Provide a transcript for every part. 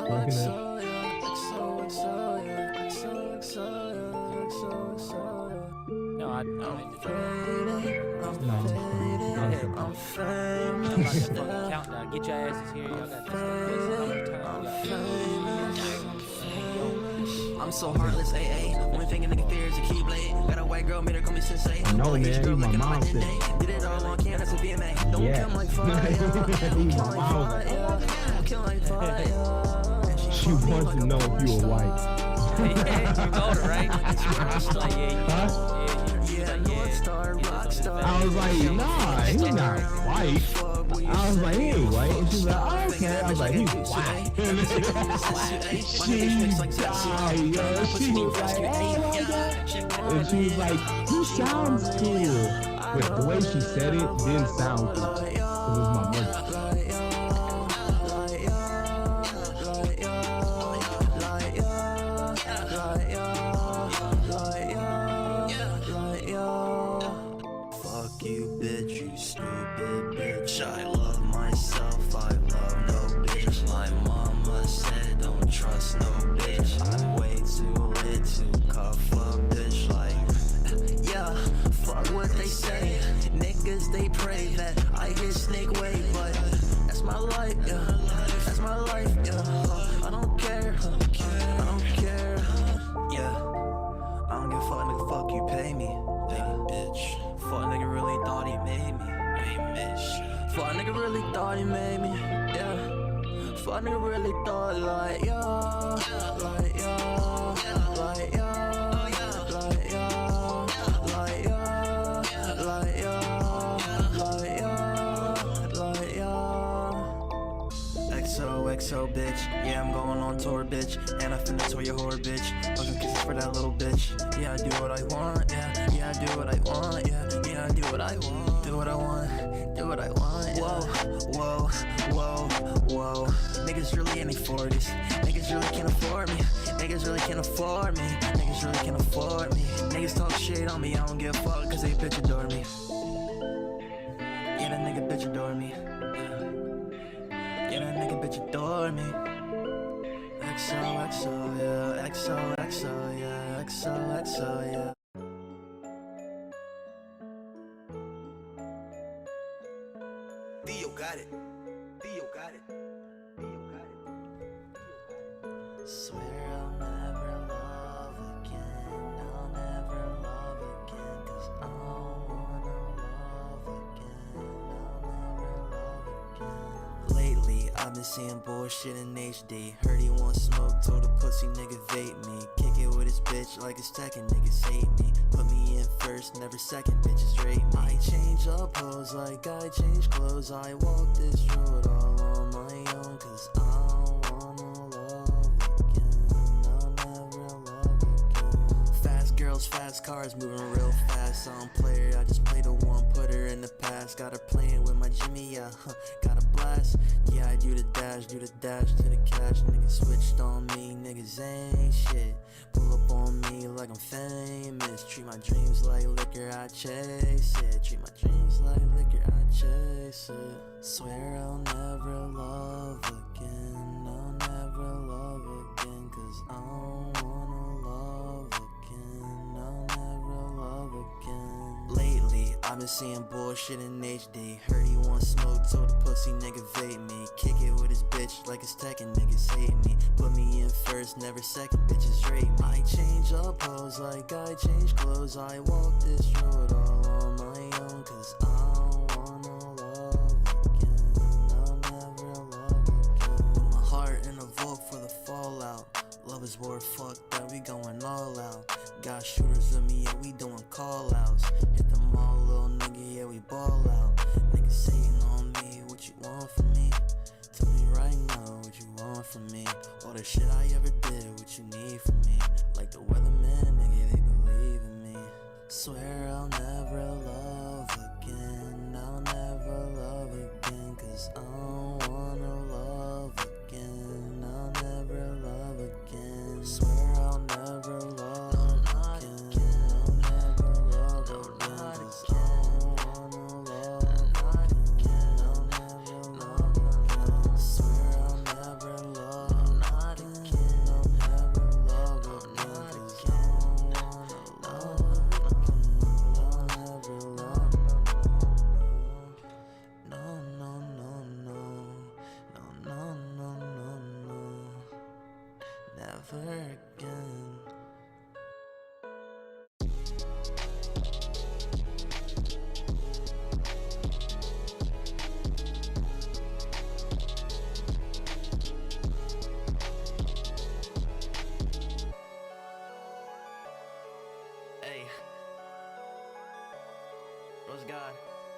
Looking at. No, I did countdown. Get your asses here. Y'all got this I'm so heartless, AA. One thing a nigga fears a keyblade. Got a white girl, made her call me sensei. No, man, you my mom said. Did it all on campus at VMA. Don't Yeah. kill like fire. Kill like fire. She wants to know if you were white. you told her, right? Like, Huh? I was like, nah, he's not white. I was like, he ain't white. And she's like, oh, okay. I was like, he's white. She died, yo. She was like, oh my God. And she was like, he sounds cool. But the way she said it didn't sound cool. It was my mother. Fuck you, bitch, you stupid bitch. I love myself, I love no bitch. My mama said don't trust no bitch. I'm way too lit to cuff a bitch like yeah, fuck what they say. Niggas they pray that I get snake way, but that's my life, yeah. That's my life, yeah. I don't care, I don't care, yeah. I don't give a fuck, nigga, fuck you, pay me, yeah, bitch. Fuck nigga really thought he made me, fuck nigga really thought he made me, yeah. Fuck nigga really thought like yo, like yo, like yo, like yo, like yo, like yo, like yo, like yo. XOXO bitch, yeah I'm going on tour bitch, and I finna tour your whore bitch. Fucking kisses for that little bitch. Yeah I do what I want, yeah, yeah I do what I want, yeah, yeah I do what I want, do what I want, do what I want. Yeah. Whoa, whoa, whoa, whoa. Niggas really in their 40s. Niggas really can't afford me. Niggas really can't afford me. Niggas really can't afford me. Niggas talk shit on me, I don't give a fuck cause they bitch adore me. Yeah that nigga bitch adore me. Yeah that nigga bitch adore me. XOXO, yeah, XOXO, yeah, XOXO, yeah. Theo got it. Theo got it. Theo got it. Swear I'll never love again. I'll never love again. Cause I don't wanna love again. I'll never love again. Lately, I've been seeing bullshit in HD. Heard he want smoke, told a pussy nigga vape me. Kick it with his bitch like it's Tekken, niggas hate me. Put me in first, never second, bitches rate me. I change up hoes like I change clothes. I walk this road all on my own. Cause I don't wanna love again. I'll never love again. Fast girls, fast cars, moving real fast. I'm player, I just play the one, put her in the past. Got her playing with my Jimmy, yeah, got a blast. Yeah, I do the dash to the cash. Niggas switched on me, niggas ain't shit. Pull up on me like I'm famous. Treat my dreams like liquor, I chase it. Treat my dreams like liquor, I chase it. Swear I'll never love again. I'll never love again. Cause I don't wanna love again. I'll never love again. Lately, I've been seeing bullshit in HD. Heard he want smoke, told the pussy nigga vape me. Kick it with his bitch like it's Tekken, niggas hate me. Put me in first, never second, bitches rate me. I change up hoes like I change clothes. I walk this road all on my own. Cause I don't wanna love again. I'll never love again. Put my heart in a vault for the fallout. Love is war, fuck that, we going all out. Got shooters with me, yeah, we doing call outs. Hit the mall, little nigga, yeah, we ball out. Niggas hating on me, what you want from me? Tell me right now, what you want from me? All the shit I ever did, what you need from me? Like the weatherman, nigga, they believe in me. Swear I'll never love again. I'll never love again. Cause I don't wanna love again. I'll never love again. Swear I'll never love again. I'll never love again. Cause I don't wanna love over again. Hey, Rose God,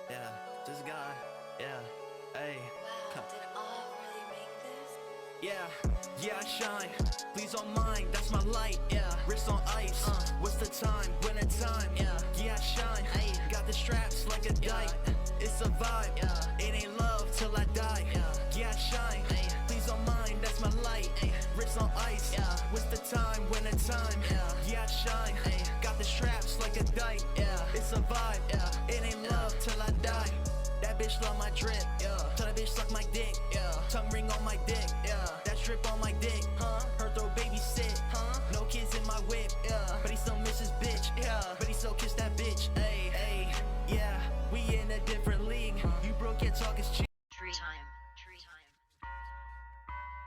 yeah, just God, yeah, hey. Wow, did all really make this? Yeah, yeah, I shine. Please don't mind, that's my light. Yeah, wrist on ice. What's the time? Winter time. Yeah, I shine. Ay. Got the straps like a dike. It's a vibe. It ain't love till I die. Yeah, I shine. Ay. Please don't mind, that's my light. Ay. Wrist on ice. What's the time? Winter time. Yeah, I shine. Ay. Got the straps like a dike. It's a vibe. It ain't love till I die. That bitch love my drip, Tell that bitch suck my dick, Tongue ring on my dick, That strip on my dick, Her throw babysit, No kids in my whip, But he still miss his bitch, But he still kiss that bitch, ayy, yeah. We in a different league. You broke, can't talk is cheap. Tree time.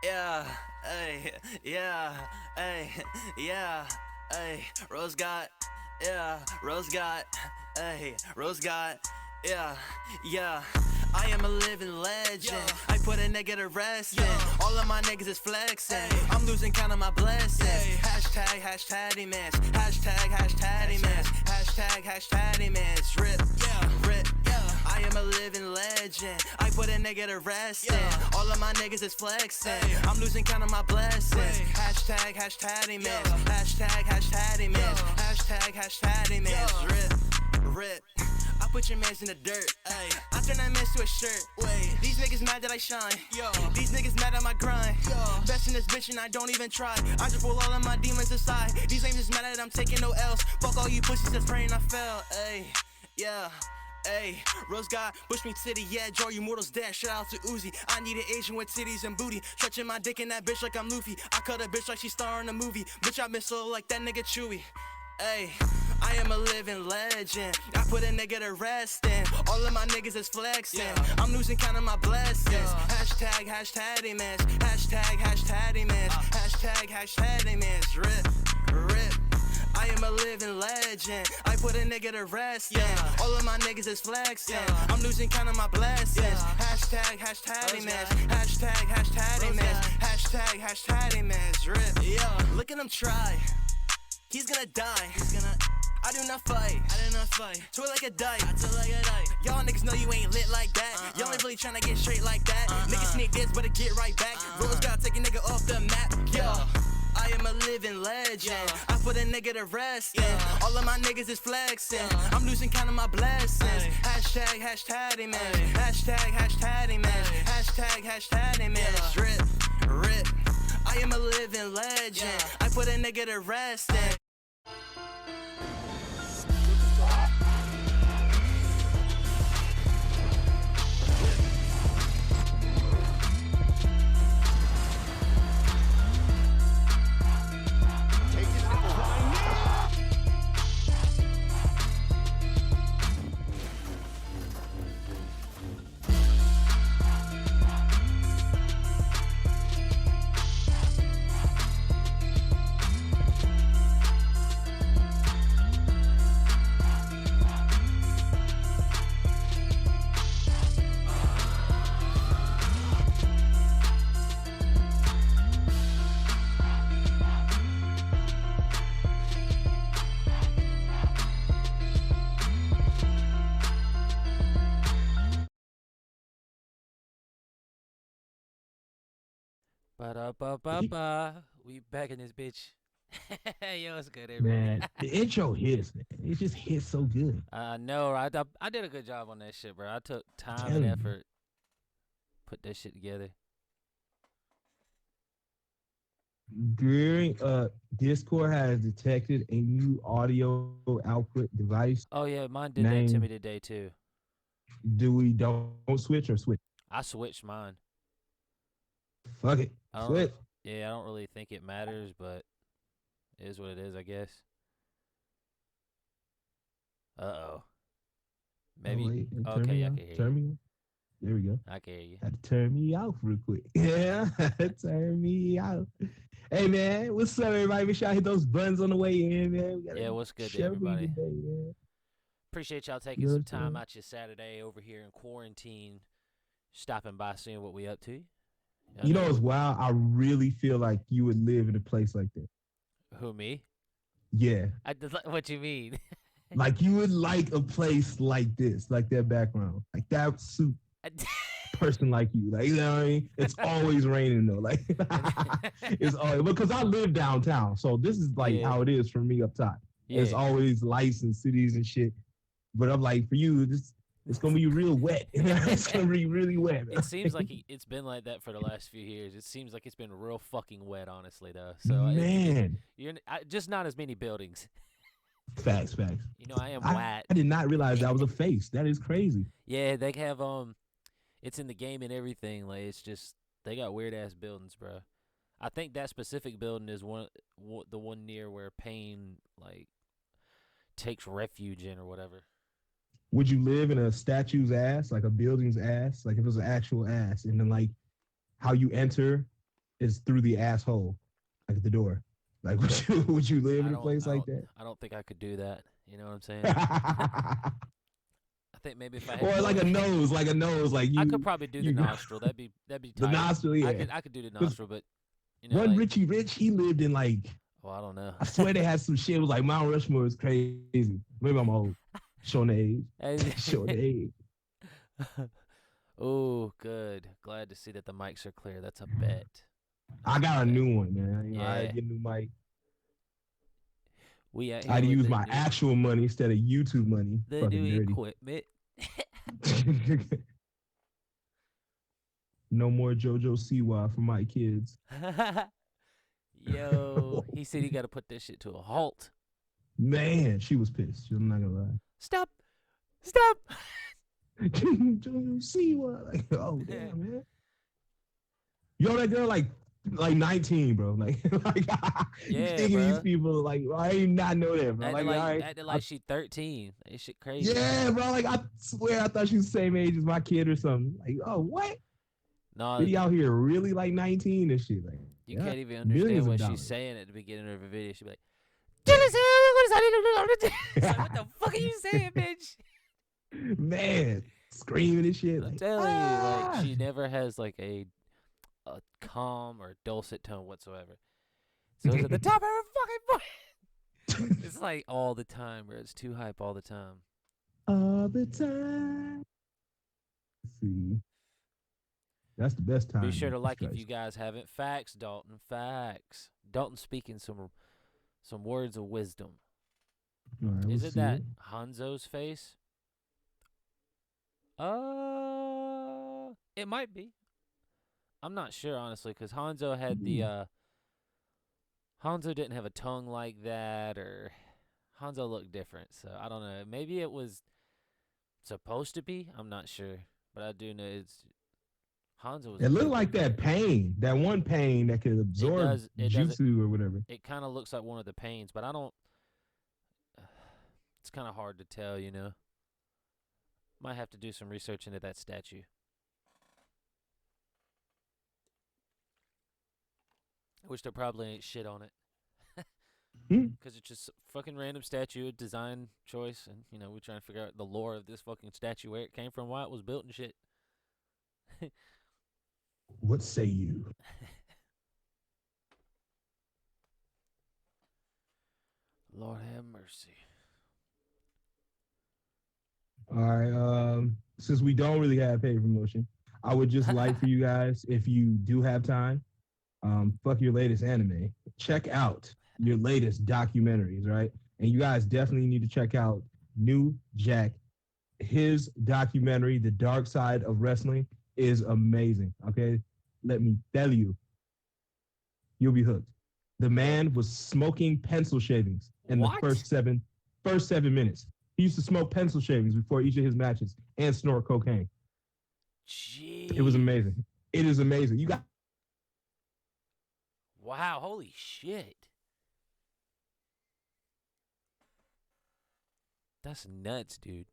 Yeah, ayy, yeah, ayy, yeah, ayy. Rose got, yeah, Rose got, ayy, Rose got. Yeah, yeah, I am a living legend. I put a nigga to rest. All of my niggas is flexing. I'm losing count of my blessings. Hashtag, hashtag demons. Hashtag, hashtag demons. Hashtag, hashtag demons. Rip, rip. I am a living legend. I put a nigga to rest. All of my niggas is flexing. I'm losing count of my blessings. Hashtag, hashtag demons. Hashtag, hashtag demons. Hashtag, hashtag demons. Rip, rip. I put your mans in the dirt, ayy. I turn that mans to a shirt, wait. These niggas mad that I shine, yo. These niggas mad at my grind, yo. Best in this bitch and I don't even try. I just pull all of my demons aside. These names is mad that I'm taking no L's. Fuck all you pussies that's praying I fell, ayy. Yeah. Ayy, Rose God, push me to the edge, draw you mortals dead. Shout out to Uzi. I need an Asian with titties and booty. Stretching my dick in that bitch like I'm Luffy. I cut a bitch like she star in a movie. Bitch, I been so like that nigga Chewy. Ayy, I am a living legend. I put a nigga to rest in. All of my niggas is flexing. I'm losing count of my blessings. Hashtag, hashtag demons. Hashtag, hashtag demons. Hashtag, hashtag demons. Rip, rip. I am a living legend. I put a nigga to rest in. All of my niggas is flexing. I'm losing count of my blessings. Hashtag, hashtag demons. Hashtag, hashtag demons. Hashtag, hashtag demons. Rip, look at him try. He's gonna die. I do not fight. Twirl like a dyke. Y'all niggas know you ain't lit like that. Y'all ain't really tryna get straight like that. Niggas sneak this, better get right back. Rose gotta take a nigga off the map. Yo, I am a living legend. I put a nigga to rest. All of my niggas is flexing. I'm losing count of my blessings. Hashtag, hashtag demons. Hashtag, hashtag demons. Hashtag, hashtag demons. Rip, rip. I am a living legend. I put a nigga to rest. Ba-da-ba-ba-ba. We back in this bitch. Yo, it's good, everybody. Man, the intro hits, man. It just hits so good. I know, right? I did a good job on that shit, bro. I took time telling and you. effort, put that shit together. During Discord has detected a new audio output device. Oh yeah, mine did that to Name. me today too. Do we don't switch or switch? I switched mine. Fuck it. I don't, Switch. yeah, I don't really think it matters, but it is what it is, I guess. Uh-oh. Maybe. Oh, wait, turn Okay, me I off. can hear Turn you. me off. There we go. I can hear you. Had to turn me off real quick. Yeah, turn me out. Hey man, what's up, everybody? Make sure I hit those buttons on the way in, man. We got Yeah, a what's good to show for you everybody? today, man. Appreciate y'all taking You know some what I'm time saying? out your Saturday over here in quarantine, stopping by, seeing what we up to. I You know know what's wild? I really feel like you would live in a place like that. who me. Yeah, What you mean? like you would like a place like this, like that background, like that would suit person like you. Like you know what I mean? It's always raining though. Like it's always because I live downtown, so this is like Yeah. how it is for me up top. It's Yeah. always lights and cities and shit. But I'm like, for you, it's gonna be real wet. It's gonna be really wet. It seems like it's been like that for the last few years. It seems like it's been real fucking wet, honestly, though. So man, just not as many buildings. facts. You know, I am I, white. I did not realize that was a face. That is crazy. Yeah, they have it's in the game and everything. Like it's just they got weird ass buildings, bro. I think that specific building is the one near where Payne like takes refuge in or whatever. Would you live in a statue's ass, like a building's ass, like if it was an actual ass, and then like how you enter is through the asshole, like at the door? Like would you live in a place like that? I don't think I could do that. You know what I'm saying? Or I think maybe if I had like a nose, like you. I could probably do the you- nostril. That'd be The tight. nostril, yeah. I could do the nostril, but you know, One like, Richie Rich, he lived in like well, I don't know. I swear they had some shit. It was like Mount Rushmore is crazy. Maybe I'm old. Showing the age. Showing the age. Oh, good. Glad to see that the mics are clear. That's a bet. I got a new one, man. You know, I had Yeah. to get a new mic. We out I had to here with use my actual money instead of YouTube money. the Fucking new dirty. equipment. No more JoJo Siwa for my kids. Yo, he said he got to put this shit to a halt. Man, she was pissed. I'm not gonna lie. Stop. JoJo Siwa. Like, oh damn, man. Yo, that girl like 19, bro. Like you Yeah, thinking these bruh. people like I did not know that, bro. Acting Like, like, all right, acting like she 13. That shit crazy. yeah, bro. Like I swear I thought she was the same age as my kid or something. Like, oh what? No, He out here really like 19 and shit. Like, you yeah, can't even millions understand of what dollars. she's saying at the beginning of her video. She'd be like, it's like, what the fuck are you saying, bitch? Man, screaming and shit. I'm Like, telling you, "Ah!" like she never has like a calm or dulcet tone whatsoever. So it's at the top of her fucking voice. It's like all the time, bro. It's too hype all the time. all the time. Let's see. That's the best time. Be sure to man. like if Christ. you guys haven't. Facts, Dalton. Facts. Dalton speaking some words of wisdom. All right, Is we'll it see that Hanzo's face? It might be. I'm not sure honestly, because Hanzo had the Hanzo didn't have a tongue like that, or Hanzo looked different. So I don't know. Maybe it was supposed to be. I'm not sure, but I do know it's Hanzo was. It looked like that pain, that one pain that could absorb it does. jutsu or whatever. It kind of looks like one of the pains, but I don't. It's kind of hard to tell, you know. Might have to do some research into that statue. I wish there probably ain't shit on it. Because it's just fucking random statue, design choice, and, you know, we're trying to figure out the lore of this fucking statue, where it came from, why it was built and shit. What say you? Lord have mercy. All right. Since we don't really have paid promotion, I would just like for you guys, if you do have time, fuck your latest anime. Check out your latest documentaries, right? And you guys definitely need to check out New Jack. His documentary, The Dark Side of Wrestling, is amazing. Okay, let me tell you, you'll be hooked. The man was smoking pencil shavings in What? the first seven minutes. He used to smoke pencil shavings before each of his matches and snort cocaine. Jeez. It was amazing. It is amazing. You got Wow, holy shit. That's nuts, dude.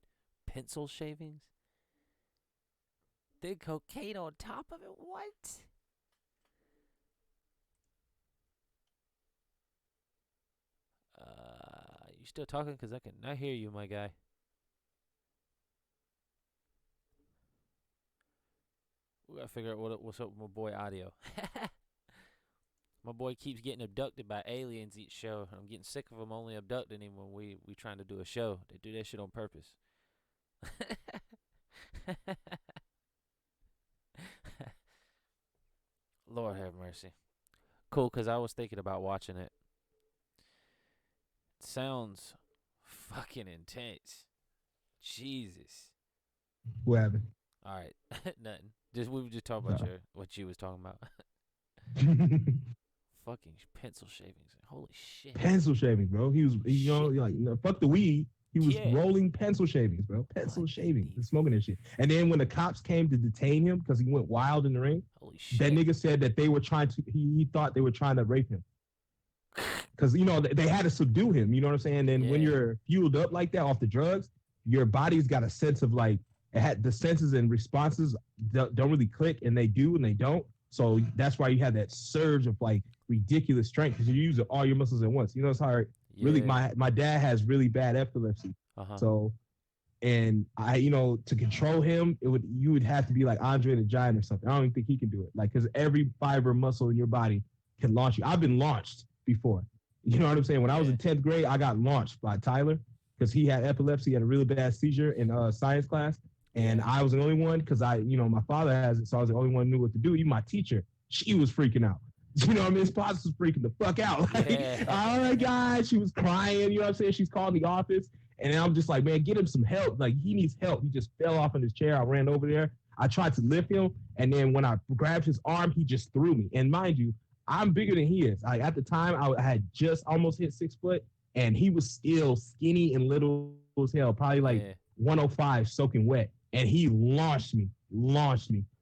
Pencil shavings? Then cocaine on top of it? What? You still talking? Cause I can not hear you, my guy. We gotta figure out what's up with my boy Audio. My boy keeps getting abducted by aliens each show. I'm getting sick of them only abducting him when we trying to do a show. They do that shit on purpose. Lord have mercy. Cool, cause I was thinking about watching it. It sounds fucking intense. Jesus. What happened? All right, nothing. Just we were just talking about what you was talking about. Fucking pencil shavings. Holy shit. Pencil shavings, bro. He was, fuck the weed. He was Yeah. rolling pencil shavings, bro. Pencil shavings. And smoking that shit. And then when the cops came to detain him because he went wild in the ring, Holy shit. that nigga said that they were trying to, he thought they were trying to rape him. Because, they had to subdue him. You know what I'm saying? And when Yeah. you're fueled up like that off the drugs, your body's got a sense of like, it had the senses and responses don't really click, and they do and they don't. So that's why you have that surge of like ridiculous strength because you're using all your muscles at once. It's hard. Really, my dad has really bad epilepsy. Uh-huh. So, and I, to control him, you would have to be like Andre the Giant or something. I don't even think he can do it. Like, because every fiber muscle in your body can launch you. I've been launched before. You know what I'm saying? When I was in 10th grade, I got launched by Tyler because he had epilepsy, he had a really bad seizure in science class. And I was the only one because my father has it, so I was the only one who knew what to do. Even my teacher, she was freaking out. You know what I mean? His pops was freaking the fuck out. Like, oh my God, she was crying. You know what I'm saying? She's calling the office. And then I'm just like, man, get him some help. Like, he needs help. He just fell off in his chair. I ran over there. I tried to lift him. And then when I grabbed his arm, he just threw me. And mind you, I'm bigger than he is. At the time, I had just almost hit 6 foot. And he was still skinny and little as hell, probably like 105 soaking wet. And he launched me.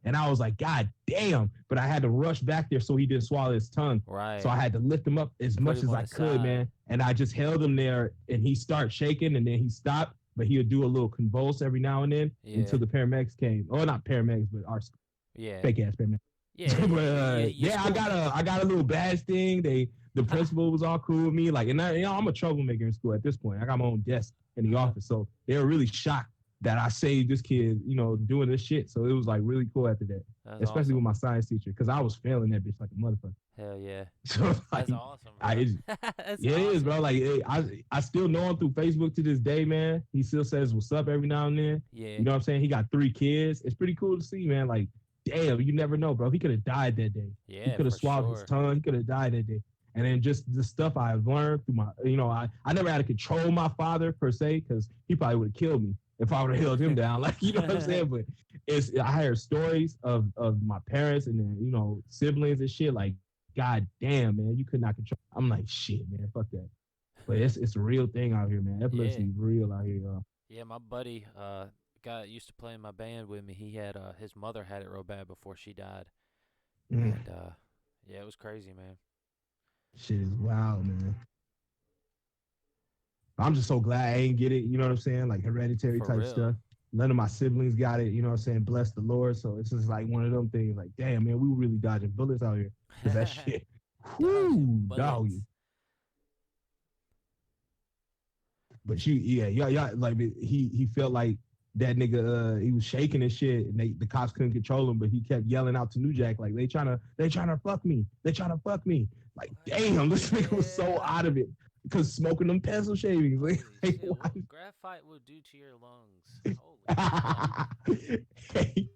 And I was like, God damn. But I had to rush back there so he didn't swallow his tongue. Right. So I had to lift him up as much as I could, man. And I just held him there and he started shaking and then he stopped. But he would do a little convulse every now and then until the paramedics came. Oh, not paramedics, but our fake ass paramedics. Yeah. I got a little badge thing. The principal was all cool with me. Like, and I'm a troublemaker in school at this point. I got my own desk in the office. So they were really shocked that I saved this kid, doing this shit. So it was like really cool after that. That's especially awesome. with my science teacher, because I was failing that bitch like a motherfucker. Hell yeah. So like, That's awesome, bro. It is, bro. Like, I still know him through Facebook to this day, man. He still says what's up every now and then. Yeah. You know what I'm saying? He got 3 kids. It's pretty cool to see, man. Like, damn, you never know, bro. He could have died that day. Yeah. He could have swallowed his tongue. He could have died that day. And then just the stuff I've learned through my, I never had to control my father per se, because he probably would have killed me if I would have held him down. Like, you know what I'm saying? But I heard stories of my parents and then, siblings and shit. Like, God damn, man, you could not control. I'm like, shit, man, fuck that. But it's a real thing out here, man. Epilepsy is real out here, y'all. Yeah, my buddy, guy that used to play in my band with me, he had his mother had it real bad before she died. And yeah, it was crazy, man. Shit is wild, man. I'm just so glad I ain't get it, you know what I'm saying? Like hereditary For type real. stuff. None of my siblings got it, you know what I'm saying? Bless the Lord. So it's just like one of them things like, damn, man, we were really dodging bullets out here. Because that shit, whoo, dog you. But yeah, like he felt like that nigga, he was shaking and shit, and the cops couldn't control him, but he kept yelling out to New Jack, like, they trying to fuck me. They trying to fuck me. Like, damn, this nigga was so out of it. Because smoking them pencil shavings. Like, What graphite will do to your lungs. Holy shit. hey,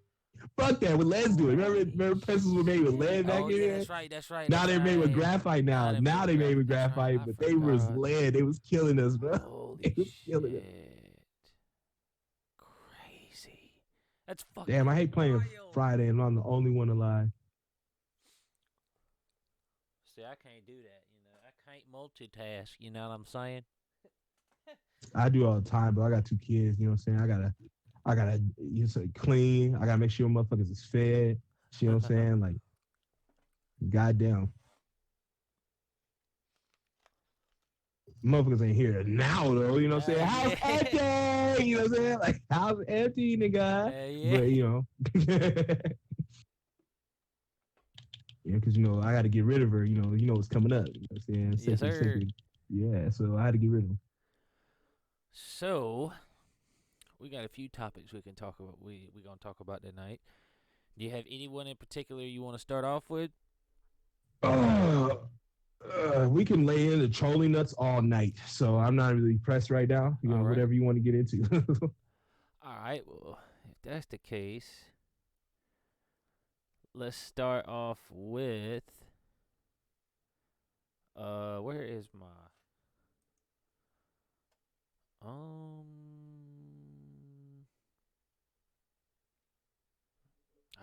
fuck that. With leads do it. Remember pencils were made with lead back Oh, in yeah, there? that's right. Now that's they're made with right. graphite now. Now they made with that's right, graphite, I but they was forgot. lead. They was killing us, bro. Holy It was killing us. shit. Crazy. That's fucking Damn, I hate playing wild. Friday and I'm the only one alive. See, I can't do that, I can't multitask, you know what I'm saying? I do all the time, but I got 2 kids, you know what I'm saying? I gotta clean. I gotta make sure motherfuckers is fed. You know what I'm saying? Like, goddamn. Motherfuckers ain't here now though, you know what I'm saying? House empty! You know what I'm saying? Like, house empty, nigga. Yeah. But yeah, because I got to get rid of her. You know what's coming up. You know what I'm saying? Yes, sir. Yeah, so I had to get rid of him. So we got a few topics we can talk about. We gonna talk about tonight. Do you have anyone in particular you want to start off with? Uh, we can lay into trolling nuts all night, so I'm not really pressed right now. All right. Whatever you want to get into. All right. Well, if that's the case, let's start off with. Where is my?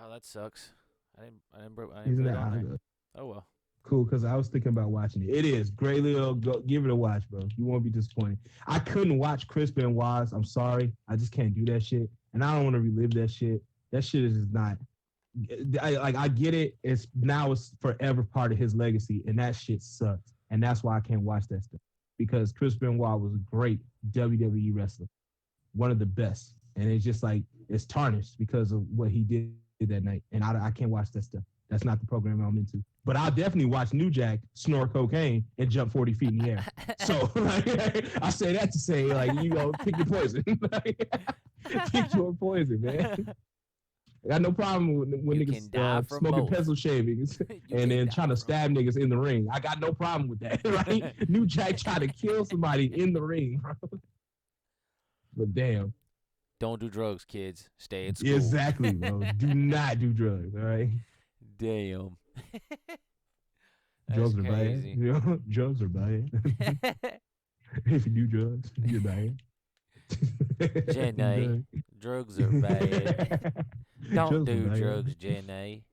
Oh, that sucks. I didn't Isn't put it that on how there. good? Oh well. Cool, because I was thinking about watching it. It is Gray Leo. Go give it a watch, bro. You won't be disappointed. I couldn't watch Chris Benoit. I'm sorry, I just can't do that shit, and I don't want to relive that shit. That shit is just not. I get it. It's forever part of his legacy, and that shit sucks. And that's why I can't watch that stuff, because Chris Benoit was a great WWE wrestler, one of the best, and it's just like it's tarnished because of what he did that night, and I can't watch that stuff. That's not the program I'm into. But I'll definitely watch New Jack snort cocaine and jump 40 feet in the air. So like, I say that to say, like, pick your poison. Pick your poison, man. I got no problem when You niggas can die from smoking both. pencil shavings You and can then die trying to from stab niggas in the ring. I got no problem with that, right? New Jack tried to kill somebody in the ring, bro. But damn. Don't do drugs, kids. Stay at school. Exactly, bro. Do not do drugs, all right? Damn. Drugs are crazy. bad. Drugs are bad. If you do drugs, you're bad. Jenny, drugs are bad. Don't Drugs are do bad. drugs, Jenny.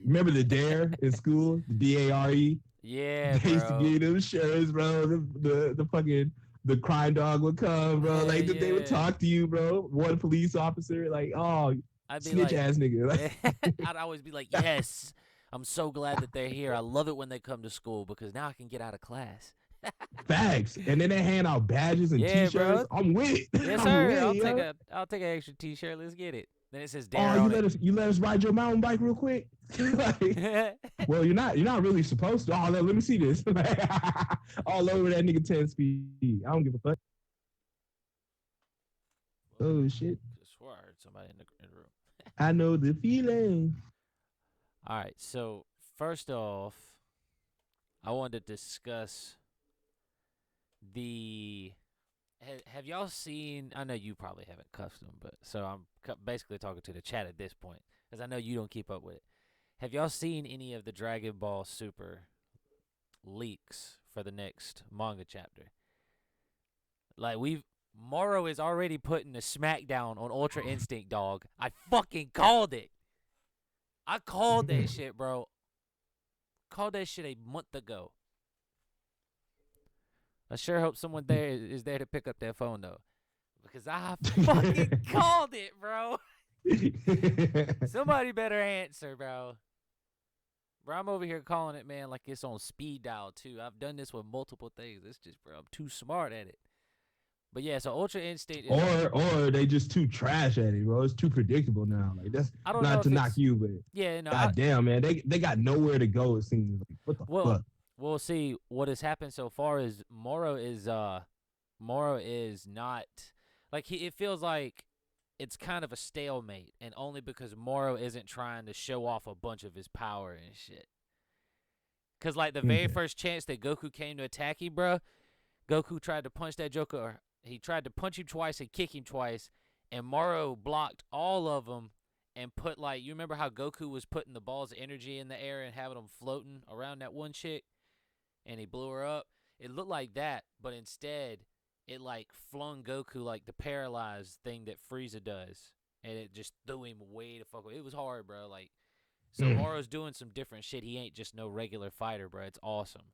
Remember the DARE in school? The DARE? Yeah, They used to bro. give them shirts, bro. The fucking the crime dog would come, bro. Hell Like they would yeah. talk to you, bro. One police officer, like, oh, I'd be snitch like, ass nigga. Like, I'd always be like, yes, I'm so glad that they're here. I love it when they come to school because now I can get out of class. facts. And then they hand out badges and Yeah, t-shirts. bro. I'm with it. Yes, I'm sir. with I'll it, take yo. I'll take an extra T-shirt. Let's get it. Then it says Oh, Dare you on let us ride your mountain bike real quick. Like, it. well, you're not really supposed to. Oh, let me see this. All over that nigga 10 speed. I don't give a fuck. Oh shit. Just swore I heard somebody in the room. I know the feeling. All right. So first off, I wanted to discuss the. Have y'all seen? I know you probably haven't custom, but so I'm basically talking to the chat at this point, because I know you don't keep up with it. Have y'all seen any of the Dragon Ball Super leaks for the next manga chapter? Like Moro is already putting a smackdown on Ultra Instinct, dog. I fucking called it. I called that shit, bro. Called that shit a month ago. I sure hope someone there is there to pick up that phone though, because I fucking called it, bro. Somebody better answer, bro. Bro, I'm over here calling it, man, like it's on speed dial too. I've done this with multiple things. It's just, bro, I'm too smart at it. But yeah, so Ultra Instinct is or they just too trash at it, bro. It's too predictable now. Like that's I don't know not if to knock it's- you, but yeah, no. god damn, man, they got nowhere to go. It seems like what the fuck. Well, see, what has happened so far is Moro is not like it feels like it's kind of a stalemate, and only because Moro isn't trying to show off a bunch of his power and shit. Cause like the very Okay. first chance that Goku came to attack him, bro, Goku tried to punch that Joker. Or he tried to punch him twice and kick him twice, and Moro blocked all of them and put like you remember how Goku was putting the balls of energy in the air and having them floating around that one chick. And he blew her up. It looked like that, but instead, it like flung Goku like the paralyzed thing that Frieza does, and it just threw him way the fuck away. It was hard, bro. Like, so Moro's doing some different shit. He ain't just no regular fighter, bro. It's awesome.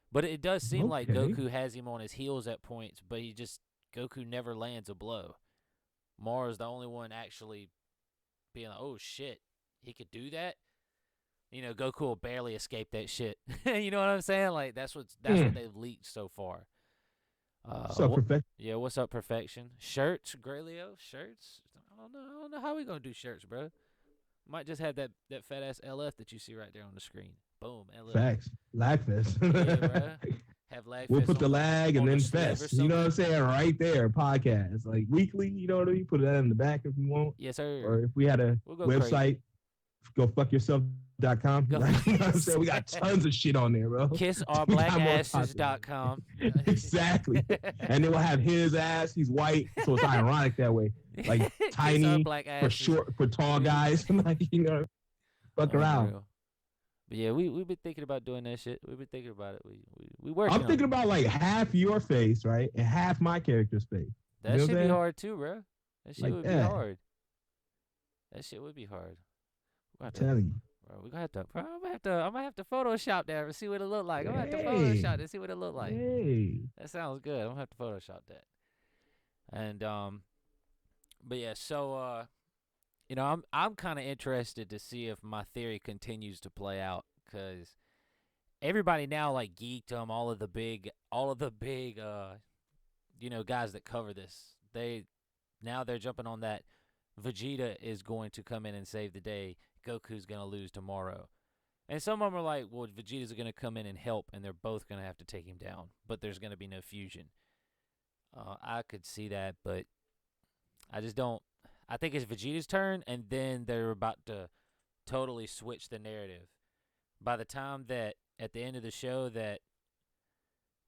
But it does seem like Okay. Goku has him on his heels at points, but Goku never lands a blow. Moro's the only one actually being like, oh shit, he could do that. You know, Goku will barely escape that shit. You know what I'm saying? Like that's what they've leaked so far. So perfect. Yeah, what's up, Perfection? Shirts, Graylio? Shirts? I don't know how we gonna do shirts, bro. Might just have that fat ass LF that you see right there on the screen. Boom, LF. Facts. Lagfest. Yeah, bro. Have lag. We'll fest put the on lag and on then the sleeve or fest. You know what I'm something. saying? Right there, podcast. Like weekly, you know what I mean? Put that in the back if you want. Yes, sir. Or if we had a We'll go crazy. website, go fuckyourself.com. Go Right? fuck You know what I'm saying? We yourself. got tons of shit on there, bro. We got more content. KissOurBlackasses.com. Exactly. And then we'll have his ass. He's white, so it's ironic that way. Like Kiss tiny our black for asses. short for tall guys. Like, you know, fuck around. Unreal. But yeah, we've been thinking about doing that shit. We've been thinking about it. We working I'm on thinking it. about like half your face, right? And half my character's face. That you know should what I'm be saying? hard too, bro. That shit Like would be that. hard. That shit would be hard. I'm telling you. Bro, we gonna have to. Bro, I'm gonna have to Photoshop that and see what it look like. I'm gonna have to Hey. Photoshop and see what it look like. Hey. That sounds good. I'm gonna have to Photoshop that. And but yeah, so you know, I'm kind of interested to see if my theory continues to play out, cause everybody now like geekdom, all of the big you know, guys that cover this, they're jumping on that Vegeta is going to come in and save the day. Goku's gonna lose tomorrow. And some of them are like, well, Vegeta's going to come in and help, and they're both going to have to take him down, but there's going to be no fusion. I could see that, but I just don't. I think it's Vegeta's turn, and then they're about to totally switch the narrative. By the time that, at the end of the show, that,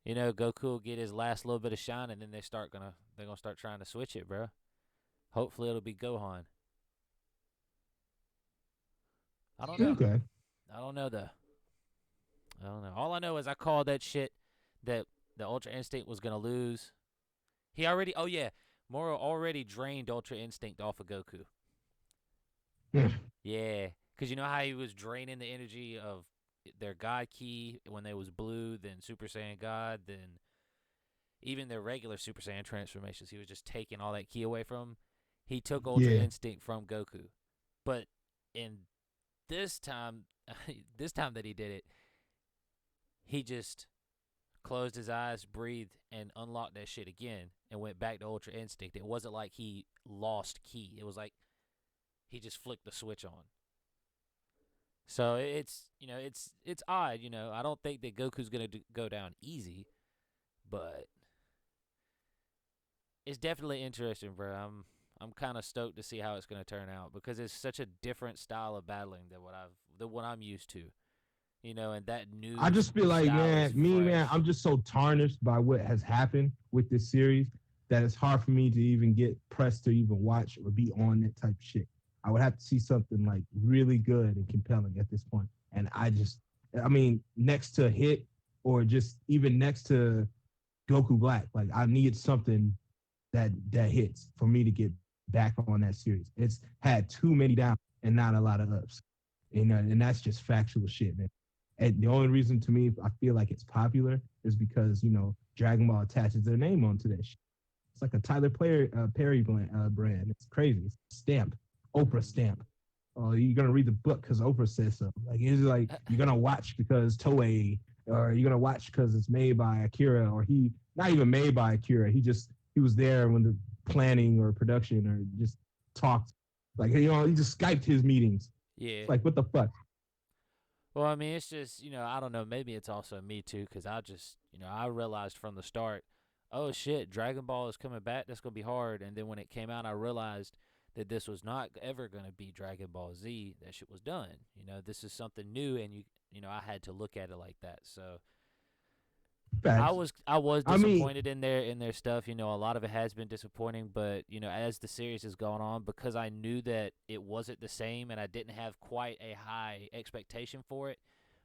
you know, Goku will get his last little bit of shine, and then they're going to start trying to switch it, bro. Hopefully it'll be Gohan. I don't know. Okay. I don't know though. I don't know. All I know is I called that shit that the Ultra Instinct was gonna lose. He already. Oh yeah, Moro already drained Ultra Instinct off of Goku. Yeah, because you know how he was draining the energy of their God Ki when they was blue, then Super Saiyan God, then even their regular Super Saiyan transformations. He was just taking all that Ki away from him. He took Ultra Yeah. Instinct from Goku, but in this time that he did it, he just closed his eyes, breathed, and unlocked that shit again and went back to Ultra Instinct. It wasn't like he lost Ki. It was like he just flicked the switch on. So it's, you know, it's odd, you know. I don't think that Goku's going to go down easy, but it's definitely interesting, bro. I'm kind of stoked to see how it's going to turn out because it's such a different style of battling than what I'm used to. You know, and that new I just feel like, style man, is man, fresh. I'm just so tarnished by what has happened with this series that it's hard for me to even get pressed to even watch or be on that type of shit. I would have to see something like really good and compelling at this point. And I mean, next to Hit or just even next to Goku Black, like I need something that hits for me to get back on that series. It's had too many downs and not a lot of ups. You know, and that's just factual shit, man. And the only reason to me I feel like it's popular is because, you know, Dragon Ball attaches their name onto that shit. It's like a Tyler Perry brand. It's crazy. It's a stamp, Oprah stamp. Oh, you're gonna read the book because Oprah says so. Like it's like you're gonna watch because Toei, or you're gonna watch because it's made by Akira, or he not even made by Akira. He was there when the planning or production or just talked. Like, you know, he just Skyped his meetings. Yeah. Like what the fuck? Well, I mean, it's just, you know, I don't know. Maybe it's also me too, because I just, you know, I realized from the start, oh shit, Dragon Ball is coming back. That's gonna be hard. And then when it came out, I realized that this was not ever gonna be Dragon Ball Z. That shit was done. You know, this is something new, and you know, I had to look at it like that. So Facts. I was I mean- disappointed in their stuff. You know, a lot of it has been disappointing, but you know, as the series has gone on, because I knew that it wasn't the same, and I didn't have quite a high expectation for it.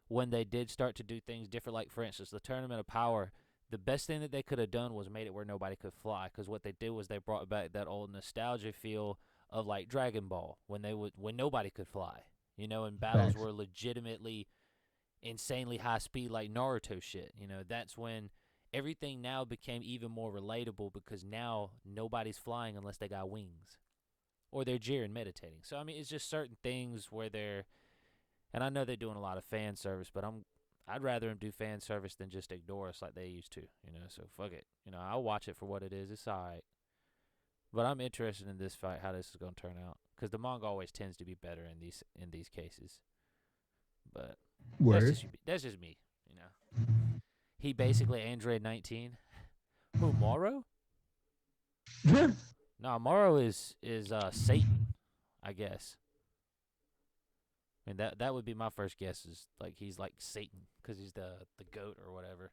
When they did start to do things different, like for instance, the Tournament of Power, the best thing that they could have done was made it where nobody could fly. Because what they did was they brought back that old nostalgia feel of like Dragon Ball when nobody could fly. You know, and battles Facts. were legitimately insanely high speed like Naruto shit. You know, that's when everything now became even more relatable because now nobody's flying unless they got wings or they're Jiren meditating. So I mean, it's just certain things where they're, and I know they're doing a lot of fan service, but I'd rather them do fan service than just ignore us like they used to. You know, so fuck it. You know, I'll watch it for what it is. It's alright. But I'm interested in this fight, how this is gonna turn out, because the manga always tends to be better in these cases. But Word. that's just me, you know. He basically Android 19. Who, Moro? No, Moro is Satan, I guess. I mean that would be my first guess is like he's like Satan because he's the goat or whatever.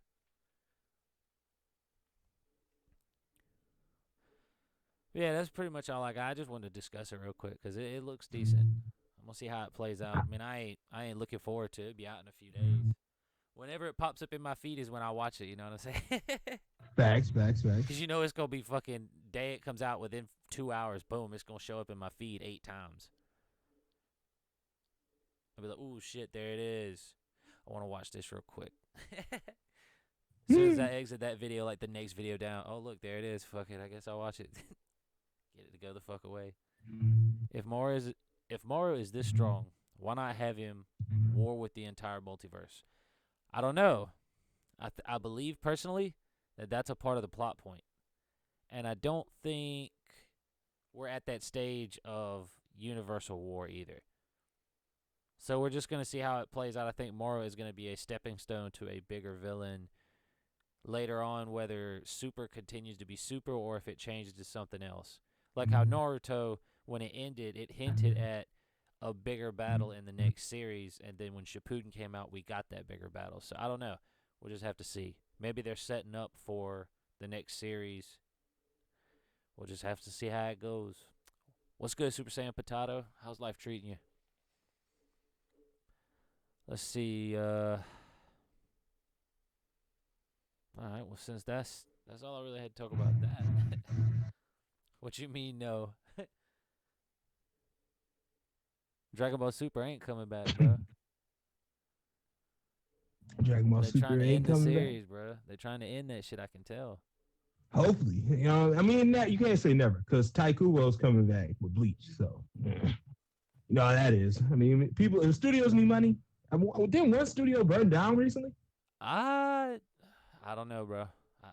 Yeah, that's pretty much all I got. I just wanted to discuss it real quick because it looks decent. I'm gonna see how it plays out. I mean, I ain't looking forward to it. It'll be out in a few days. Whenever it pops up in my feed is when I watch it. You know what I'm saying? Facts. Because you know it's gonna be fucking day it comes out within 2 hours. Boom, it's gonna show up in my feed 8 times. I'll be like, ooh shit, there it is. I want to watch this real quick. As soon as I exit that video, like the next video down, oh look, there it is. Fuck it, I guess I'll watch it. Get it to go the fuck away. If Moro is this strong, why not have him war with the entire multiverse? I don't know. I believe personally that that's a part of the plot point, and I don't think we're at that stage of universal war either. So we're just gonna see how it plays out. I think Moro is gonna be a stepping stone to a bigger villain later on, whether Super continues to be Super or if it changes to something else. Like how Naruto, when it ended, it hinted at a bigger battle in the next series, and then when Shippuden came out, we got that bigger battle. So I don't know. We'll just have to see. Maybe they're setting up for the next series. We'll just have to see how it goes. What's good, Super Saiyan Potato? How's life treating you? Let's see. All right. Well, since that's all I really had to talk about that. What you mean, no? Dragon Ball Super ain't coming back, bro. Dragon Ball They're Super trying to ain't end the coming series, bro. They're trying to end that shit. I can tell. back. Hopefully, you know. I mean, that you can't say never because Taikubo's coming back with Bleach. So, you know how that is. I mean, people, the studios need money. Didn't one studio burn down recently? I don't know, bro.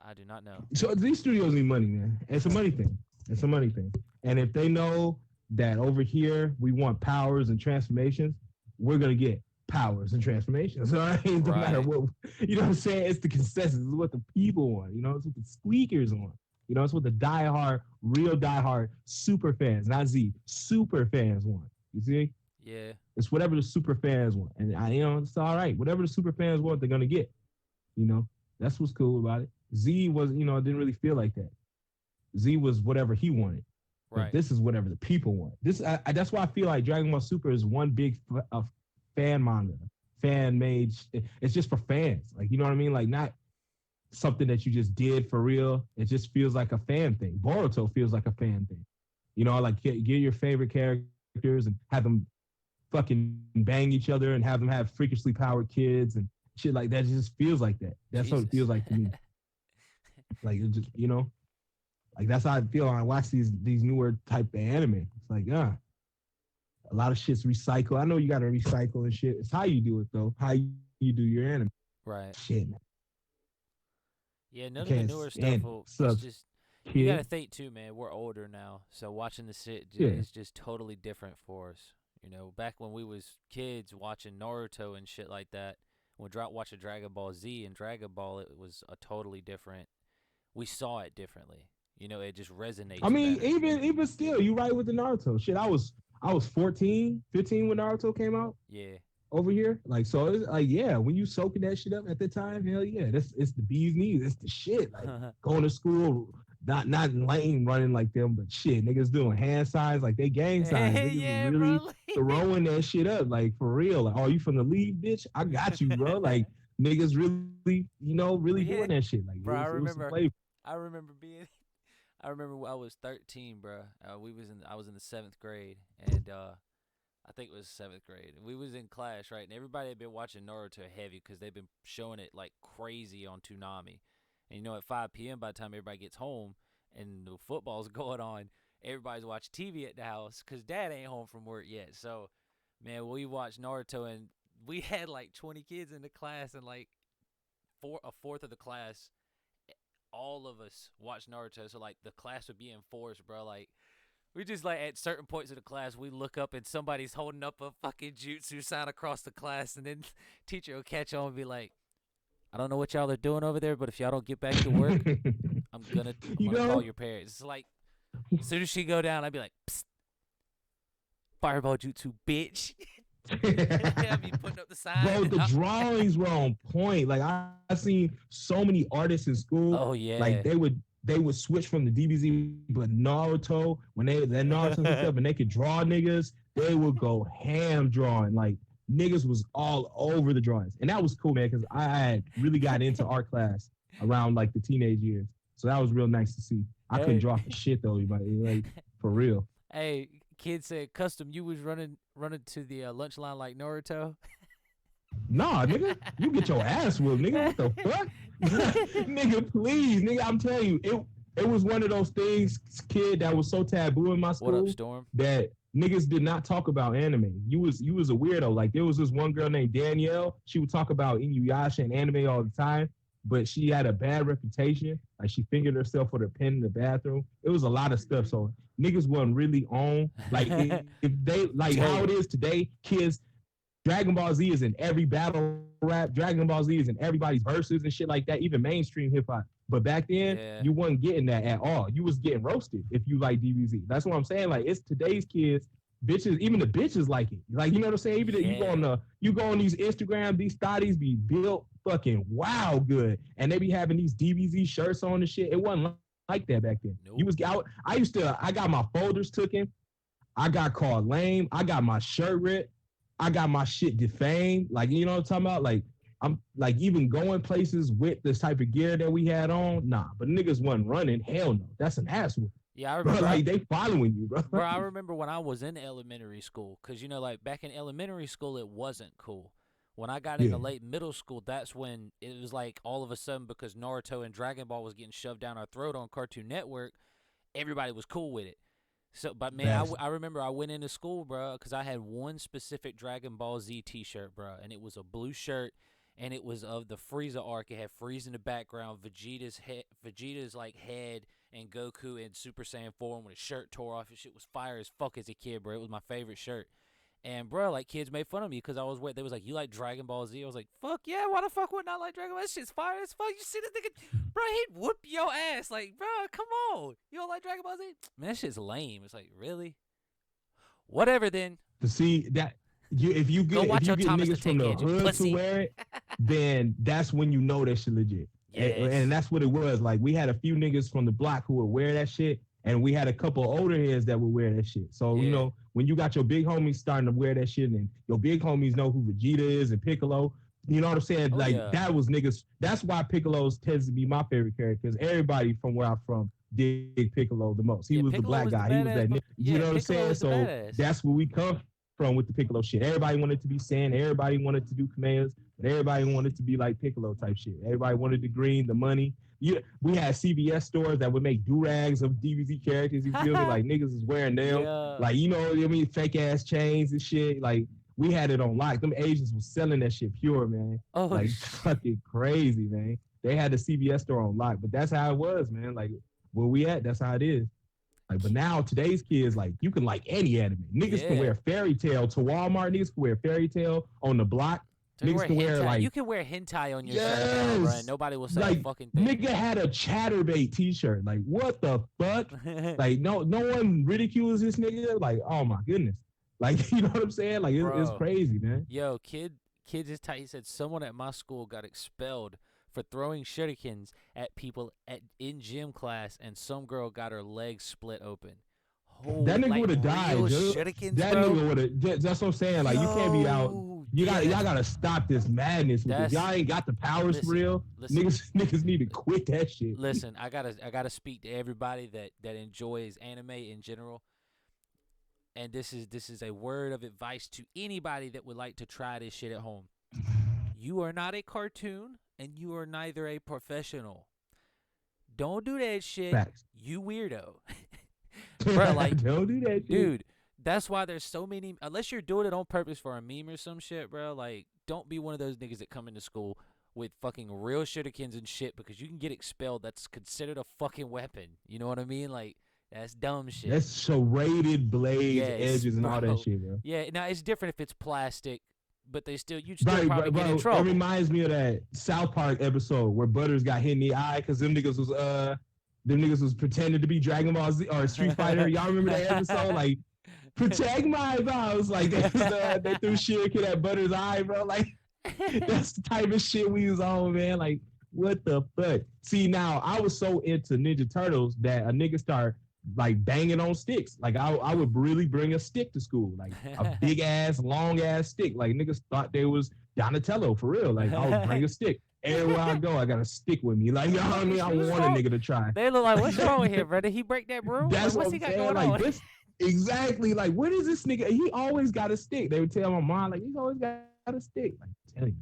I do not know. So these studios need money, man. It's a money thing. It's a money thing. And if they know that over here we want powers and transformations, we're gonna get powers and transformations. All right, no matter Right. what, you know what I'm saying? It's the consensus. It's what the people want. You know, it's what the squeakers want. You know, it's what the real diehard super fans, not Z, super fans want. You see? Yeah. It's whatever the super fans want, and you know, it's all right. Whatever the super fans want, they're gonna get. You know, that's what's cool about it. Z was, you know, didn't really feel like that. Z was whatever he wanted. But Right. this is whatever the people want. That's why I feel like Dragon Ball Super is one big fan manga, fan made. It's just for fans. Like, you know what I mean? Like, not something that you just did for real. It just feels like a fan thing. Boruto feels like a fan thing. You know, like get your favorite characters and have them fucking bang each other and have them have freakishly powered kids and shit like that. It just feels like that. That's what it Jesus. feels like to me. Like, it just, you know, like that's how I feel when I watch these newer type of anime. It's like, a lot of shit's recycled. I know you got to recycle and shit. It's how you do it though. How you do your anime. Right. Shit, man. Yeah, none of the Can't newer stand stuff will. subs. It's just you gotta Kid. think too, man. We're older now, so watching the shit Yeah. is just totally different for us. You know, back when we was kids watching Naruto and shit like that, when we watching Dragon Ball Z and Dragon Ball, it was a totally different. We saw it differently. You know, it just resonates. I mean, better. even still, you right with the Naruto shit. I was 14, 15 when Naruto came out Yeah. over here. Like, so it's like, yeah, when you soaking that shit up at the time, hell yeah, it's the bee's knees. It's the shit. Like going to school, not lane running like them, but shit, niggas doing hand signs like they gang signs. Hey, Niggas yeah, really bro. throwing that shit up, like for real. Like, oh, you from the league, bitch? I got you, bro. Like niggas really, you know, really Yeah. doing that shit. Like, Bro, I it was some remember- flavor. I remember I remember I was 13, bro. I was in the 7th grade, and I think it was 7th grade. We was in class, right? And everybody had been watching Naruto heavy because they've been showing it like crazy on Toonami. And you know, at 5 p.m. by the time everybody gets home and the football's going on, everybody's watching TV at the house because Dad ain't home from work yet. So, man, we watched Naruto, and we had like 20 kids in the class, and like a fourth of the class, all of us watch Naruto. So like the class would be in force, bro. Like we just like at certain points of the class, we look up and somebody's holding up a fucking jutsu sign across the class, and then teacher will catch on and be like, I don't know what y'all are doing over there, but if y'all don't get back to work, I'm gonna You call know? your parents. It's like, as soon as she go down, I'd be like, psst, fireball jutsu, bitch. I'd be putting up the sign. Bro, the drawings were on point. Like I seen so many artists in school. Oh yeah. Like they would switch from the DBZ, but Naruto when that Naruto and stuff, and they could draw niggas, they would go ham drawing. Like niggas was all over the drawings, and that was cool, man. Because I had really got into art class around like the teenage years, so that was real nice to see. I couldn't draw for shit though, like for real. Hey, kid said, Custom, you was running to the lunch line like Naruto. Nah, nigga, you get your ass whooped, nigga. What the fuck? Nigga, please, nigga. I'm telling you, it was one of those things, kid, that was so taboo in my What school up, Storm? that niggas did not talk about anime. You was a weirdo. Like there was this one girl named Danielle. She would talk about Inuyasha and anime all the time, but she had a bad reputation. Like she fingered herself with her pen in the bathroom. It was a lot of stuff. So niggas wasn't really on. Like if they like how it is today, kids. Dragon Ball Z is in every battle rap. Dragon Ball Z is in everybody's verses and shit like that, even mainstream hip hop. But back then, Yeah. you wasn't getting that at all. You was getting roasted if you like DBZ. That's what I'm saying. Like it's today's kids, bitches, even the bitches like it. Like you know what I'm saying? Even if you go on these Instagram, these thotties be built fucking wow good, and they be having these DBZ shirts on and shit. It wasn't like that back then. Nope. You was out. I got my folders taken. I got called lame. I got my shirt ripped. I got my shit defamed. Like, you know what I'm talking about? Like, I'm like even going places with this type of gear that we had on. Nah, but niggas wasn't running. Hell no. That's an asshole. Yeah, I Bro, remember. like they following you, bro. Bro, I remember when I was in elementary school, because, like, back in elementary school, it wasn't cool. When I got into Yeah. late middle school, that's when it was like all of a sudden, because Naruto and Dragon Ball was getting shoved down our throat on Cartoon Network, everybody was cool with it. So, but man, That's- I remember I went into school, bro, because I had one specific Dragon Ball Z T-shirt, bro, and it was a blue shirt, and it was of the Frieza arc. It had Frieza in the background, Vegeta's like head, and Goku in Super Saiyan 4 when his shirt tore off. His shit was fire as fuck as a kid, bro. It was my favorite shirt. And bro, like kids made fun of me because I was they was like, "You like Dragon Ball Z?" I was like, "Fuck yeah! Why the fuck wouldn't I like Dragon Ball? That shit's fire as fuck. You see this nigga, bro? He'd whoop your ass, like, bro. Come on, you don't like Dragon Ball Z? Man, that shit's lame. It's like, really? Whatever then. To see that if you Go get watch if you your get Thomas the niggas from the Tank Engine, hood pussy. to wear it, then that's when you know that shit legit. Yes. And that's what it was. Like we had a few niggas from the block who would wear that shit, and we had a couple older heads that would wear that shit. So you Yeah. know, when you got your big homies starting to wear that shit, and your big homies know who Vegeta is and Piccolo, you know what I'm saying? Oh, like yeah. that was niggas. That's why Piccolo's tends to be my favorite character, because everybody from where I'm from dig Piccolo the most. He Yeah, was the Piccolo black was the guy. He was badass, that. but- You yeah, know what I'm Piccolo saying? was the So badass. that's where we come from with the Piccolo shit. Everybody wanted to be Saiyan. Everybody wanted to do commands, but everybody wanted to be like Piccolo type shit. Everybody wanted the green, the money. We had CVS stores that would make do-rags of DBZ characters. You feel me? Like niggas is wearing them. Yeah. Like, you know what I mean? Fake ass chains and shit. Like, we had it on lock. Them Asians was selling that shit pure, man. Oh, Like, sh- fucking crazy, man. They had the CVS store on lock, but that's how it was, man. Like, where we at, that's how it is. Like, but now today's kids, like, you can like any anime. Niggas can Yeah. wear Fairy Tale to Walmart. Niggas can wear Fairy Tale on the block. so you niggas can wear, hentai. like- You can wear hentai on your shirt, now, bro, Yes. and nobody will say a Like, fucking thing. nigga had a Chatterbait T-shirt. Like, what the fuck? Like, no one ridicules this nigga. Like, oh my goodness. Like, you know what I'm saying? Like, it's Bro. crazy, man. Yo, kid is tight. He said someone at my school got expelled for throwing shurikens at people in gym class, and some girl got her legs split open. Holy, That nigga like, would've died, real dude. shurikens, That bro. nigga would have. That's what I'm saying. Like, you can't be out. Yo, Y'all yeah. gotta stop this madness. With this. That's- Y'all ain't got the powers listen, for real. listen. Niggas need to quit that shit. Listen, I gotta speak to everybody that enjoys anime in general. And this is a word of advice to anybody that would like to try this shit at home. You are not a cartoon, and you are neither a professional. Don't do that shit, Facts. you weirdo. Bro, like, don't do that shit. Dude, that's why there's so many. Unless you're doing it on purpose for a meme or some shit, bro. Like, don't be one of those niggas that come into school with fucking real shurikens and shit, because you can get expelled. That's considered a fucking weapon. You know what I mean? Like, that's dumb shit. That's serrated blades, Yes, edges, and all bro. that shit, bro. Yeah, now it's different if it's plastic, but you'd still Right, probably get in It trouble. reminds me of that South Park episode where Butters got hit in the eye because them niggas was pretending to be Dragon Ball Z or Street Fighter. Y'all remember that episode? Like, protect my vows. Like they threw shuriken at Butters' eye, bro. Like that's the type of shit we was on, man. Like, what the fuck? See, now I was so into Ninja Turtles that a nigga started like banging on sticks. Like I would really bring a stick to school, like a big ass, long ass stick. Like niggas thought they was Donatello for real. Like I would bring a stick. Everywhere I go, I got a stick with me. Like, you know what I mean? I want a nigga to try. They look like, what's wrong with him, brother? He break that broom? That's Like, what's what he I'm got saying. going Like on? this, exactly. Like, what is this nigga? He always got a stick. They would tell my mom, like, he's always got a stick. Like,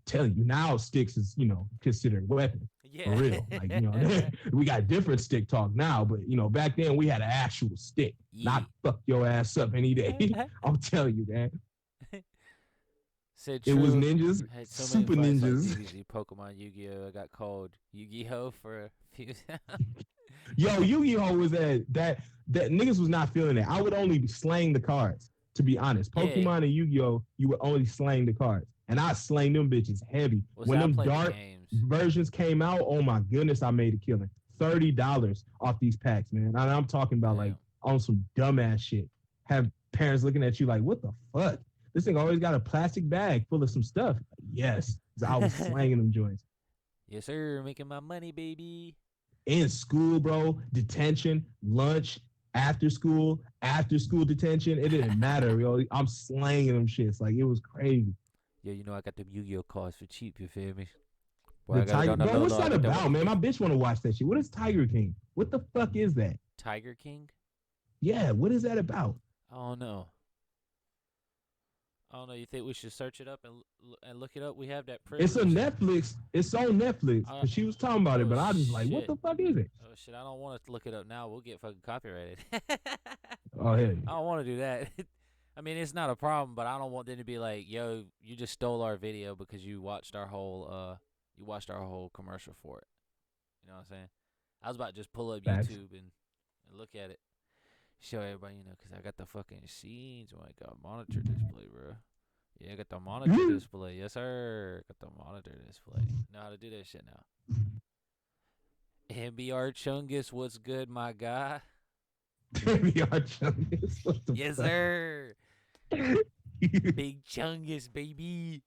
telling you now, sticks is considered a weapon. Yeah. For real. Like, we got different stick talk now, but back then we had an actual stick. Not fuck your ass up any day. I'm telling you, man. Said It was true. ninjas, Had so many super fights like ninjas. DBZ, Pokemon, Yu-Gi-Oh. I got called Yu-Gi-Oh for a few. Yo, Yu-Gi-Oh was that niggas was not feeling it. I would only be slaying the cards, to be honest. Yeah. Pokemon and Yu-Gi-Oh, you would only slaying the cards. And I slaying them bitches heavy. Well, When see, I them played the dark games. versions came out, oh my goodness, I made a killing. $30 off these packs, man. And I'm talking about like on some dumbass shit. Have parents looking at you like, what the fuck? This thing always got a plastic bag full of some stuff. Yes, I was slanging them joints. Yes, sir. Making my money, baby. In school, bro, detention, lunch, after school detention. It didn't matter, yo. I'm slanging them shits. Like, it was crazy. Yeah, I got them Yu-Gi-Oh cards for cheap. You feel me? Boy, The I got it Tiger, on the bro, low what's low. I that got them about, man? My bitch want to watch that shit. What is Tiger King? What the fuck is that? Tiger King? Yeah, what is that about? I don't know. You think we should search it up and look it up? We have that privilege. It's on Netflix. It's on Netflix. Uh, 'Cause she was talking about it, but I was just like, what shit. the fuck is it? Oh shit! I don't want to look it up now. We'll get fucking copyrighted. Oh, hey. I don't want to do that. I mean, it's not a problem, but I don't want them to be like, "Yo, you just stole our video because you watched our whole commercial for it." You know what I'm saying? I was about to just pull up Facts. YouTube and look at it, show everybody, because I got the fucking scenes. Oh, I got monitor display, bro. Yeah, I got the monitor display. Yes, sir. Got the monitor display. Know how to do that shit now. MBR Chungus, what's good, my guy? MBR Chungus. What the Yes, fuck? sir. Big Chungus, baby.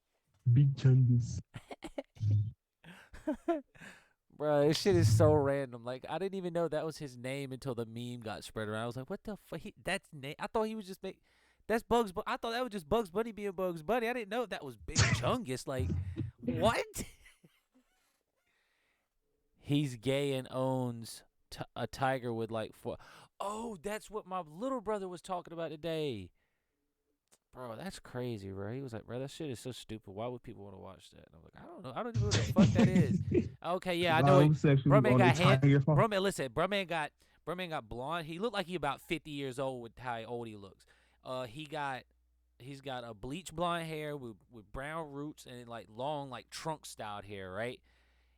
Big Chungus. Bro, this shit is so random. Like, I didn't even know that was his name until the meme got spread around. I was like, what the fuck? That's name? I thought he was just that's Bugs Bunny. I thought that was just Bugs Bunny being Bugs Bunny. I didn't know that was Big Chungus. Like, what? He's gay and owns a tiger with like 4. Oh, that's what my little brother was talking about today. Bro, that's crazy, bro. He was like, bro, that shit is so stupid. Why would people want to watch that? And I'm like, I don't know. I don't even know what the fuck that is. Okay, yeah, I know. Bro man got Bro man, listen. Bro man got blonde. He looked like he about 50 years old with how old he looks. He's got a bleach blonde hair with brown roots and like long like trunk styled hair, right?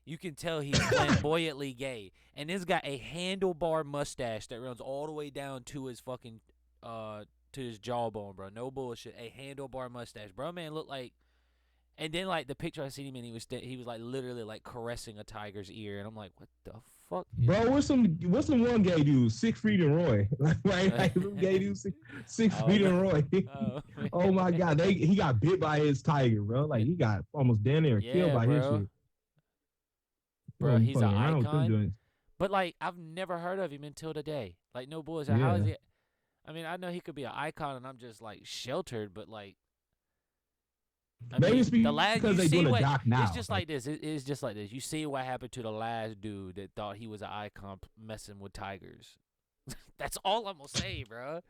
You can tell he's flamboyantly gay. And this got a handlebar mustache that runs all the way down to his fucking to his jawbone, bro. No bullshit. A handlebar mustache. Bro man looked like, and then like the picture I seen him in, he was like literally like caressing a tiger's ear, and I'm like, what the fuck? Bro, what's some one gay dude? Siegfried and Roy. Right? Like some gay dude, Siegfried and Roy. Oh my god, he got bit by his tiger, bro. Like he got almost down there killed by his shit. Bro, he's an fucking around with them icon. joints. But like I've never heard of him until today. Like no bullshit. How is Yeah. he? I mean, I know he could be an icon, and I'm just like sheltered, but like. Maybe it's the last, because you they see doing a what, doc now. It's just like this. It's just like this. You see what happened to the last dude that thought he was an icon messing with tigers. That's all I'm gonna say, bro.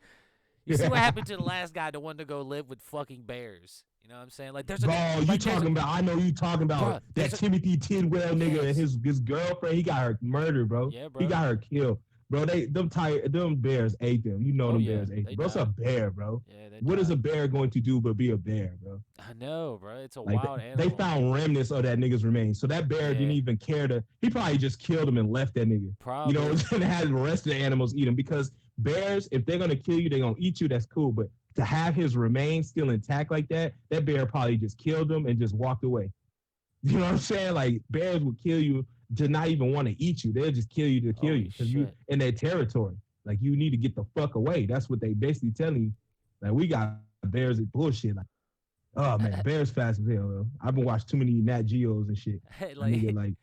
You see what happened to the last guy, the one to go live with fucking bears. You know what I'm saying? Like there's a Bro, you talking about? I know you talking about Bruh, that Timothy Tidwell nigga and his girlfriend. He got her murdered, bro. Yeah, bro. He got her killed, bro. Them bears ate them. You know Oh, them yeah, bears ate they them. Bro, it's a died. bear, bro. Yeah, What is a bear going to do but be a bear, bro? I know, bro. It's a Like wild they animal. found remnants of that nigga's remains. So that bear didn't Yeah. even care to. He probably just killed him and left that nigga. Probably. You know, and had the rest of the animals eat him because bears, if they're gonna kill you, they're gonna eat you. That's cool, but to have his remains still intact like that, that bear probably just killed him and just walked away. You know what I'm saying? Like bears would kill you to not even want to eat you. They'll just kill you to kill Holy you because you shit. in their territory. Like you need to get the fuck away. That's what they basically telling you. Like we got bears at bullshit. Like, oh man, bears fast as hell. Bro. I've been watching too many Nat Geos and shit. I nigga, like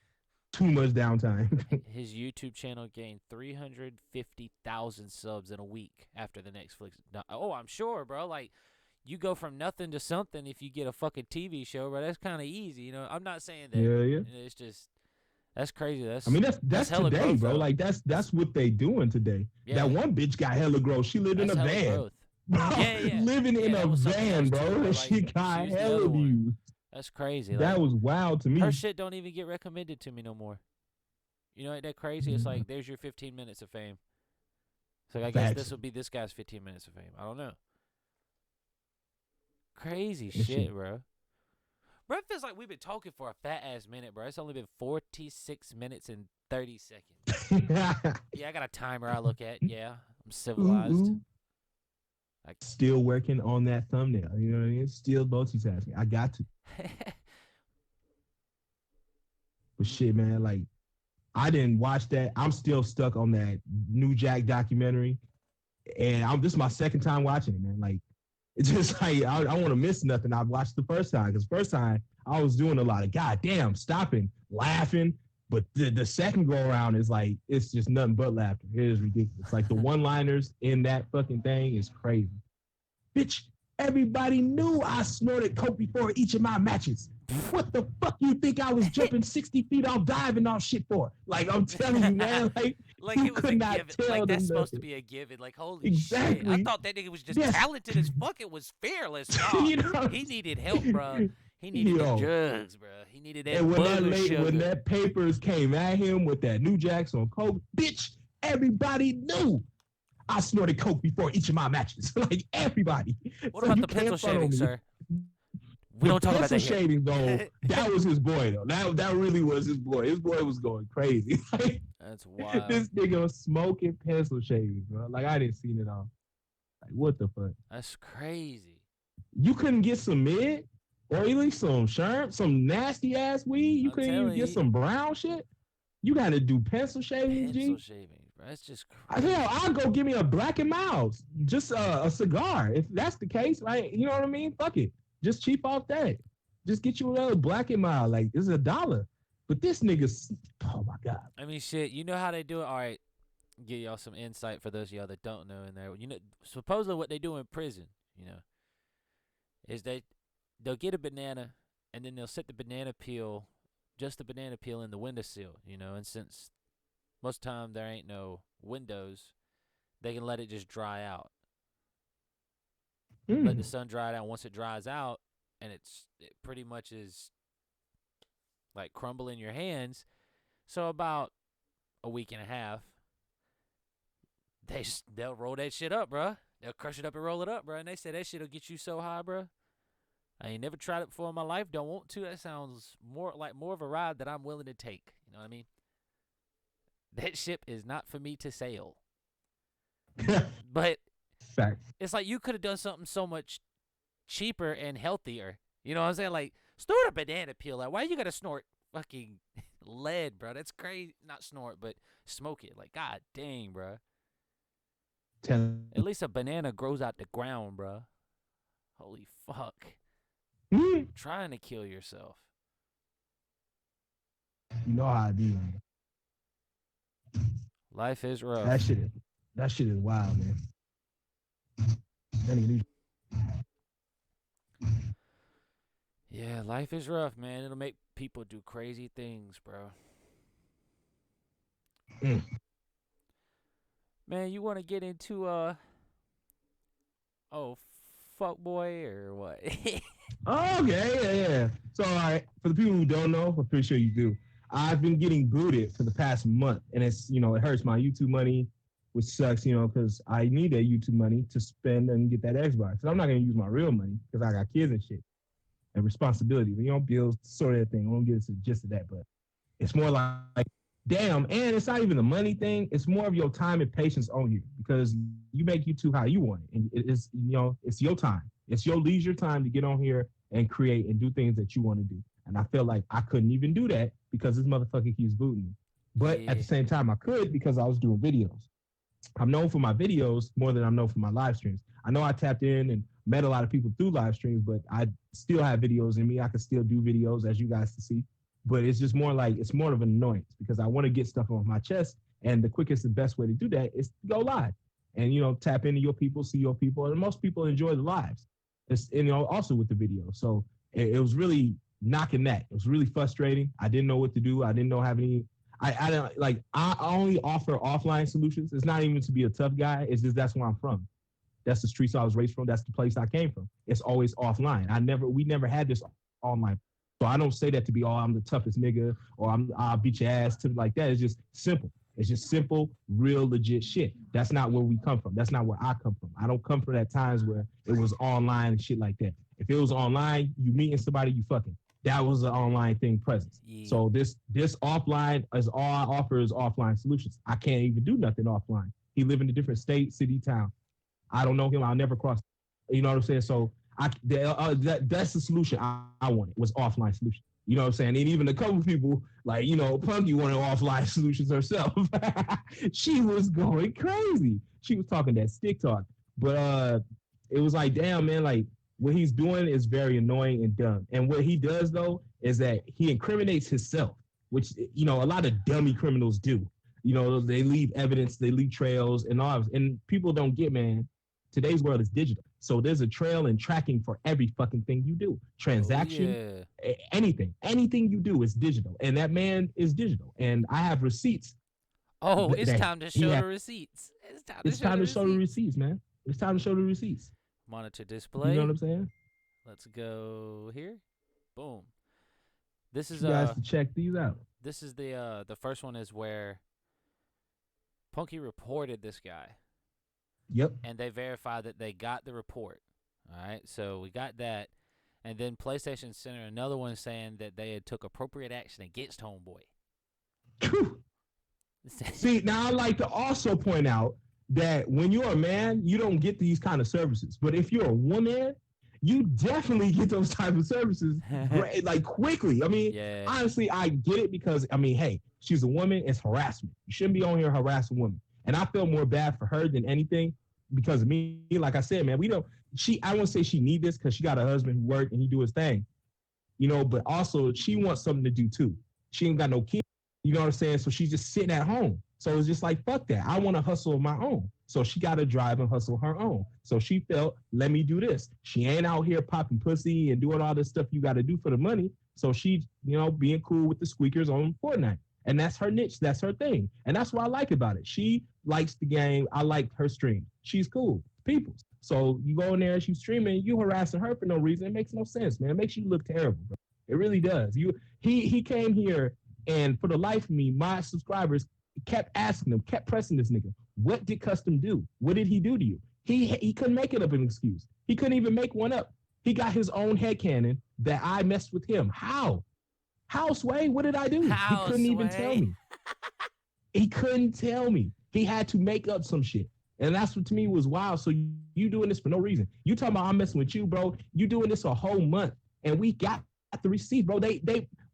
too much downtime. his YouTube channel gained 350,000 subs in a week after the Netflix. Oh, I'm sure, bro. Like, you go from nothing to something if you get a fucking TV show, bro. That's kind of easy, you know. I'm not saying that. Yeah. It's just that's crazy. That's I mean that's hella today, growth, bro. though. Like that's what they doing today. Yeah. That one bitch got hella growth. She lived in That's a hella van. growth. Bro, Yeah. living in Yeah, a that was something van, else, bro. too, bro. And Like, she she got was the hella other one. views. That's crazy. That Like, was wild to me. her shit don't even get recommended to me no more. You know, ain't that crazy? It's Mhm. like there's your 15 minutes of fame. So I guess Facts. this will be this guy's 15 minutes of fame. I don't know. Crazy That shit, shit- bro. Bro, it feels like we've been talking for a fat ass minute, bro. It's only been 46 minutes and 30 seconds. Yeah, I got a timer I look at. Yeah, I'm civilized. Ooh. Like- Still working on that thumbnail. You know what I mean? Still multitasking. I got to. But shit, man, like I didn't watch that. I'm still stuck on that New Jack documentary, and this is my second time watching it, man. Like it's just like I don't want to miss nothing. I watched the first time because first time I was doing a lot of goddamn stopping, laughing, but the second go around is like it's just nothing but laughter. It is ridiculous. Like the one-liners in that fucking thing is crazy. Bitch, everybody knew I snorted coke before each of my matches. What the fuck you think I was jumping 60 feet off diving off shit for? Like I'm telling you, man, like Like you it was could a not given. tell Like them that's supposed to nothing. be a given. Like holy shit! I Exactly. thought that nigga was just Yes. talented as fuck. It was fearless. Nah, You know? he needed help, bro. He needed the Yo. drugs, bro. He needed that And when booger sugar. when that papers came at him with that New Jacks on coke, bitch, everybody knew I snorted coke before each of my matches. Like everybody. What So about you the pencil can't front on shaving, me. sir? We don't talk about that pencil here. shaving though. That was his boy though. That really was his boy. His boy was going crazy. Like, That's wild. this nigga was smoking pencil shaving, bro. Like I didn't see it all. Like what the fuck? That's crazy. You couldn't get some mid, or at least some sherm, some nasty ass weed. You I'm couldn't even telling get you. some brown shit. You got to do pencil shaving, Pencil G. shaving, bro. That's just I crazy. Hell, I'll go give me a Black and Milds, just a cigar. If that's the case, right? You know what I mean? Fuck it, just cheap off that. Just get you another Black and Mild. Like it's $1. But this nigga's, oh my god. I mean, shit. You know how they do it. All right, give y'all some insight for those of y'all that don't know. In there, you know, supposedly what they do in prison, you know, is they'll get a banana and then they'll set the banana peel, just the banana peel in the windowsill, you know. And since most time there ain't no windows, they can let it just dry out. Let the sun dry it out. Once it dries out, and it pretty much is like crumble in your hands. So about a week and a half, they'll roll that shit up, bruh. They'll crush it up and roll it up, bruh. And they say that shit'll get you so high, bruh. I ain't never tried it before in my life. Don't want to. That sounds more of a ride that I'm willing to take. You know what I mean? That ship is not for me to sail. But Fact. it's like you could have done something so much cheaper and healthier. You know what I'm saying? Like, snort a banana peel. Like, why you gotta snort fucking lead, bro? That's crazy. Not snort, but smoke it. Like, god dang, bro. At least a banana grows out the ground, bro. Holy fuck. You Trying to kill yourself. know how I be, man. Life is rough. That shit is wild, man. That nigga Yeah, life is rough, man. It'll make people do crazy things, bro. Mm. Man, you want to get into fuck boy or what? Oh, okay, yeah. So, all right, for the people who don't know, I'm pretty sure you do. I've been getting booted for the past month, and it's, you know, it hurts my YouTube money, which sucks, you know, because I need that YouTube money to spend and get that Xbox. And I'm not going to use my real money because I got kids and shit and responsibility. You know, bills, sort of that thing. I won't get into the gist of that, but it's more like damn, and it's not even the money thing. It's more of your time and patience on you because you make YouTube how you want it. And it's, it's your time. It's your leisure time to get on here and create and do things that you want to do. And I feel like I couldn't even do that because this motherfucker keeps booting me. But at the same time, I could because I was doing videos. I'm known for my videos more than I'm known for my live streams. I know I tapped in and met a lot of people through live streams, but I still have videos in me. I can still do videos, as you guys can see. But it's just more like, it's more of an annoyance because I want to get stuff off my chest. And the quickest and best way to do that is to go live and, tap into your people, see your people. And most people enjoy the lives. It's, also with the video. So it was really knocking that. It was really frustrating. I didn't know what to do. I didn't know have any. I don't like. I only offer offline solutions. It's not even to be a tough guy. It's just that's where I'm from. That's the streets I was raised from. That's the place I came from. It's always offline. We never had this online. So I don't say that to be, I'm the toughest nigga or I'll beat your ass to like that. It's just simple. It's just simple, real, legit shit. That's not where we come from. That's not where I come from. I don't come from at times where it was online and shit like that. If it was online, you meeting somebody, you fucking. That was an online thing presence. Yeah. So this offline is all I offer is offline solutions. I can't even do nothing offline. He live in a different state, city, town. I don't know him. I'll never cross. You know what I'm saying? So that's the solution I wanted was offline solution. You know what I'm saying? And even a couple of people like, Punky wanted offline solutions herself. She was going crazy. She was talking that stick talk. But it was like, damn, man, like what he's doing is very annoying and dumb. And what he does, though, is that he incriminates himself, which, a lot of dummy criminals do. They leave evidence, they leave trails and all. And people don't get, man, today's world is digital. So there's a trail and tracking for every fucking thing you do. Transaction, anything you do is digital. And that man is digital. And I have receipts. Oh, it's time to show the receipts. It's time to show the receipts, man. It's time to show the receipts. Monitor display. You know what I'm saying? Let's go here. Boom. This is you guys to check these out. This is the first one is where Punky reported this guy. Yep. And they verified that they got the report. All right. So we got that. And then PlayStation sent another one saying that they had took appropriate action against Homeboy. See, now I like to also point out that when you're a man, you don't get these kind of services. But if you're a woman, you definitely get those type of services like quickly. I mean, honestly, I get it because, hey, she's a woman. It's harassment. You shouldn't be on here harassing women. And I feel more bad for her than anything because of me. Like I said, man, I won't say she need this because she got a husband who work and he do his thing, but also she wants something to do too. She ain't got no kids, you know what I'm saying? So she's just sitting at home. So it's just like, fuck that. I want to hustle my own. So she got to drive and hustle her own. So she felt, let me do this. She ain't out here popping pussy and doing all this stuff you got to do for the money. So she, being cool with the squeakers on Fortnite. And that's her niche. That's her thing. And that's what I like about it. She likes the game. I like her stream. She's cool. People's. So you go in there, she's streaming, you harassing her for no reason. It makes no sense, man. It makes you look terrible, bro. It really does. He came here, and for the life of me, my subscribers kept asking him, kept pressing this nigga, what did Custom do? What did he do to you? He couldn't make it up an excuse. He couldn't even make one up. He got his own headcanon that I messed with him. How, Sway? What did I do? He couldn't even tell me. He couldn't tell me. He had to make up some shit. And that's what to me was wild. So you doing this for no reason. You talking about I'm messing with you, bro. You doing this a whole month. And we got the receipt, bro.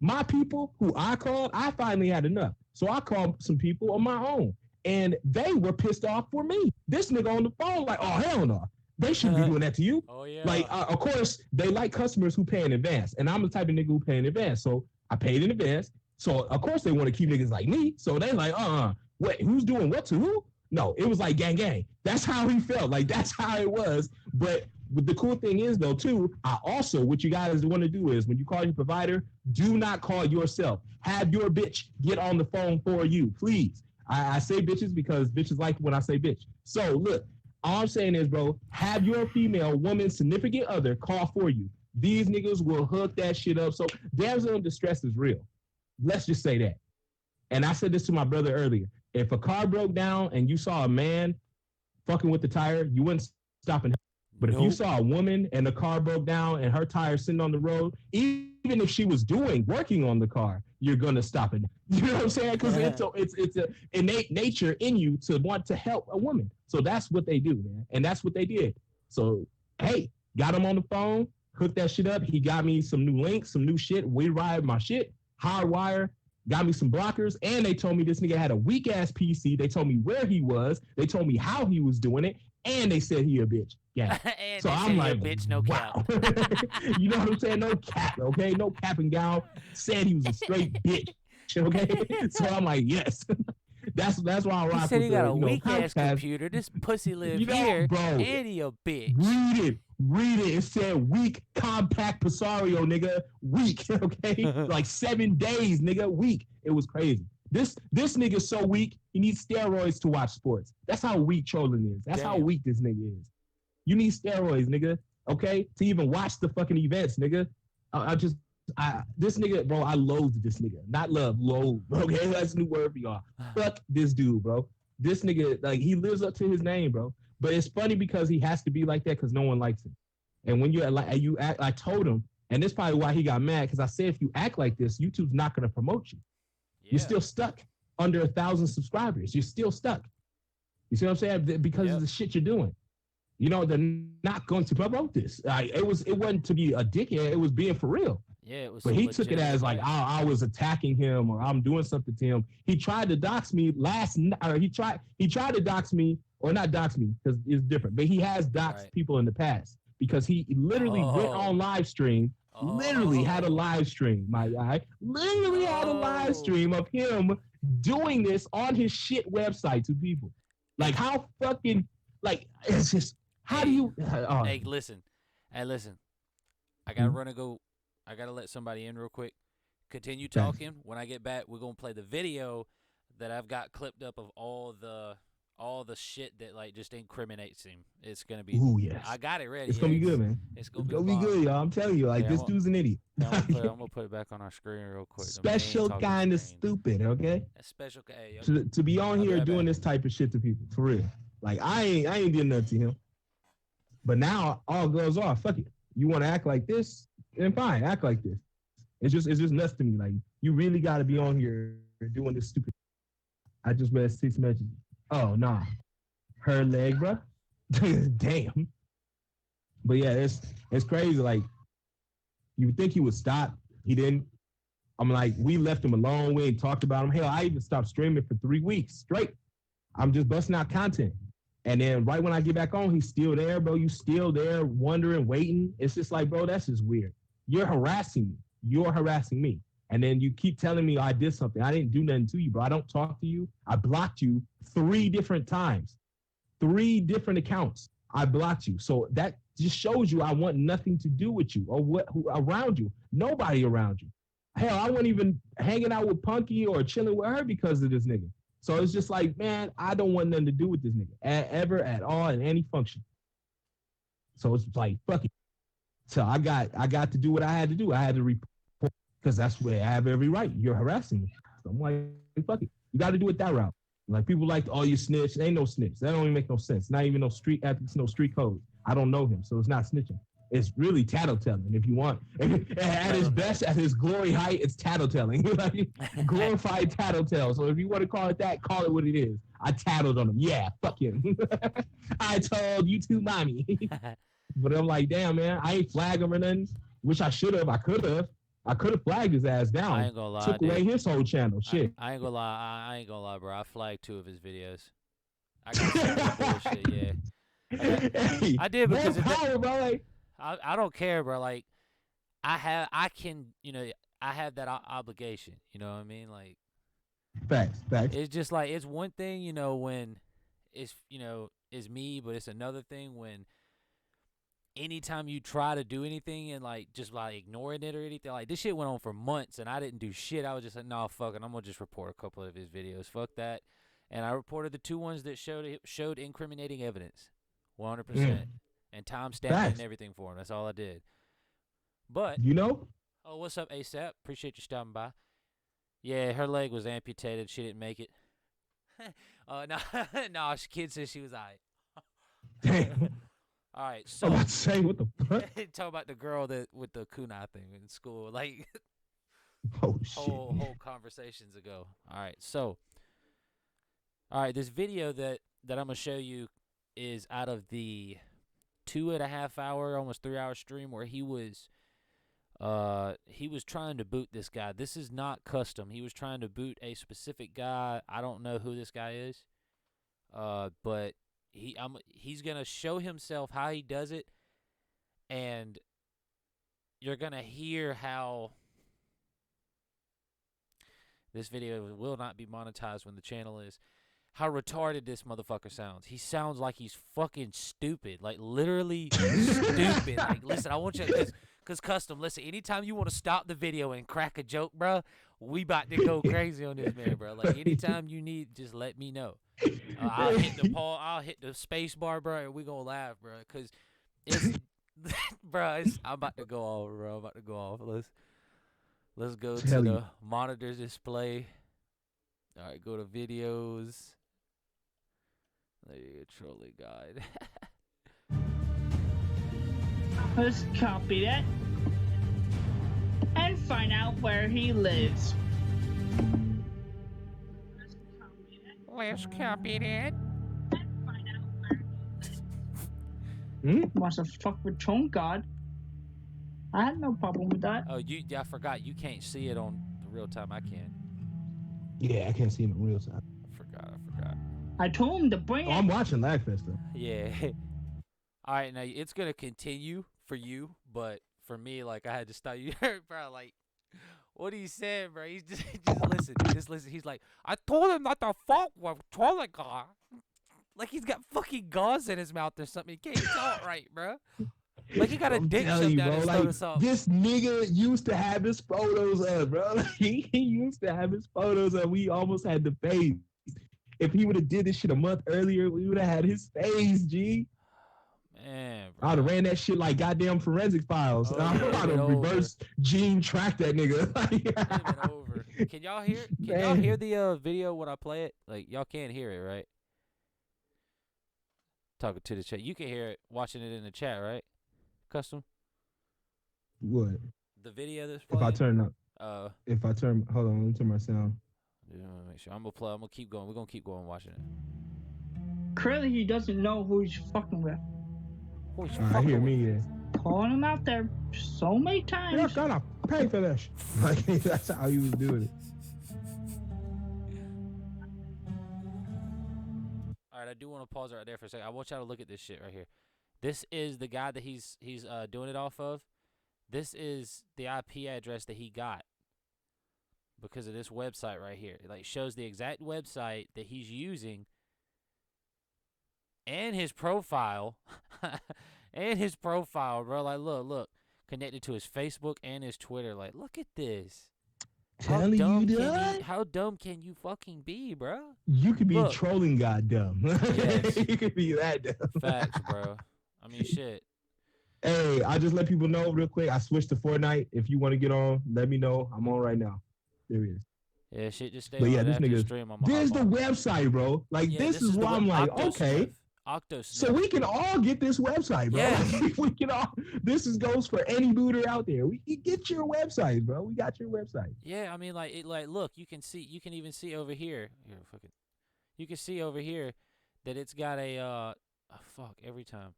My people who I called, I finally had enough. So I called some people on my own. And they were pissed off for me. This nigga on the phone like, oh, hell no. They shouldn't be doing that to you. Oh, yeah. Like, of course, they like customers who pay in advance. And I'm the type of nigga who pay in advance. So I paid in advance. So, of course, they want to keep niggas like me. So they like, wait, who's doing what to who? No, it was like gang, gang. That's how he felt. Like, that's how it was. But the cool thing is, though, too, what you guys want to do is when you call your provider, do not call yourself. Have your bitch get on the phone for you, please. I say bitches because bitches like when I say bitch. So, look, all I'm saying is, bro, have your female woman significant other call for you. These niggas will hook that shit up. So, damsel in distress is real. Let's just say that. And I said this to my brother earlier. If a car broke down and you saw a man fucking with the tire, you wouldn't stop and help. But if you saw a woman and the car broke down and her tire sitting on the road, even if she was working on the car, you're gonna stop it. You know what I'm saying? Because it's a innate nature in you to want to help a woman. So that's what they do, man, and that's what they did. So hey, got him on the phone, hooked that shit up. He got me some new links, some new shit. We ride my shit, hardwire. Got me some blockers, and they told me this nigga had a weak ass PC. They told me where he was. They told me how he was doing it, and they said he a bitch. Yeah. And So they I'm said, like, "Yeah, bitch, no wow. cap." You know what I'm saying? No cap, okay? No cap and gown. Said he was a straight bitch, okay? So I'm like, yes. That's why I rock He said with he got the, a you know, weak ass podcast. computer. This pussy live You know, here, bro, and he a bitch. Read it. It said weak compact Pesario, nigga. Weak, okay? Like 7 days, nigga. Weak. It was crazy. This nigga's so weak, he needs steroids to watch sports. That's how weak trolling is. That's how Damn. weak this nigga is. You need steroids, nigga, okay? To even watch the fucking events, nigga. This nigga, bro, I loathe this nigga. Not love, loathe, okay? That's a new word for y'all. Fuck this dude, bro. This nigga, like, he lives up to his name, bro. But it's funny because he has to be like that because no one likes him. And when I told him, and this is probably why he got mad, because I said if you act like this, YouTube's not going to promote you. Yeah. You're still stuck under 1,000 subscribers. You're still stuck. You see what I'm saying? Because of the shit you're doing. You know, they're not going to promote this. It wasn't to be a dickhead. It was being for real. Yeah, it was. But some he took it legitimate as like advice. I was attacking him or I'm doing something to him. He tried to dox me he tried to dox me, or not dox me because it's different. But he has doxed Right. people in the past because he literally went on live stream. Literally had a live stream, my guy. Literally had a live stream of him doing this on his shit website to people. Like how fucking like it's just how do you? Hey, listen. I gotta run and go. I gotta let somebody in real quick. Continue Thanks. talking. When I get back, we're gonna play the video that I've got clipped up of all the shit that like just incriminates him. It's gonna be. Ooh, yes. I got it ready. It's gonna be good, man. It's It's gonna gonna be be bomb. good, y'all. I'm telling you, like Yeah, this I'm dude's an idiot. I'm gonna put it back on our screen real quick. The main Special talking kind of screen. stupid, okay? A special. Hey, yo, To be on I'll be here right doing back. this type of shit to people, for real. Like I ain't doing nothing to him. But now all goes off. Fuck it. You want to act like this? Then fine, act like this. It's just nuts to me. Like you really got to be on here doing this stupid. I just read 6 messages. Oh nah, her leg, bro. Damn. But yeah, it's crazy. Like you would think he would stop. He didn't. I'm like, we left him alone. We ain't talked about him. Hell, I even stopped streaming for 3 weeks straight. I'm just busting out content. And then right when I get back on, he's still there, bro. You still there, wondering, waiting. It's just like, bro, that's just weird. You're harassing me. You're harassing me. And then you keep telling me I did something. I didn't do nothing to you, bro. I don't talk to you. I blocked you 3 different times. 3 different accounts. I blocked you. So that just shows you I want nothing to do with you or who around you. Nobody around you. Hell, I wasn't even hanging out with Punky or chilling with her because of this nigga. So it's just like, man, I don't want nothing to do with this nigga ever at all in any function. So it's like, fuck it. So I got to do what I had to do. I had to report because that's where I have every right. You're harassing me. So I'm like, fuck it. You got to do it that route. Like people like, oh, you snitch. Ain't no snitch. That don't even make no sense. Not even no street ethics, no street code. I don't know him, so it's not snitching. It's really tattletelling if you want. At his best, at his glory height, it's tattletelling. Like glorified tattletale. So if you want to call it that, call it what it is. I tattled on him. Yeah, fuck him. I told you too, mommy. But I'm like, damn, man, I ain't flag him or nothing. Which I should have. I could have flagged his ass down. I ain't gonna lie, Took away dude. his whole channel. Shit. I ain't gonna lie. I ain't gonna lie, bro. I flagged 2 of his videos. I got some bullshit. Yeah. Hey, I did because more it- power, bro. Like, I don't care, bro. Like, I have that obligation. You know what I mean? Like, facts. it's just like it's one thing, when it's it's me, but it's another thing when anytime you try to do anything and like just like ignoring it or anything, like this shit went on for months and I didn't do shit. I was just like, no, fuck it, I'm gonna just report a couple of his videos. Fuck that. And I reported the 2 ones that showed incriminating evidence, 100%, and timestamped Facts. and everything for him. That's all I did. But you know? oh, what's up, ASAP? Appreciate you stopping by. Yeah, her leg was amputated. She didn't make it. No, kid said she was alright. Damn. All right, I'm so about to say, what the fuck? talk about the girl that with the kunai thing in school. Like, Oh shit. whole conversations ago. All right, so this video that I'm gonna show you is out of the 2.5 hour, almost 3 hour stream where he was trying to boot this guy. This is not custom. He was trying to boot a specific guy. I don't know who this guy is, but he's gonna show himself how he does it, and you're gonna hear how this video will not be monetized when the channel is. How retarded this motherfucker sounds. He sounds like he's fucking stupid. Like, literally stupid. Like, listen, I want you to, cause Custom, listen, anytime you want to stop the video and crack a joke, bro, we about to go crazy on this man, bro. Like, anytime you need, just let me know. I'll hit the space bar, bro, and we gonna laugh, bro. Cause it's, bro, I'm about to go off, bro. I'm about to go off. Let's go to Tell the you. monitor display. All right, go to videos. There you go, trolley guide. Let's copy that and find out where he lives. Let's copy that. Wants to fuck with Tone God. I had no problem with that. Oh, I forgot. You can't see it on the real time. I can. Yeah, I can't see him in real time. I forgot. I told him to bring Oh, it. I'm watching Lagfest though. Yeah. All right, now it's gonna continue for you, but for me, like, I had to stop. You heard, bro? Like, what he said, bro? He's just listen. He's like, I told him not to fuck with trolley guy. Like, he's got fucking gauze in his mouth or something. He can't talk right, bro. Like, he got a I'm dick telling shoved you, down bro, his like, throat or something. this nigga used to have his photos up, bro. Like, he used to have his photos up. We almost had the face. If he would have did this shit a month earlier, we would have had his face, G. Man, bro. I'd have ran that shit like goddamn forensic files. Oh, I'd yeah, have over. reverse gene track that nigga. Been over. Can y'all hear? Can y'all Man. hear the video when I play it? Like, y'all can't hear it, right? Talking to the chat. You can hear it watching it in the chat, right? Custom. What? The video that's If I playing. turn up, hold on, let me turn my sound. Yeah, make sure. I'm gonna keep going. We're gonna keep going watching it. Clearly, he doesn't know who he's fucking with. Who you All right, fucking hear with? me, yeah. Calling him out there so many You're times. gonna pay for this. Like, that's how he was doing it. All right, I do want to pause right there for a second. I want y'all to look at this shit right here. This is the guy that he's doing it off of. This is the IP address that he got because of this website right here. It like shows the exact website that he's using and his profile. And his profile, bro. Like, look. Connected to his Facebook and his Twitter. Like, look at this. Telling you that? How dumb can you fucking be, bro? You could be Look. trolling god dumb. Yes. You could be that dumb. Facts, bro. I mean, shit. Hey, I just let people know real quick. I switched to Fortnite. If you want to get on, let me know. I'm on right now. There he is. Yeah, shit, just stay But on yeah, it this after the nigga- stream. There's the website, bro. Like, Yeah, this is the why I'm like, okay. Octosniff. So we can all get this website, bro. Yeah. We can all. Goes for any booter out there. We can get your website, bro. We got your website. Yeah, I mean, look, you can even see over here. You can see over here that it's got a every time.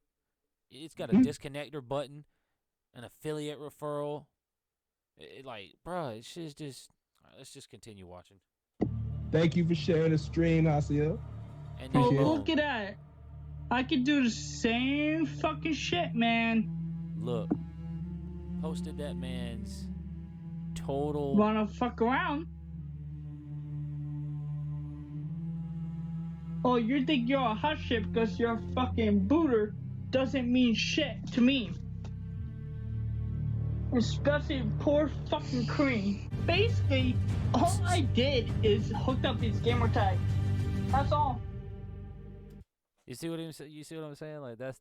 It's got a disconnector button, an affiliate referral. Bro, it's just. All right, let's just continue watching. Thank you for sharing the stream, Hasio. And Oh, then Appreciate it. look at that. I could do the same fucking shit, man. look, posted that man's total. Wanna fuck around? Oh, you think you're a hot shit because you're a fucking booter doesn't mean shit to me. Especially poor fucking Cream. Basically, all I did is hooked up his gamer tag. That's all. You see what I'm saying? Like, that's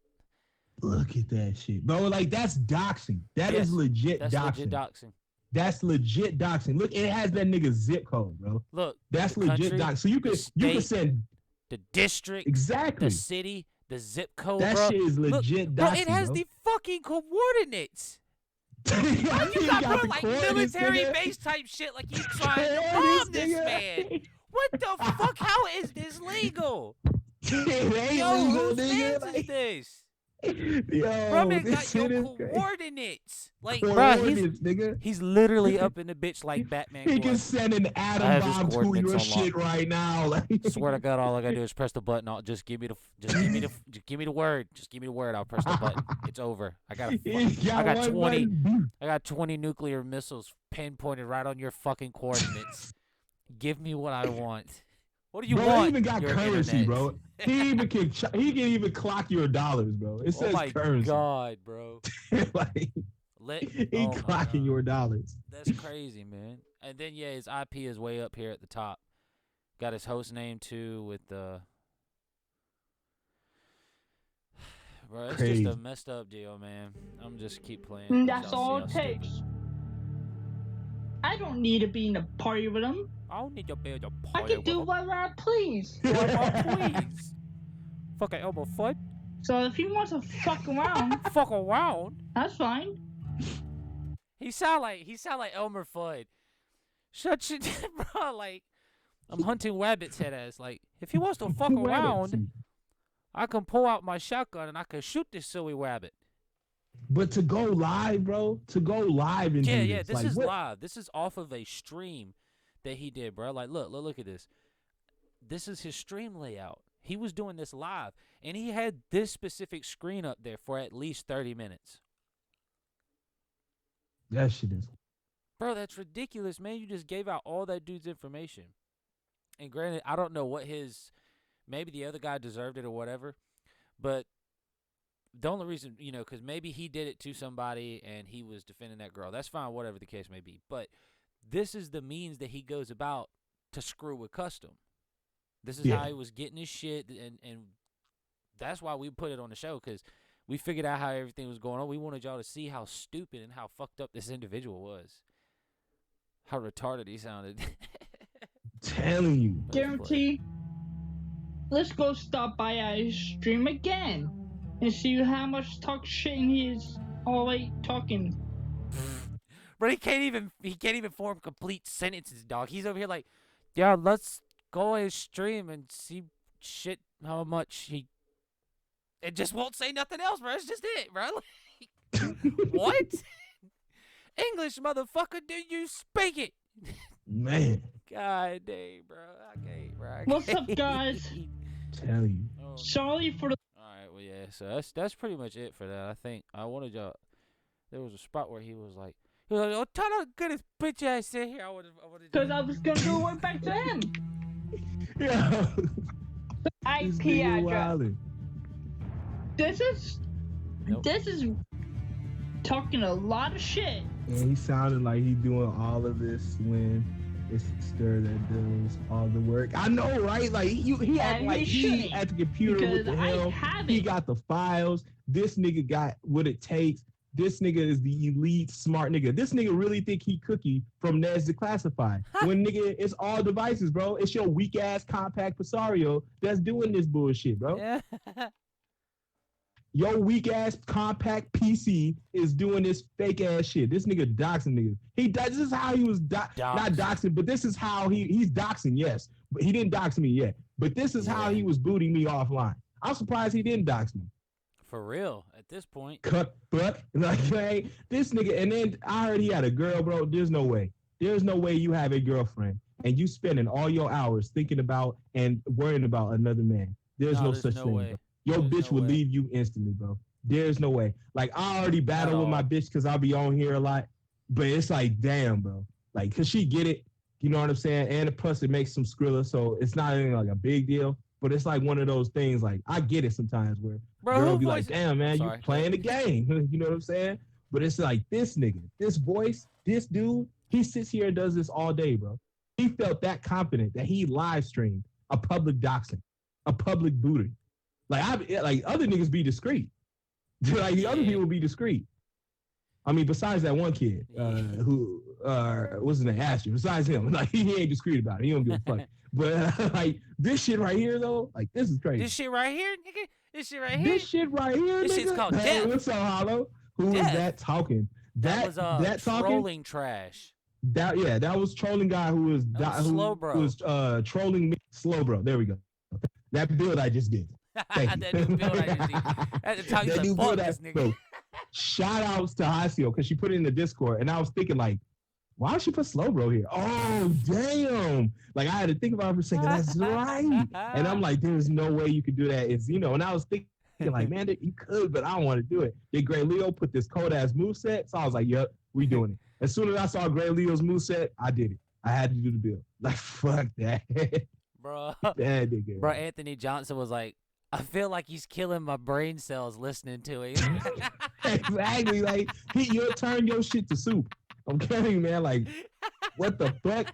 Look at that shit, bro. Like, that's doxing. That is Yes, legit that's doxing. legit doxing. That's legit doxing. Look, it has that nigga zip code, bro. Look, That's the legit country, doxing. So you the could state, send the district, exactly. the city, the zip code, That bro. shit is Look, legit bro, doxing, it has bro. the fucking coordinates. Why you got bro the like coordinates, military nigga. base type shit like you trying to Yeah, bomb this this nigga. man? What the fuck? How is this legal? It ain't Yo, legal, whose nigga. hands is Like, this? yo, Bro, man this got your shit is crazy. coordinates. Like, bro, Coordinates, nigga. he's literally up in the bitch like Batman. He going, can send an I have atom his bomb to coordinates your on shit right now. Like, Swear to God, all I gotta do is press the button. Just give me the word. Just give me the word. I'll press the button. It's over. I got he I got one 20. button. I got 20 nuclear missiles pinpointed right on your fucking coordinates. Give me what I want. What do you Bro, want? he even got Your currency, internet. bro. He can even clock your dollars, bro. It Oh says my currency. God, bro. Like, Let, he oh my clocking God. your dollars. That's crazy, man. And then yeah, his IP is way up here at the top. Got his host name too with the. Bro, it's Crazy. just a messed up deal, man. I'm just keep playing. 'cause That's y'all see all how it stupid. takes. I don't need to be in a party with him. I don't need to build a I party can do with whatever I please. him. Please. Fucking Elmer Fudd. So if he wants to fuck around, Fuck around. that's fine. He sound like Elmer Fudd. Shut your bro. Like I'm hunting Wabbit's head ass. Like if he wants to fuck around, I can pull out my shotgun and I can shoot this silly rabbit. But to go live, bro, to go live and Yeah, do yeah. this, This like, is what? live. This is off of a stream that he did, bro. Like look at this. This is his stream layout. He was doing this live, and he had this specific screen up there for at least 30 minutes. That shit is. Bro, that's ridiculous, man. You just gave out all that dude's information. And granted, I don't know what maybe the other guy deserved it or whatever, but the only reason, because maybe he did it to somebody and he was defending that girl. That's fine, whatever the case may be. But this is the means that he goes about to screw with Custom. This is how he was getting his shit, and that's why we put it on the show, because we figured out how everything was going on. We wanted y'all to see how stupid and how fucked up this individual was. How retarded he sounded. Telling you. Guarantee. Let's go stop by his stream again and see how much talk shit he is always talking. Bro, he can't even form complete sentences, dog. He's over here like, yeah, let's go on his stream and see shit how much he. It just won't say nothing else, bro. It's just it, bro. Like, what? English, motherfucker, do you speak it? Man, God dang, bro. I can't, bro. I What's up, can't. guys? telling you. Oh, Sorry for the. Alright, well, yeah, so that's pretty much it for that. I think I wanted y'all. There was a spot where he was like, oh, tell how good his bitch ass sit here. I would Because I was gonna go right back to him. Yeah. This IP nigga address. wildin'. Nope. This is talking a lot of shit. And he sounded like he doing all of this when it's Stir that does all the work. I know, right? Like he act And like he he shouldn't, at the computer with Because the I hell. have He it. got the files. This nigga got what it takes. This nigga is the elite smart nigga. This nigga really think he Cookie from Ned's Declassified. When nigga, it's all devices, bro. It's your weak ass compact Presario that's doing this bullshit, bro. Yeah. Your weak ass compact PC is doing this fake ass shit. This nigga doxing niggas. This is how he was not doxing, but this is how he's doxing, yes. But he didn't dox me yet. But this is how he was booting me offline. I'm surprised he didn't dox me. For real, at this point. Cut butt. Like, hey, this nigga, and then I heard he had a girl, bro. There's no way. There's no way you have a girlfriend and you spending all your hours thinking about and worrying about another man. There's no such thing, way. bro. Your There's bitch no will way. leave you instantly, bro. There's no way. Like, I already battle with my all. bitch because I'll be on here a lot. But it's like, damn, bro. Like, because she get it. You know what I'm saying? And plus, it makes some Skrilla. So it's not even like a big deal. But it's like one of those things, like, I get it sometimes where Bro, girl who be like, voice- damn, man, you Sorry. playing the game. You know what I'm saying? But it's like this nigga, this voice, this dude, he sits here and does this all day, bro. He felt that confident that he live streamed a public doxing, a public booting. Like other niggas be discreet. Like the other Yeah. people be discreet. I mean, besides that one kid who what's his name, Asher. Besides him, like he ain't discreet about it. He don't give a fuck. But like this shit right here though, like this is crazy. This shit right here, nigga. This shit right here. This shit right here, This nigga. shit's called Hey, death. what's up, Hollow? Who is Death. that talking? That was that talking trolling trash. that was trolling guy who was That was Slow Bro. who was trolling me. Slow bro. There we go. That build I just did. Thank That you. new build I just did. At the time, he's That like, new fuck build this nigga. bro, shout outs to Hasio because she put it in the Discord, and I was thinking like, why did she put Slow Bro here? Oh damn! Like I had to think about it for a second. That's right. And I'm like, there's no way you could do that. It's and I was thinking like, man, you could, but I don't want to do it. Then Gray Leo put this cold ass moveset, so I was like, yep, we doing it. As soon as I saw Gray Leo's moveset, I did it. I had to do the build. Like fuck that. Bro, That nigga. bro, Anthony Johnson was like, I feel like he's killing my brain cells listening to it. Exactly. Like you'll turn your shit to soup. I'm telling you, man. Like, what the fuck?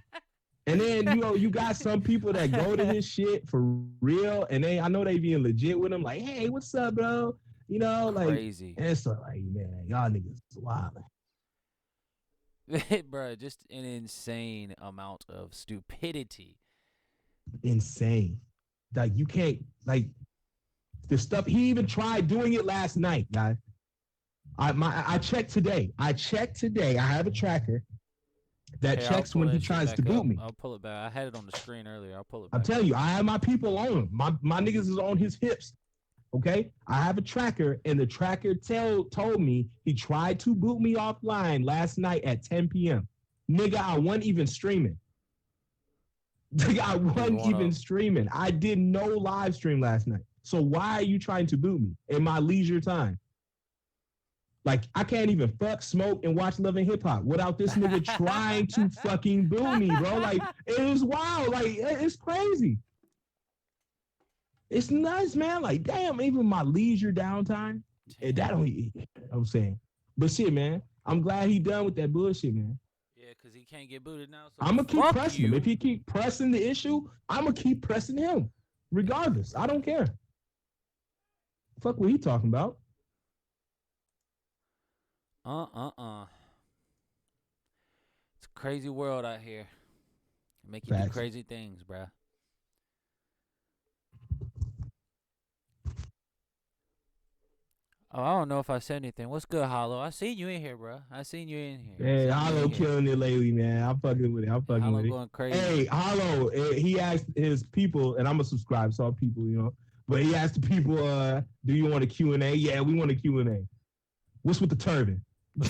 And then you got some people that go to his shit for real, and I know they being legit with him. Like, hey, what's up, bro? Like Crazy. And it's like, man, y'all niggas wild. Bro, just an insane amount of stupidity. Insane. Like you can't like the stuff. He even tried doing it last night, guys. I checked today. I have a tracker that Here, I'll checks pull when that he shit tries back to boot up. me. I'll pull it back. I had it on the screen earlier. I'll pull it I'm back. telling you, I have my people on him. My niggas is on his hips. Okay? I have a tracker, and the tracker told me he tried to boot me offline last night at 10 p.m. Nigga, I wasn't even streaming. Nigga, I wasn't even streaming. I did no live stream last night. So why are you trying to boot me in my leisure time? Like, I can't even fuck, smoke, and watch Love and Hip Hop without this nigga trying to fucking boot me, bro. Like, it is wild. Like, it's crazy. It's nuts, man. Like, damn, even my leisure downtime, that don't, I'm saying. But shit, man, I'm glad he done with that bullshit, man. Yeah, because he can't get booted now. So I'm going to keep fuck pressing you. him. If he keep pressing the issue, I'm going to keep pressing him. Regardless. I don't care. Fuck what he talking about. It's a crazy world out here. Make you do Facts. crazy things, bruh. Oh, I don't know if I said anything. What's good, Hollow? I seen you in here, bruh. I seen you in here. Hey, Hollow killing it lately, man. I'm fucking with it. Hollow going crazy. Hey, Hollow, he asked his people, and I'm a subscribe, so people, but he asked the people, do you want a Q&A? Yeah, we want a Q&A. What's with the turban?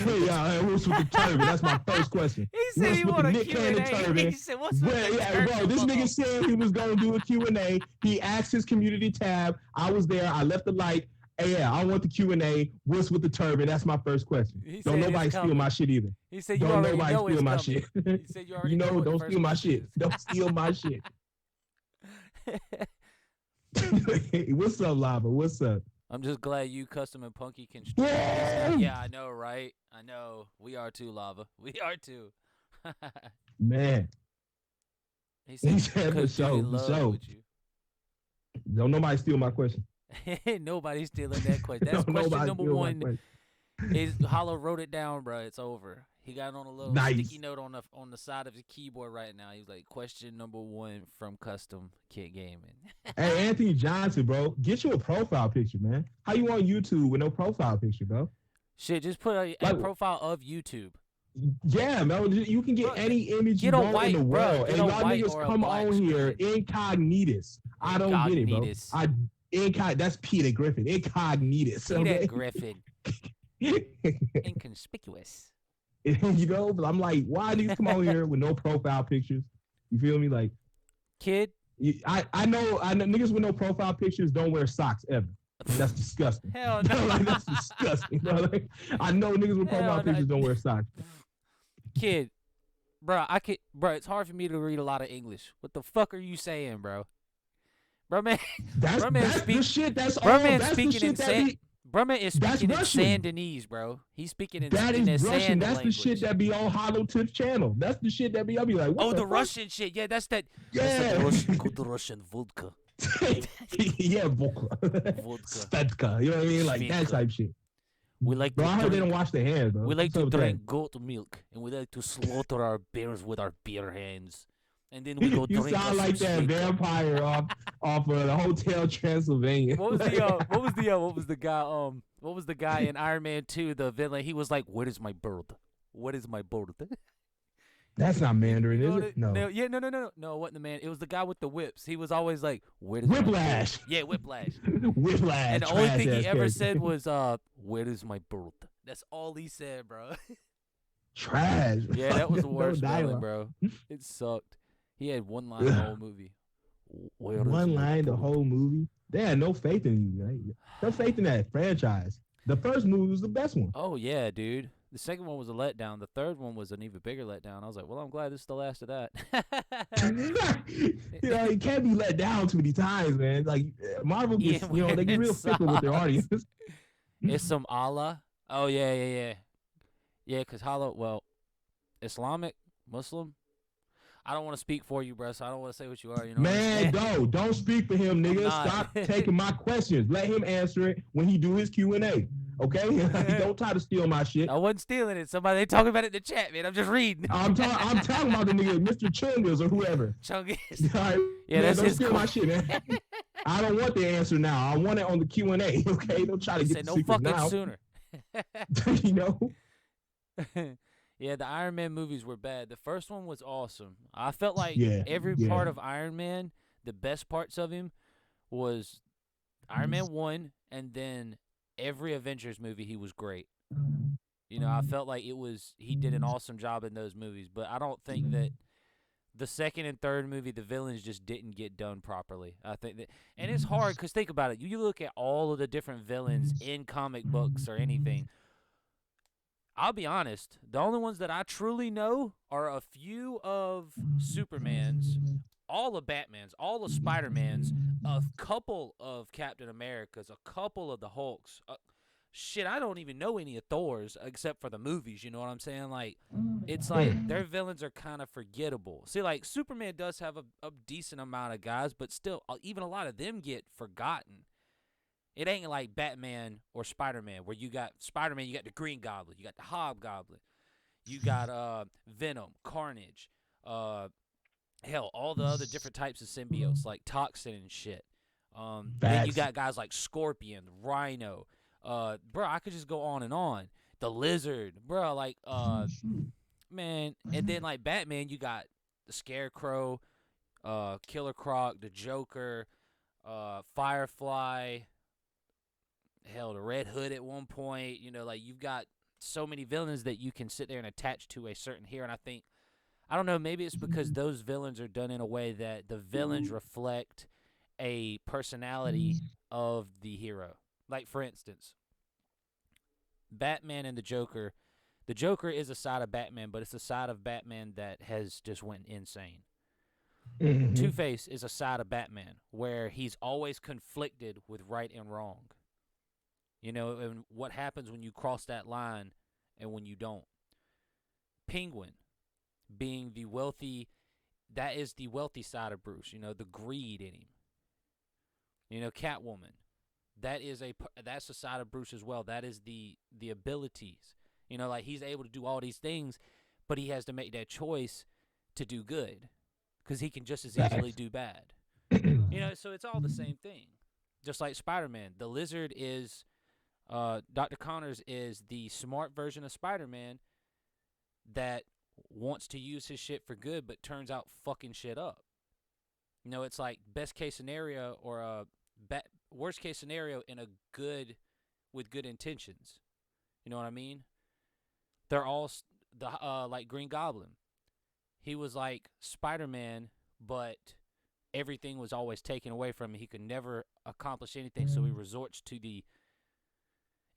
Yeah, what's with the turban? That's my first question. He said What's he with want the a Nick Cannon Q&A. turban? He said, what's with the Yeah, bro, this turban? nigga said he was going to do a Q&A. He asked his community tab. I was there. I left the light. Hey, yeah, I want the Q&A. What's with the turban? That's my first question. He Don't said nobody it's steal coming. my shit either. He said you Don't already nobody know it's steal my coming. shit. He said you already know what the Don't first steal my question shit. is. Don't steal my shit. What's up, Lava? What's up? I'm just glad you, Custom, and Punky can stream. Yeah. Yeah, I know, right? I know. We are too, Lava. We are too. Man, He He said, said, "Could for do sure, in for love sure. with you." don't nobody steal my question. Nobody's stealing that question. That's Don't question nobody number steal my one. question. Is Hollow wrote it down, bro. It's over. He got it on a little Nice. sticky note on the side of his keyboard right now. He was like, question number one from Custom Kid Gaming. Hey, Anthony Johnson, bro, get you a profile picture, man. How you on YouTube with no profile picture, bro? Shit, just put a Like- profile of YouTube. Yeah, man. You can get Bro, any image you get a want white, in the bro, world. get And a y'all white niggas or a come black on here screen. incognitus. I don't get it, bro. Incognitus. That's Peter Griffin. Incognitus. Peter Okay? Griffin. Inconspicuous. But I'm like, why niggas come on here with no profile pictures? You feel me? Like, Kid. I know niggas with no profile pictures don't wear socks ever. That's disgusting. Hell no. Like, that's disgusting. Bro. Like, I know niggas with Hell profile no. pictures don't wear socks. Kid. Bro, it's hard for me to read a lot of English. What the fuck are you saying, bro? Bro, man. That's Bro, man, the shit. That's Bro, all. man That's the speaking in shit that be. Bro, man is That's speaking in Russian. Sandinese, bro. He's speaking in That in is that Russian. Sand That's language. the shit that be on Hollow Tips channel. That's the shit that be. I'll be like, what Oh, the fuck? Russian shit. Yeah, that's that. Yeah. That's that Russian, good Russian vodka. Yeah, vodka. Svedka. You know what I mean? Like that Svedka. type shit. We like Bro, I to heard they drink. don't wash their hands, bro. We like What's to up with that? drink goat milk, and we like to slaughter our bears with our bare hands, and then we go You drink. sound us like some that Svedka. vampire off of the Hotel Transylvania. What was the what was the guy What was the guy in Iron Man 2, the villain? He was like, "What is my bird? What is my bird?" That's not Mandarin, You know is what it? No. Yeah, no, it wasn't the man. It was the guy with the whips. He was always like, "Where is my bird?" Whiplash. Yeah, Whiplash. Whiplash. And the only thing he trash-ass ever character. said was, "Where is my bird?" That's all he said, bro. Trash. Yeah, that was the No worst villain, dialogue. bro. It sucked. He had one line the whole movie. Where is One my line the bird? whole movie. They had no faith in you. Right? No faith in that franchise. The first movie was the best one. Oh yeah, dude. The second one was a letdown. The third one was an even bigger letdown. I was like, well, I'm glad this is the last of that. You know, it can't be let down too many times, man. Like Marvel gets, Yeah, you know, they get wearing real fickle with their socks. audience. It's some Allah. Oh yeah. Yeah, cause well, Islamic, Muslim. I don't want to speak for you, bro. So I don't want to say what you are. You know. Man, what I'm saying? don't speak for him, nigga. not. Stop taking my questions. Let him answer it when he do his Q&A. Okay? Don't try to steal my shit. I wasn't stealing it. Somebody they talking about it in the chat, man. I'm just reading. I'm talking about the nigga, Mr. Chungus or whoever. Chungus. All right? Yeah, Man, that's don't his steal my shit, man. I don't want the answer now. I want it on the Q&A. Okay? Don't try to He get said the no secret fucking now. sooner. You know? Yeah, the Iron Man movies were bad. The first one was awesome. I felt like Yeah, every yeah. part of Iron Man, the best parts of him was Iron Man 1, and then every Avengers movie he was great. You know, I felt like he did an awesome job in those movies, but I don't think that the second and third movie, the villains just didn't get done properly. I think that, and it's hard because think about it. You look at all of the different villains in comic books or anything. I'll be honest. The only ones that I truly know are a few of Superman's, all of Batman's, all of Spider-Man's, a couple of Captain America's, a couple of the Hulks. Shit, I don't even know any of Thor's except for the movies. You know what I'm saying? Like, it's like their villains are kind of forgettable. See, like Superman does have a decent amount of guys, but still, even a lot of them get forgotten. It ain't like Batman or Spider-Man where you got Spider-Man, you got the Green Goblin, you got the Hobgoblin, you got Venom, Carnage, hell, all the other different types of symbiotes like Toxin and shit. Then you Facts. got guys like Scorpion, Rhino, bro, I could just go on and on. The Lizard, bro, like man, and then like Batman, you got the Scarecrow, Killer Croc, the Joker, Firefly. Hell, the Red Hood at one point. You know, like you've got so many villains that you can sit there and attach to a certain hero. And I don't know, maybe it's because those villains are done in a way that the villains reflect a personality of the hero. Like, for instance, Batman and the Joker. The Joker is a side of Batman, but it's a side of Batman that has just went insane. Mhm. Two-Face is a side of Batman where he's always conflicted with right and wrong. You know, and what happens when you cross that line and when you don't. Penguin being the wealthy, that is the wealthy side of Bruce, you know, the greed in him. You know, Catwoman, that's the side of Bruce as well. That is the abilities. You know, like he's able to do all these things, but he has to make that choice to do good because he can just as easily do bad. You know, so it's all the same thing. Just like Spider-Man, the Lizard is, Dr. Connors is the smart version of Spider-Man that wants to use his shit for good, but turns out fucking shit up. You know, it's like best case scenario or a worst case scenario in a good with good intentions. You know what I mean? They're all like Green Goblin. He was like Spider-Man, but everything was always taken away from him. He could never accomplish anything, so he resorts to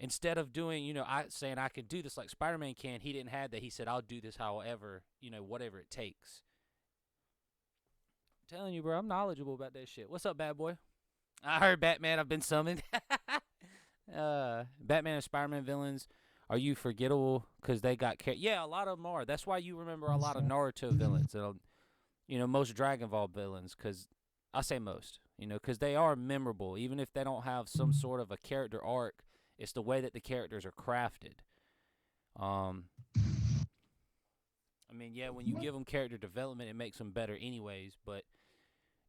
instead of doing, you know, saying I can do this like Spider-Man can, he didn't have that. He said, I'll do this however, you know, whatever it takes. I'm telling you, bro, I'm knowledgeable about that shit. What's up, bad boy? I heard Batman, I've been summoned. Batman and Spider-Man villains, are you forgettable because they got yeah, a lot of them are. That's why you remember a lot of Naruto villains. You know, most Dragon Ball villains, because I say most, you know, because they are memorable. Even if they don't have some sort of a character arc, it's the way that the characters are crafted. I mean, yeah, when you give them character development, it makes them better anyways, but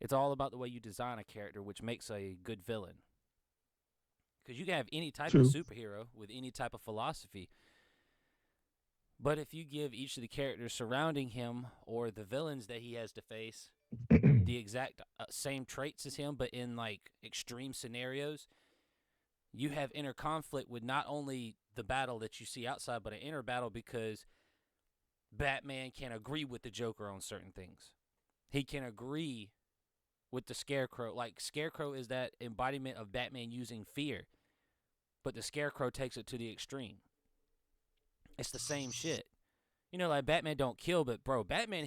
it's all about the way you design a character, which makes a good villain. because you can have any type True. of superhero with any type of philosophy. But if you give each of the characters surrounding him or the villains that he has to face the exact same traits as him, but in like extreme scenarios, you have inner conflict with not only the battle that you see outside, but an inner battle because Batman can agree with the Joker on certain things. He can agree with the Scarecrow. Like, Scarecrow is that embodiment of Batman using fear, but the Scarecrow takes it to the extreme. It's the same shit. You know, like, Batman don't kill, but, bro, Batman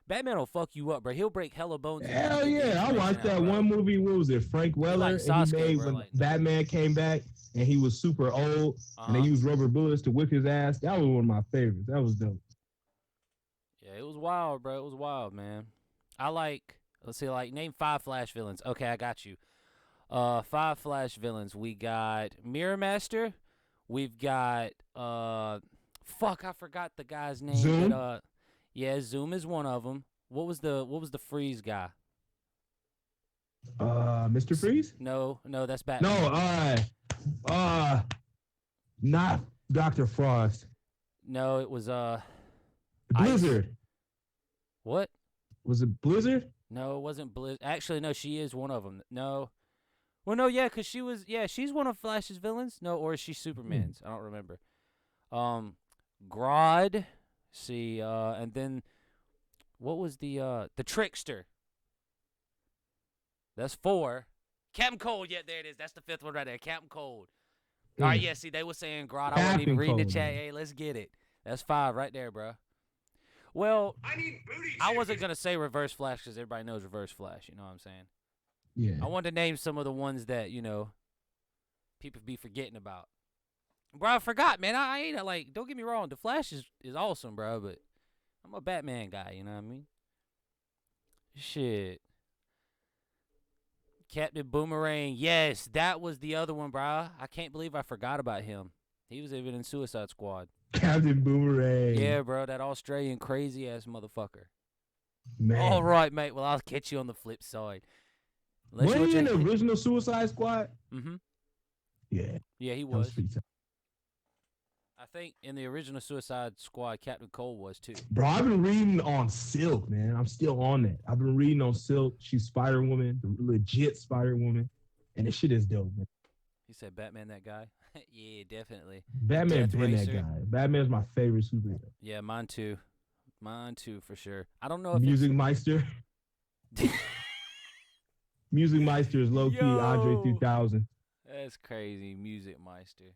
will fuck you up, bro. He'll break hella bones. Hell yeah! I watched that one movie. What was it? Frank Weller. like and Sasuke, he made bro, when like- Batman came back and he was super old, and they Uh-huh. used rubber bullets to whip his ass. That was one of my favorites. That was dope. Yeah, it was wild, bro. It was wild, man. Let's see, like, name 5 Flash villains. Okay, I got you. 5 Flash villains. We got Mirror Master. We've got, fuck, I forgot the guy's name. Zoom? But, yeah, Zoom is one of them. What was the Freeze guy? Mr. Freeze? No, that's Batman. No, not Dr. Frost. No, it was, Blizzard. what? Was it Blizzard? No, it wasn't Blizz. Actually, no, she is one of them. No. Well, no, yeah, because she's one of Flash's villains. No, or is she Superman's? I don't remember. Grodd. See, and then what was the Trickster? That's 4. Captain Cold, yeah, there it is. That's the 5th one right there. Captain Cold. All right, yeah, see, they were saying Grodd. I wasn't even Captain reading the Cold, chat. man. Hey, let's get it. That's 5 right there, bro. Well, I wasn't going to say Reverse Flash because everybody knows Reverse Flash. You know what I'm saying? Yeah. I wanted to name some of the ones that, you know, people be forgetting about. Bro, I forgot, man. I ain't, like, don't get me wrong. The Flash is awesome, bro, but I'm a Batman guy, you know what I mean? Shit. Captain Boomerang. Yes, that was the other one, bro. I can't believe I forgot about him. He was even in Suicide Squad. Captain Boomerang. Yeah, bro, that Australian crazy-ass motherfucker. Man. All right, mate. Well, I'll catch you on the flip side. Wasn't he in the original Suicide Squad? Mm-hmm. Yeah. Yeah, he That was was. pretty tough. I think in the original Suicide Squad, Captain Cold was too. Bro, I've been reading on Silk, man. I'm still on that. I've been reading on Silk. She's Spider-Woman, the legit Spider-Woman. And this shit is dope, man. He said Batman, that guy. Yeah, definitely. Batman Death been that Racer. guy. Batman's my favorite superhero. Yeah, mine too. Mine too, for sure. I don't know if Music Meister. Music Meister is low-key Andre Yo. 3000. That's crazy. Music Meister.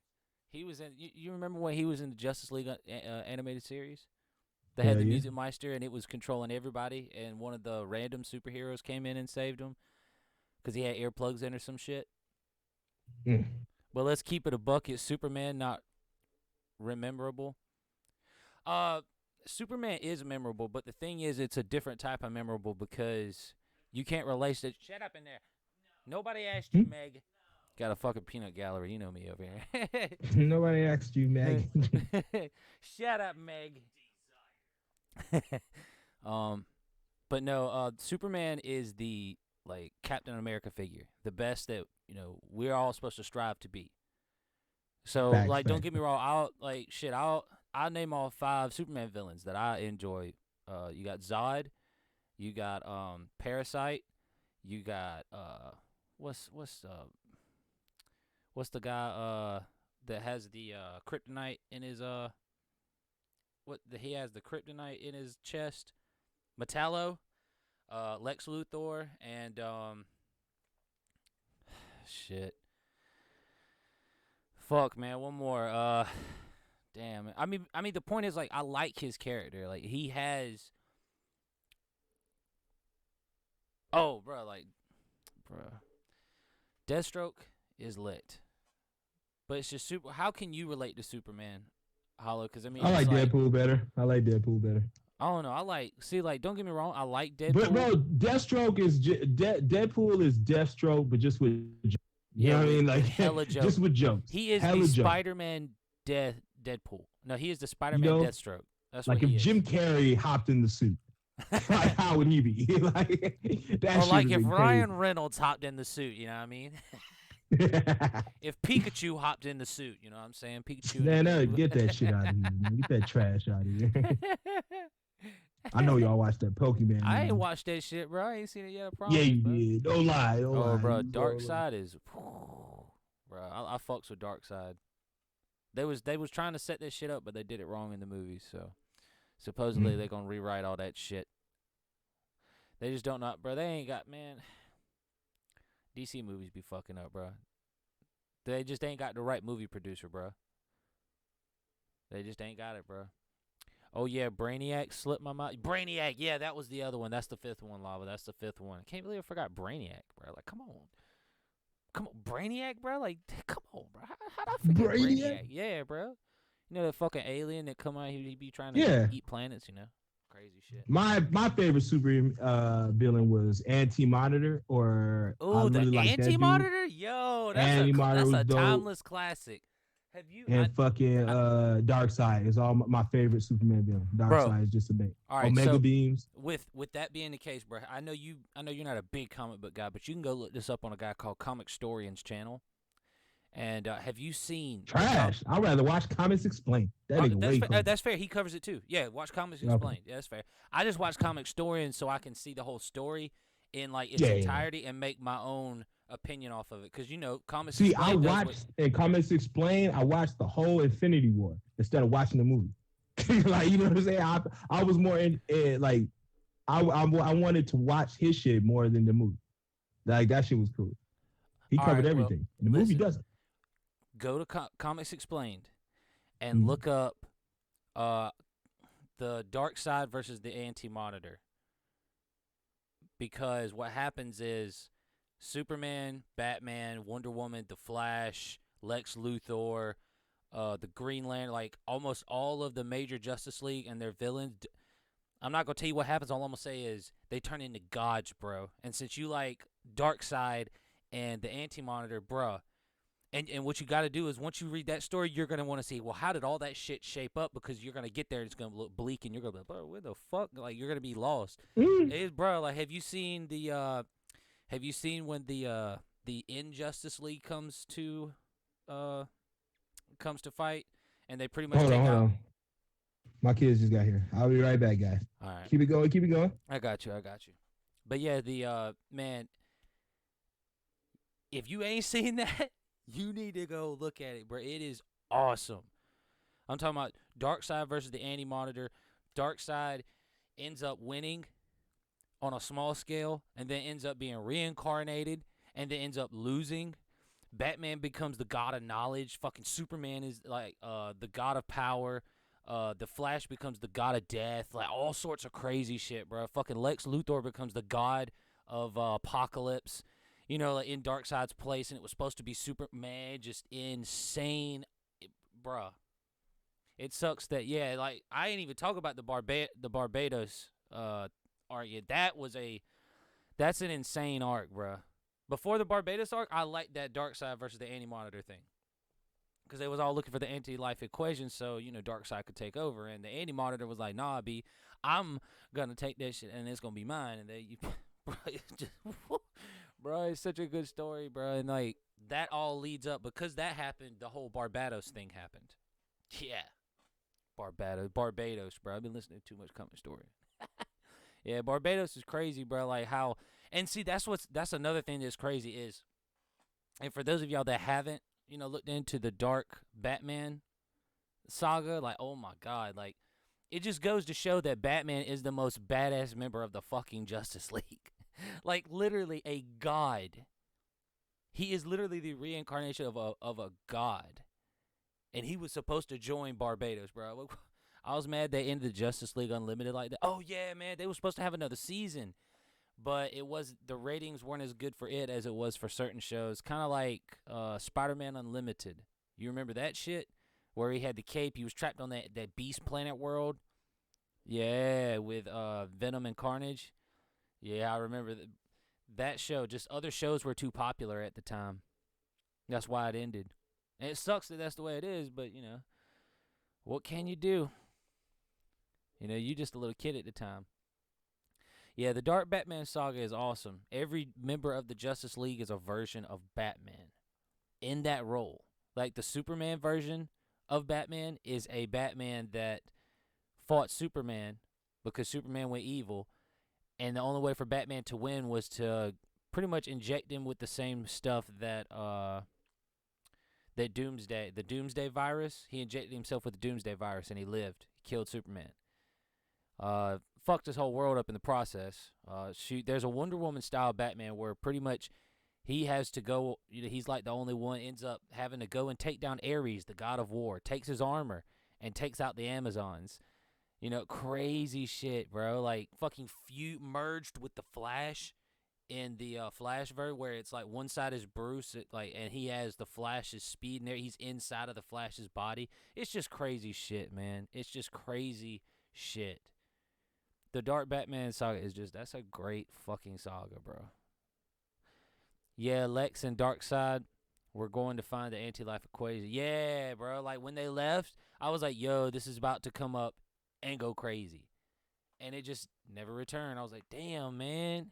He was in. You remember when he was in the Justice League animated series? They had Hell the yeah. Music Meister, and it was controlling everybody. And one of the random superheroes came in and saved him because he had earplugs in or some shit. Mm. But let's keep it a buck. Is Superman not rememberable? Superman is memorable, but the thing is, it's a different type of memorable because you can't relate it. Shut up in there. Nobody asked you, Meg. Got a fucking peanut gallery. You know me over here. Nobody asked you, Meg. Shut up, Meg. But no, Superman is the like Captain America figure, the best that we're all supposed to strive to be. So Facts, like, don't facts. get me wrong. I'll name all 5 Superman villains that I enjoy. You got Zod, you got Parasite, you got what's the guy that has the kryptonite in his he has the kryptonite in his chest? Metallo, Lex Luthor, and shit. Fuck, man, one more. Damn. I mean the point is, like, I like his character. Like, he has bro, Deathstroke is lit. But it's just how can you relate to Superman, Hollow? Because I mean, I like it's Deadpool better. I like Deadpool better. I don't know. Don't get me wrong. I like Deadpool. But bro, Deathstroke is Deadpool is Deathstroke, but just with you know what I mean, like hella jokes. just with jokes. He is Hella the jokes. Spider-Man Deadpool. No, he is the Spider-Man know, Deathstroke. That's Like what if he is. Jim Carrey hopped in the suit, like how would he be? Like that or shit like would if be Ryan crazy. Reynolds hopped in the suit. You know what I mean? If Pikachu hopped in the suit, you know what I'm saying? Pikachu. Man, get that shit out of here, man. Get that trash out of here. I know y'all watched that Pokemon. I ain't movie. watched that shit, bro. I ain't seen it yet. I promise, Yeah, you bro. did. Don't lie. Don't lie. Oh, bro, You Dark know, Side is, bro. I fucks with Dark Side. They was trying to set this shit up, but they did it wrong in the movie. So supposedly they're gonna rewrite all that shit. They just don't know, bro. They ain't got, man. DC movies be fucking up, bro. They just ain't got the right movie producer, bro. They just ain't got it, bro. Oh yeah, Brainiac slipped my mind. Brainiac, yeah, that was the other one. That's the fifth one, Lava. That's the fifth one. Can't believe I forgot Brainiac, bro. Like, come on, Brainiac, bro. Like, come on, bro. How'd I forget Brainiac? Yeah, bro. You know that fucking alien that come out here, he be trying to eat planets, you know? Crazy shit. My favorite super villain was Anti-Monitor, or Oh, the really like Anti-Monitor? Yo, that's Anti-Monitor a was dope. timeless classic. Have you? And fucking Darkseid is all my favorite Superman villain. Darkseid is just a bait. All right, Omega so beams. With that being the case, bro, I know you're not a big comic book guy, but you can go look this up on a guy called Comic Storian's channel. And have you seen Trash? I'd rather watch Comics Explained. That nigga way cool. That's fair. He covers it too. Yeah, watch Comics Explained. Yeah, that's fair. I just watch Comic Storian so I can see the whole story in like its entirety and make my own opinion off of it. Because you know, Comics Explained. I watched in Comics Explained. I watched the whole Infinity War instead of watching the movie. Like, you know what I'm saying? I was more in like I wanted to watch his shit more than the movie. Like, that shit was cool. He covered everything. The movie doesn't. Go to Comics Explained and look up the Darkseid versus the Anti-Monitor. Because what happens is Superman, Batman, Wonder Woman, The Flash, Lex Luthor, the Green Lantern, like almost all of the major Justice League and their villains. I'm not going to tell you what happens. All I'm going to say is they turn into gods, bro. And since you like Darkseid and the Anti-Monitor, bruh, and what you got to do is once you read that story, you're going to want to see, well, how did all that shit shape up? Because you're going to get there and it's going to look bleak and you're going to be like, bro, where the fuck? Like, you're going to be lost. Bro, like, have you seen when the Injustice League comes to fight and they pretty much hold on. My kids just got here. I'll be right back, guys. All right. Keep it going. I got you. But yeah, the man, if you ain't seen that, you need to go look at it, bro. It is awesome. I'm talking about Darkseid versus the Anti-Monitor. Darkseid ends up winning on a small scale and then ends up being reincarnated and then ends up losing. Batman becomes the god of knowledge. Fucking Superman is like the god of power. The Flash becomes the god of death. Like all sorts of crazy shit, bro. Fucking Lex Luthor becomes the god of apocalypse. You know, like in Darkseid's place, and it was supposed to be Superman, just insane, bruh. It sucks that like I ain't even talk about the Barbados arc yet. That's an insane arc, bruh. Before the Barbados arc, I liked that Darkseid versus the Anti-Monitor thing, because they was all looking for the anti-life equation, so you know Darkseid could take over, and the Anti-Monitor was like, nah, B, I'm gonna take that shit, and it's gonna be mine, and bro, it's such a good story, bro. And like that all leads up because that happened. The whole Barbados thing happened. Yeah, Barbados, bro. I've been listening to too much Comic Story. Yeah, Barbados is crazy, bro. Like how, and see, that's another thing that's crazy is, and for those of y'all that haven't, looked into the Dark Batman saga, like, oh my God, like it just goes to show that Batman is the most badass member of the fucking Justice League. Like literally a god. He is literally the reincarnation of a god. And he was supposed to join Barbados, bro. I was mad they ended the Justice League Unlimited like that. Oh yeah, man, they were supposed to have another season. But the ratings weren't as good for it as it was for certain shows. Kind of like Spider-Man Unlimited. You remember that shit? Where he had the cape, he was trapped on that Beast Planet world. Yeah, with Venom and Carnage. Yeah, I remember that show. Just other shows were too popular at the time. That's why it ended. And it sucks that that's the way it is, but, what can you do? You just a little kid at the time. Yeah, the Dark Batman saga is awesome. Every member of the Justice League is a version of Batman. in that role. Like the Superman version of Batman is a Batman that fought Superman because Superman went evil, and the only way for Batman to win was to pretty much inject him with the same stuff that the Doomsday virus. He injected himself with the Doomsday virus, and he lived. He killed Superman. Fucked his whole world up in the process. There's a Wonder Woman style Batman where pretty much he has to go. He's like the only one. Ends up having to go and take down Ares, the god of war. Takes his armor and takes out the Amazons. Crazy shit, bro. Like fucking merged with the Flash in the Flash verse, where it's like one side is Bruce, and he has the Flash's speed in there. He's inside of the Flash's body. It's just crazy shit, man. It's just crazy shit. The Dark Batman saga that's a great fucking saga, bro. Yeah, Lex and Darkseid, we're going to find the anti-life equation. Yeah, bro. Like when they left, I was like, yo, this is about to come up and go crazy. And it just never returned. I was like, damn, man.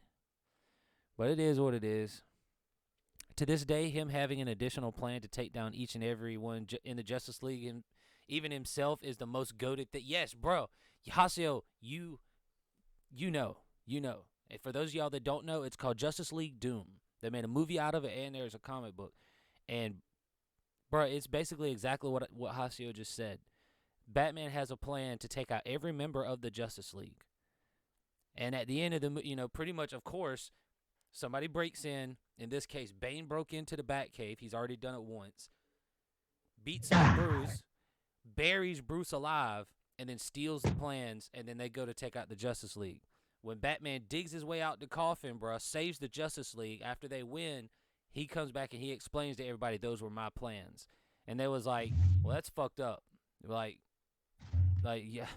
But it is what it is. To this day, him having an additional plan to take down each and every one in the Justice League, and even himself, is the most goated thing. Yes, bro. Haseo, you know. And for those of y'all that don't know, it's called Justice League Doom. They made a movie out of it, and there's a comic book. And, bro, it's basically exactly what Haseo just said. Batman has a plan to take out every member of the Justice League. And at the end of the, pretty much, of course, somebody breaks in. In this case, Bane broke into the Batcave. He's already done it once. Beats up Bruce, buries Bruce alive, and then steals the plans, and then they go to take out the Justice League. When Batman digs his way out the coffin, bro, saves the Justice League, after they win, he comes back and he explains to everybody, those were my plans. And they was like, well, that's fucked up. Like, yeah.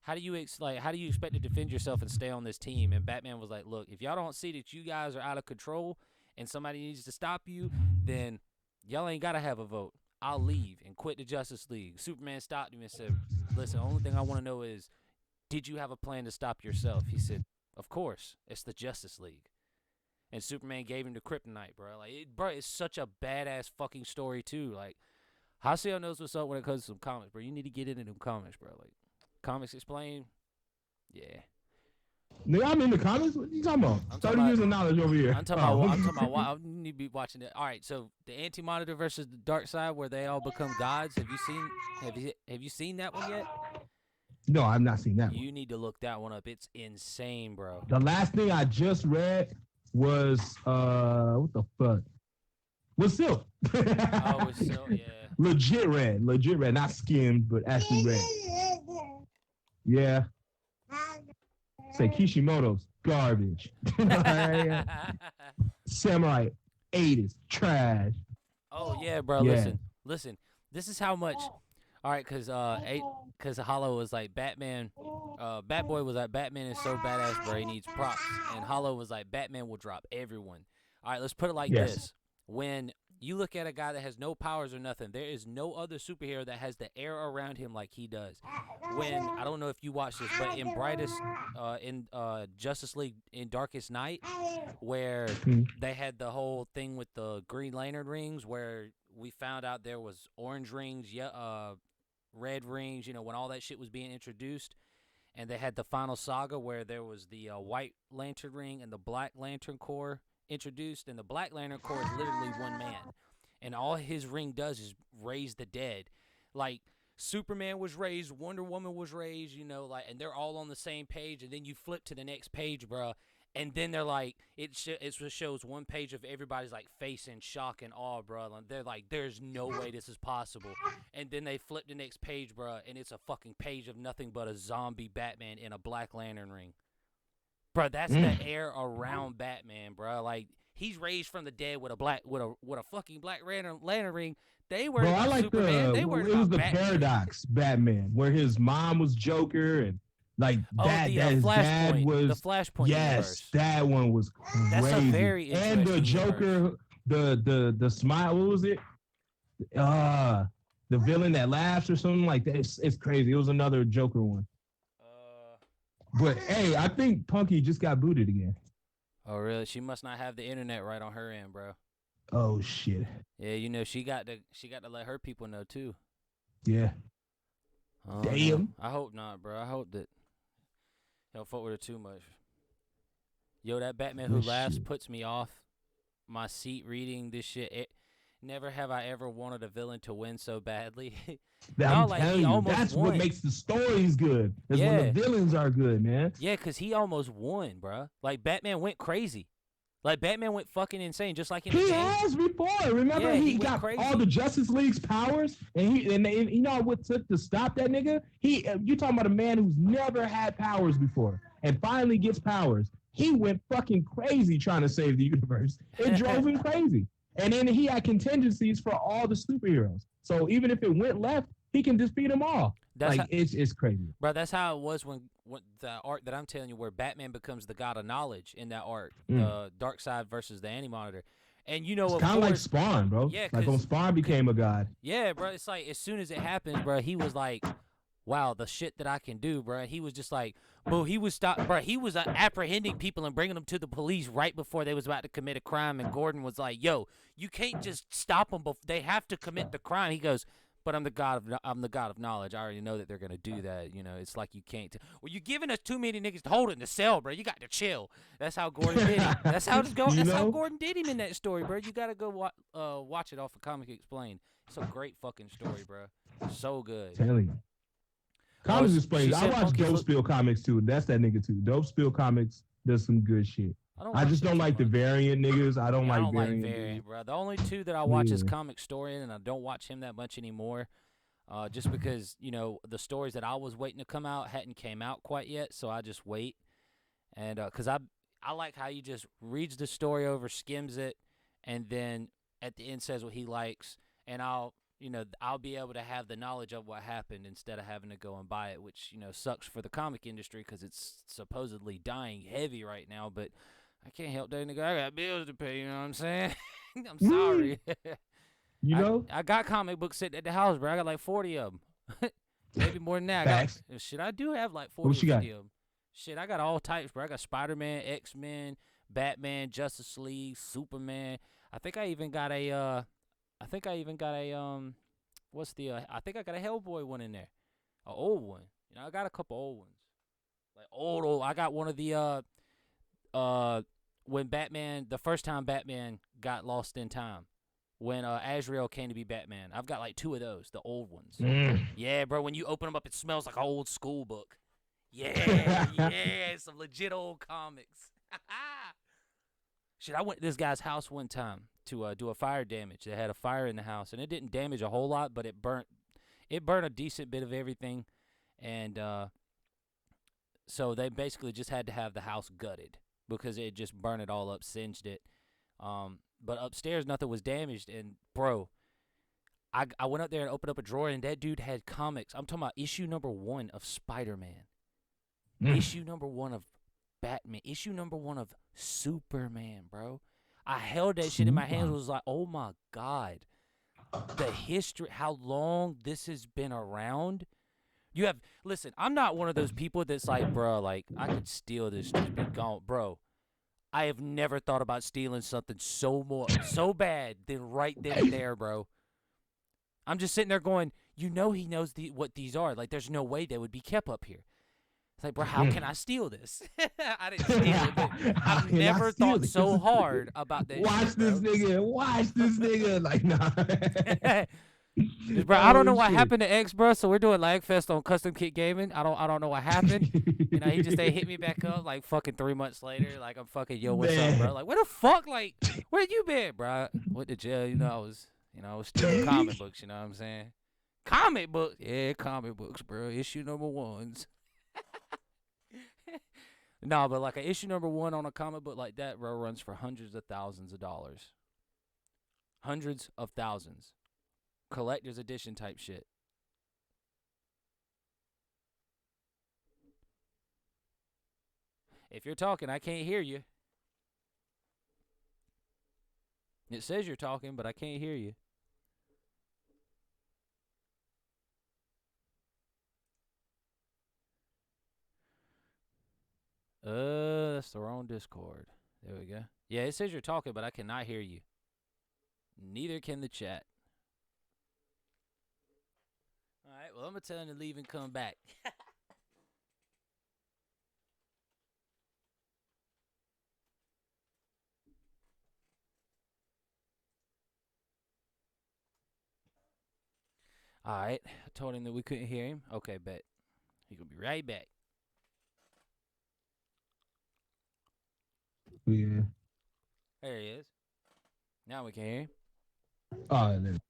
How do you expect to defend yourself and stay on this team? And Batman was like, look, if y'all don't see that you guys are out of control and somebody needs to stop you, then y'all ain't got to have a vote. I'll leave and quit the Justice League. Superman stopped him and said, listen, the only thing I want to know is, did you have a plan to stop yourself? He said, of course. It's the Justice League. And Superman gave him the kryptonite, bro. Like, it's such a badass fucking story, too. Like, Haseo knows what's up when it comes to some comics, bro. You need to get into them comics, bro. Like, Comics Explained, yeah. Nigga, I'm in the comics. What you talking about? 30 years of knowledge over here. I'm talking about why I need to be watching it. All right, so the Anti-Monitor versus the Darkseid, where they all become gods. Have you seen that one yet? No, I've not seen that one. You need to look that one up. It's insane, bro. The last thing I just read was what the fuck? Was Silk. Oh, it's Silk, yeah. Legit read, not skimmed, but actually read. Yeah. Say Kishimoto's garbage. Samurai 8 is trash. Oh yeah, bro. Yeah. Listen. This is how much. All right, because Hollow was like Batman. Batboy was like, Batman is so badass, bro. He needs props. And Hollow was like, Batman will drop everyone. All right, let's put it like this. When you look at a guy that has no powers or nothing, there is no other superhero that has the air around him like he does. When, I don't know if you watched this, but in Justice League in Darkest Night, where they had the whole thing with the Green Lantern rings, where we found out there was orange rings, red rings, when all that shit was being introduced. And they had the final saga where there was the White Lantern ring and the Black Lantern Corps introduced, and the Black Lantern Corps is literally one man, and all his ring does is raise the dead. Like Superman was raised, Wonder Woman was raised, and they're all on the same page. And then you flip to the next page, bro, and then they're like, it shows one page of everybody's like face in shock and awe, bro. And they're like, there's no way this is possible. And then they flip the next page, bro, and it's a fucking page of nothing but a zombie Batman in a Black Lantern ring. Bro, that's the air around Batman, bro. Like, he's raised from the dead with a fucking Black Lantern ring. They were like Superman. It was the Batman. Paradox Batman, where his mom was Joker, and like that his dad was the Flashpoint universe. That one was crazy. That's a very and the Joker, universe. the smile. What was it? The villain that laughs or something like that. It's crazy. It was another Joker one. But hey, I think Punky just got booted again. Oh really? She must not have the internet right on her end, bro. Oh shit. Yeah, she got to let her people know too. Yeah. Oh, no. Damn. I hope not, bro. I hope that he don't fuck with her too much. Yo, that Batman Who This Laughs shit. puts me off my seat reading this shit. Never have I ever wanted a villain to win so badly. I'm Like, he telling you, almost that's won. what makes the stories good. Is when Yeah. the villains are good, man. Yeah, because he almost won, bruh. Like, Batman went crazy. Like, Batman went fucking insane, just like in the He game. has before. Remember, Yeah, he he went got crazy. all the Justice League's powers, and you know what took to stop that nigga? You talking about a man who's never had powers before, and finally gets powers. He went fucking crazy trying to save the universe. It drove him crazy, and then he had contingencies for all the superheroes. So even if it went left, he can defeat them all. That's Like it's crazy. Bro, that's how it was when the art that I'm telling you, where Batman becomes the god of knowledge in that art, the Dark Side versus the Anti-Monitor. And It's of kind of like course, Spawn, bro. Yeah, like when 'cause- Spawn became a god. yeah, bro, it's like as soon as it happens, bro, he was like, wow, the shit that I can do, bro. He was just like, bro, he was apprehending people and bringing them to the police right before they was about to commit a crime. And Gordon was like, yo, you can't just stop them, they have to commit the crime. He goes, but I'm the god of knowledge. I already know that they're gonna do that. It's like you can't. Well, you're giving us too many niggas to hold in the cell, bro. You got to chill. That's how Gordon did him. That's how it's going. That's how Gordon did him in that story, bro. You gotta go watch it off of Comic Explained. It's a great fucking story, bro. So good. Telling you. Comics Explained. I said watch Monkey Dope Foot- Spill Comics too. That's that nigga too. Dope Spill Comics does some good shit. I just don't like the variant niggas. I don't like variant. Variant, bro. The only two that I watch is Yeah. Comic Historian, and I don't watch him that much anymore. Just because the stories that I was waiting to come out hadn't came out quite yet, so I just wait. And because I like how he just reads the story over, skims it, and then at the end says what he likes, and I'll be able to have the knowledge of what happened instead of having to go and buy it, which sucks for the comic industry because it's supposedly dying heavy right now. But I can't help that nigga. I got bills to pay. You know what I'm saying? I'm sorry. You know? I got comic books sitting at the house, bro. I got like 40 of them. Maybe more than that. Facts. I do have like 40 What or you got? 50 of them. Shit, I got all types, bro. I got Spider-Man, X-Men, Batman, Justice League, Superman. I think I even got a what's the I think I got a Hellboy one in there. An old one. I got a couple old ones. Like old. I got one of the when Batman, the first time Batman got lost in time. When Azrael came to be Batman. I've got like 2 of those, the old ones. Yeah, bro, when you open them up, it smells like an old school book. Yeah, some legit old comics. Shit, I went to this guy's house one time to do a fire damage. They had a fire in the house, and it didn't damage a whole lot, but it burnt a decent bit of everything. And so they basically just had to have the house gutted because it just burned it all up, singed it. But upstairs, nothing was damaged. And, bro, I went up there and opened up a drawer, and that dude had comics. I'm talking about issue number 1 of Spider-Man. Issue number 1 of Batman. Issue number 1 of Superman, bro. I held that shit in my hands and was like, oh, my God. The history, how long this has been around. Listen, I'm not one of those people that's like, bro, like, I could steal this, just be gone. Bro. I have never thought about stealing something so bad than right then and there, bro. I'm just sitting there going, he knows what these are. Like, there's no way they would be kept up here. It's like, bro, how can I steal this? I didn't steal it, but I've never thought so hard about that. Watch this nigga. Like, nah. Bro, I don't know what happened to X, bro. So we're doing Lagfest on Custom Kit Gaming. I don't know what happened. He just hit me back up like fucking 3 months later. Like I'm fucking what's up, bro? Like where the fuck? Like where you been, bro? Went to jail. I was stealing comic books. You know what I'm saying? Comic books, yeah, comic books, bro. Issue number 1s. No, but like an issue number 1 on a comic book like that, bro, runs for hundreds of thousands of dollars. Hundreds of thousands. Collector's edition type shit. If you're talking, I can't hear you. It says you're talking, but I can't hear you. That's the wrong Discord. There we go. Yeah, it says you're talking, but I cannot hear you. Neither can the chat. All right, well, I'm going to tell him to leave and come back. All right, I told him that we couldn't hear him. Okay, bet. He going to be right back. Yeah. There he is. Now we can hear him. Oh, and then-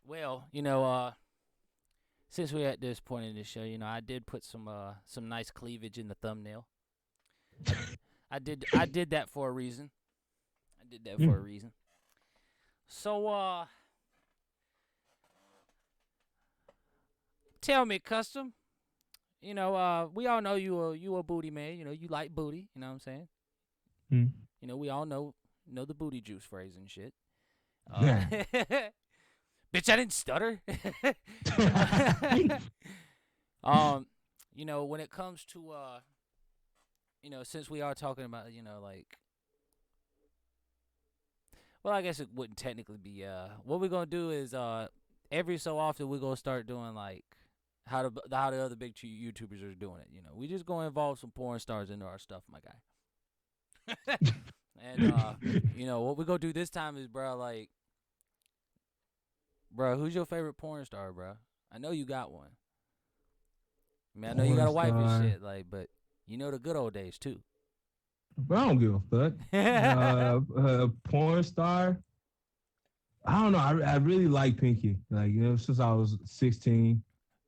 Well, since we're at this point in the show, I did put some nice cleavage in the thumbnail. I did that for a reason. So, tell me, Custom. We all know you a booty man. You like booty. You know what I'm saying? Hmm. We all know the booty juice phrase and shit. Yeah. Bitch, I didn't stutter. When it comes to since we are talking about, well, I guess it wouldn't technically be what we're gonna do is every so often we're gonna start doing like how the other big YouTubers are doing it. We just gonna involve some porn stars into our stuff, my guy. And what we're gonna do this time is, bro, who's your favorite porn star, bro? I know you got one. I mean, I know you got a wife Porn and shit, but the good old days too. But I don't give a fuck. Porn star. I don't know. I really like Pinky. Since I was 16,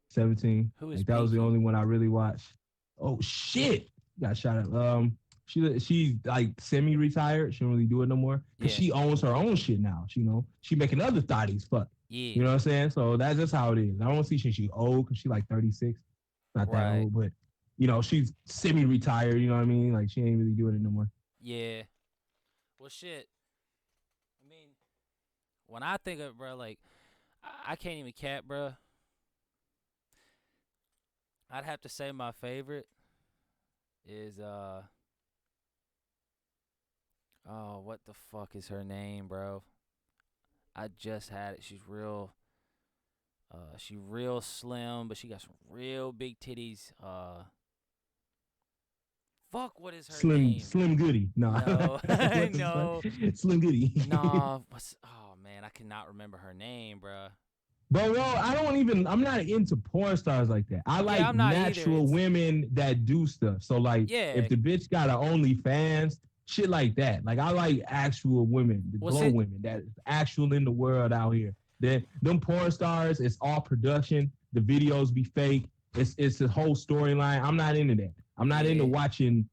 17. Who is that was the Pinky? only one I really watched. Oh shit! Got shot at. She's like semi-retired. She don't really do it no more. Cause Yeah. she owns her own shit now. She making other thotties fuck. Yeah. You know what I'm saying? So that's just how it is. I don't see she's old because she's like 36. Not that Right. old, but she's semi-retired. You know what I mean? Like she ain't really doing it no more. Yeah. Well, shit. I mean, when I think of, bro, I can't even cap, bro. I'd have to say my favorite is what the fuck is her name, bro? I just had it. She's real slim, but she got some real big titties. Fuck, what is her name? Slim Goody. No. No. What the No. fuck? Slim Goody. No, oh man, I cannot remember her name, bruh. But I'm not into porn stars like that. I like I'm not either. natural It's- women that do stuff. So Yeah. if the bitch got an OnlyFans, shit like that. Like I like actual women, the Well, glow see- women that is actual in the world out here. Them porn stars, it's all production. The videos be fake. It's the whole storyline. I'm not into that. I'm not into Yeah. watching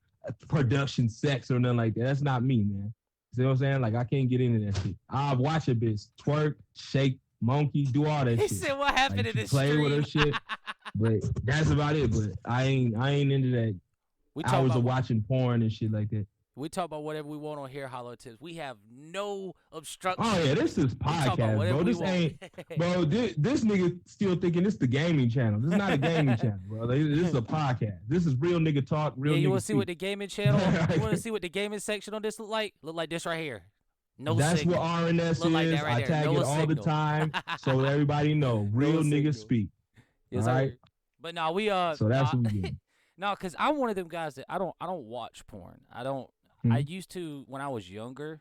production sex or nothing like that. That's not me, man. See what I'm saying? Like I can't get into that shit. I'll watch a bitch twerk, shake, monkey, do all that He shit. said, "What happened Like, in this play stream?" with her shit. But that's about it. But I ain't into that we talk hours about of watching porn and shit like that. we talk about whatever we want on here. Hollow tips. We have no obstruction. Oh yeah, this is We talk about podcast, whatever bro. we This want. ain't, bro. This nigga still thinking this the gaming channel. This is not a gaming channel, bro. This is a podcast. This is real nigga talk. Real Yeah, you nigga want to see what speak. the gaming channel? You want to see what the gaming section on this look like? Look like this right here. No That's signal. what RNS Look like is. that right I there. tag No it all the signal. time, so everybody know. Real signal. niggas speak. Yes, all right? sir. But no, we So that's what we do. no, cause I'm one of them guys that I don't watch porn. I don't. Hmm. I used to when I was younger.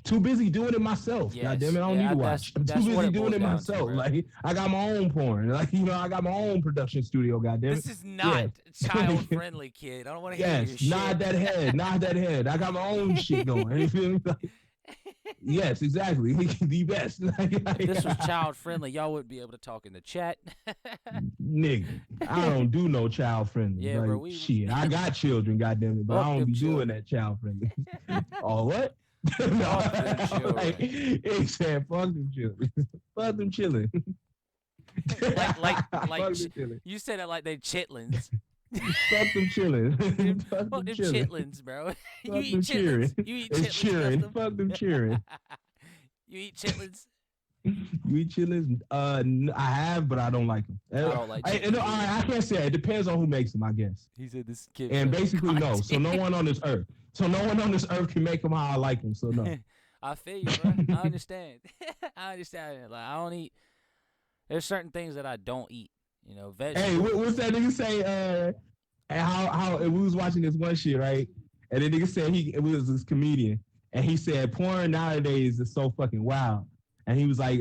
Too busy doing it myself. Yes. God damn it, I don't Yeah, need to that's- watch. I'm that's too what busy it doing boils it down to, myself. bro. Like I got my own porn. Like I got my own production studio. God damn it. This is not child friendly, kid. I don't want to hear your Yes, shit. nod that head, nod that head. I got my own shit going. You feel me? Like, yes, exactly. The best. If this was child friendly, y'all wouldn't be able to talk in the chat. Nigga, I don't do no child friendly. Yeah, like, bro, we- shit, I got children, goddamn it, but Fuck I don't them be doing children. that child friendly. Oh, what? No, Fuck them children. like, he said, fuck them children. Fuck them chilling. like Fuck them ch- chilling. You said it like they chitlins. Fuck them chilling. Fuck Fuck them them chilling. chitlins, bro. You Fuck eat them cheering. chitlins. You eat It's chitlins. cheering. Custom. Fuck them cheering. You eat chitlins. You eat chitlins? I have, but I don't like them. I don't like chitlins I can't say. It depends on who makes them, I guess. He said this kid. And basically, no. So no one on this earth. So no one on this earth can make them how I like them. So no. I feel you, bro. I understand. I understand. Like I don't eat. There's certain things that I don't eat. You know, vegetables. Hey, what's that nigga say? And how we was watching this one shit, right? And the nigga said it was this comedian, and he said porn nowadays is so fucking wild. And he was like,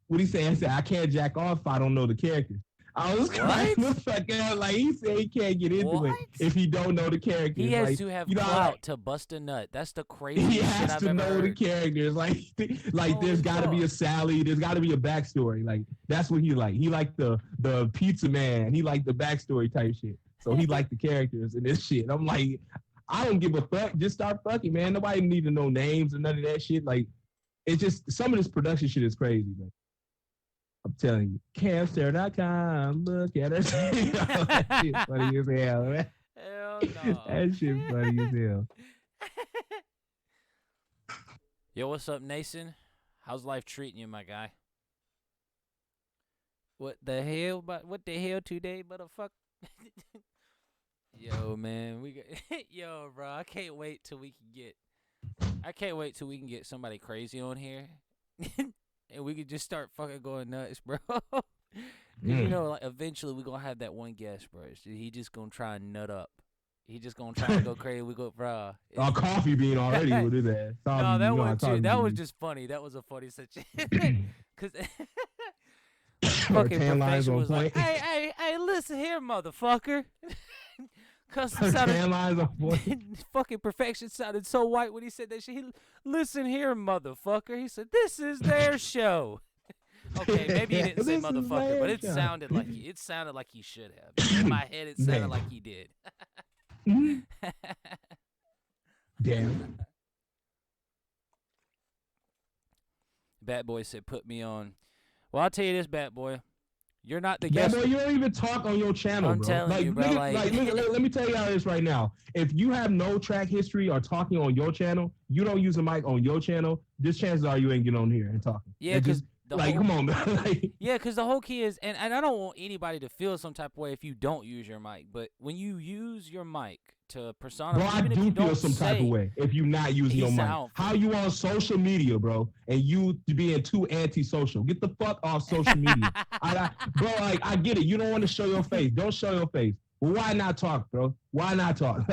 what he said? He said, I can't jack off if I don't know the characters. I was crying the fuck out. Like he said he can't get into it if he don't know the characters. He has like, to have you know, clout to bust a nut. That's the craziest he shit has I've to ever know heard. the characters. Like there's got to be a Sally. There's got to be a backstory. Like that's what he like. He liked the pizza man. He liked the backstory type shit. So he liked the characters and this shit. I'm like, I don't give a fuck. Just start fucking, man. Nobody need to know names or none of that shit. Like, it's just some of this production shit is crazy, man. I'm telling you, Camster.com. Look at it. That shit funny as hell, man. Hell no. That shit funny as hell. Yo, what's up, Nason? How's life treating you, my guy? What the hell? What the hell today, motherfucker? Yo, man, yo, bro, I can't wait till we can get somebody crazy on here, and we can just start fucking going nuts, bro. 'Cause, you know, like eventually we gonna have that one guest, bro. He just gonna try and nut up. He just gonna try and go crazy. We go, bro. Coffee bean already with his ass. No, that one too. That was just funny. That was a funny situation. Cause fucking perfection was like, hey, listen here, motherfucker. Custom sounded, fucking perfection sounded so white when he said that shit. Listen here, motherfucker. He said, this is their show. Okay, maybe he didn't say motherfucker, but it sounded like he should have. In my head, it sounded like he did. Damn. Bat Boy said, put me on. Well, I'll tell you this, Bat Boy. You're not the Bad guest. boy, you don't even talk on your channel, I'm bro. telling you, bro. Nigga, let me tell you how this right now. If you have no track history or talking on your channel, you don't use a mic on your channel, just chances are you ain't get on here and talking. Yeah, because come on, man. Yeah, because the whole key is, and I don't want anybody to feel some type of way if you don't use your mic, but when you use your mic to personify, bro, I do feel some type of way if you're not using your mic. How you on social media, bro, and you being too anti-social? Get the fuck off social media. Bro, like, I get it. You don't want to show your face. Don't show your face. Well, why not talk, bro? Why not talk?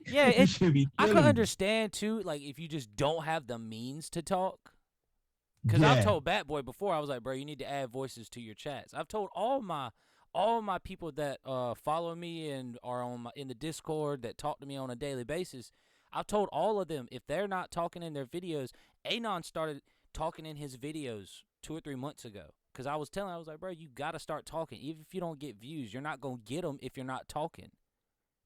Yeah, it should be. I can understand too, like if you just don't have the means to talk. Because I've told Bat Boy before, I was like, bro, you need to add voices to your chats. I've told all my people that follow me and are in the Discord that talk to me on a daily basis. I've told all of them if they're not talking in their videos. Anon started talking in his videos 2 or 3 months ago. Because I was like, bro, you got to start talking. Even if you don't get views, you're not going to get them if you're not talking.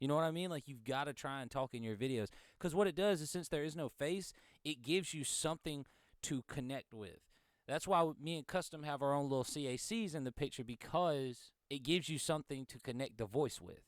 You know what I mean? Like, you've got to try and talk in your videos. Because what it does is, since there is no face, it gives you something to connect with. That's why me and Custom have our own little CACs in the picture, because it gives you something to connect the voice with.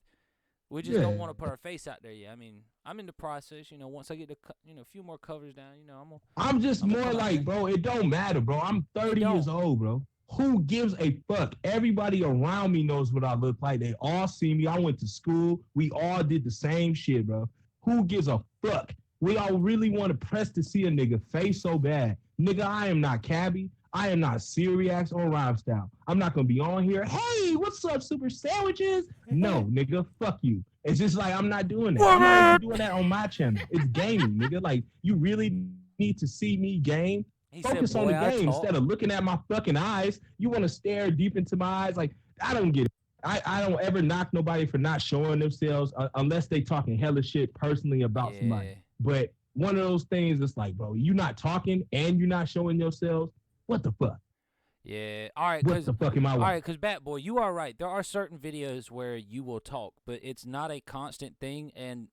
We just don't want to put our face out there yet. I mean, I'm in the process. You know, once I get a few more covers down, you know, I'm just more like, bro, it don't matter, bro. I'm 30 years old, bro. Who gives a fuck? Everybody around me knows what I look like. They all see me. I went to school. We all did the same shit, bro. Who gives a fuck? We all really want to press to see a nigga face so bad. Nigga, I am not Cabby. I am not Syriax or Rhyme Style. I'm not going to be on here. Hey, what's up, Super Sandwiches? No, nigga, fuck you. It's just like, I'm not doing that. I'm not even doing that on my channel. It's gaming, nigga. Like, you really need to see me game. Focus on the game instead of looking at my fucking eyes. You want to stare deep into my eyes. Like, I don't get it. I don't ever knock nobody for not showing themselves unless they talking hella shit personally about somebody. But one of those things is like, bro, you not talking and you not showing yourselves. What the fuck? Yeah. All right. What the fuck am I? All right, because Bat Boy, you are right. There are certain videos where you will talk, but it's not a constant thing. And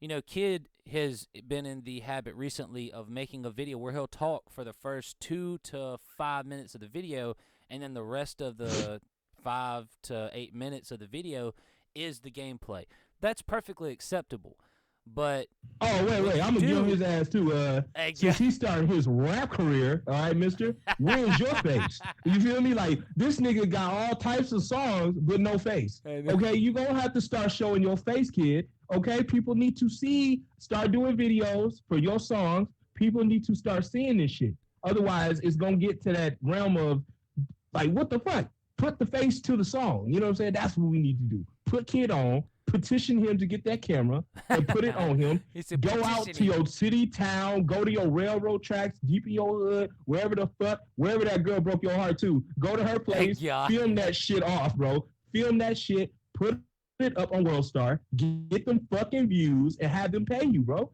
you know, Kid has been in the habit recently of making a video where he'll talk for the first 2 to 5 minutes of the video, and then the rest of the 5 to 8 minutes of the video is the gameplay. That's perfectly acceptable. But Oh, wait. I'm gonna give him his ass too. Hey, Since he's starting his rap career, all right, mister, where's your face? You feel me? Like, this nigga got all types of songs, but no face. Okay, you gonna have to start showing your face, kid. Okay, people need to start doing videos for your songs. People need to start seeing this shit. Otherwise, it's gonna get to that realm of, like, what the fuck? Put the face to the song. You know what I'm saying? That's what we need to do. Put kid on, petition him to get that camera and put it on him. He said, Go out to your city, town, go to your railroad tracks, deep in your hood, wherever that girl broke your heart to. Go to her place, yeah. film that shit off, bro. Film that shit, put it up on WorldStar, get them fucking views, and have them pay you, bro.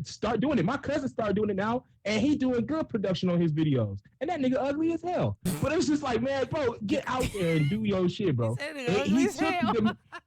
Start doing it. My cousin started doing it now, and he doing good production on his videos. And that nigga ugly as hell. But it's just like, man, bro, get out there and do your shit, bro.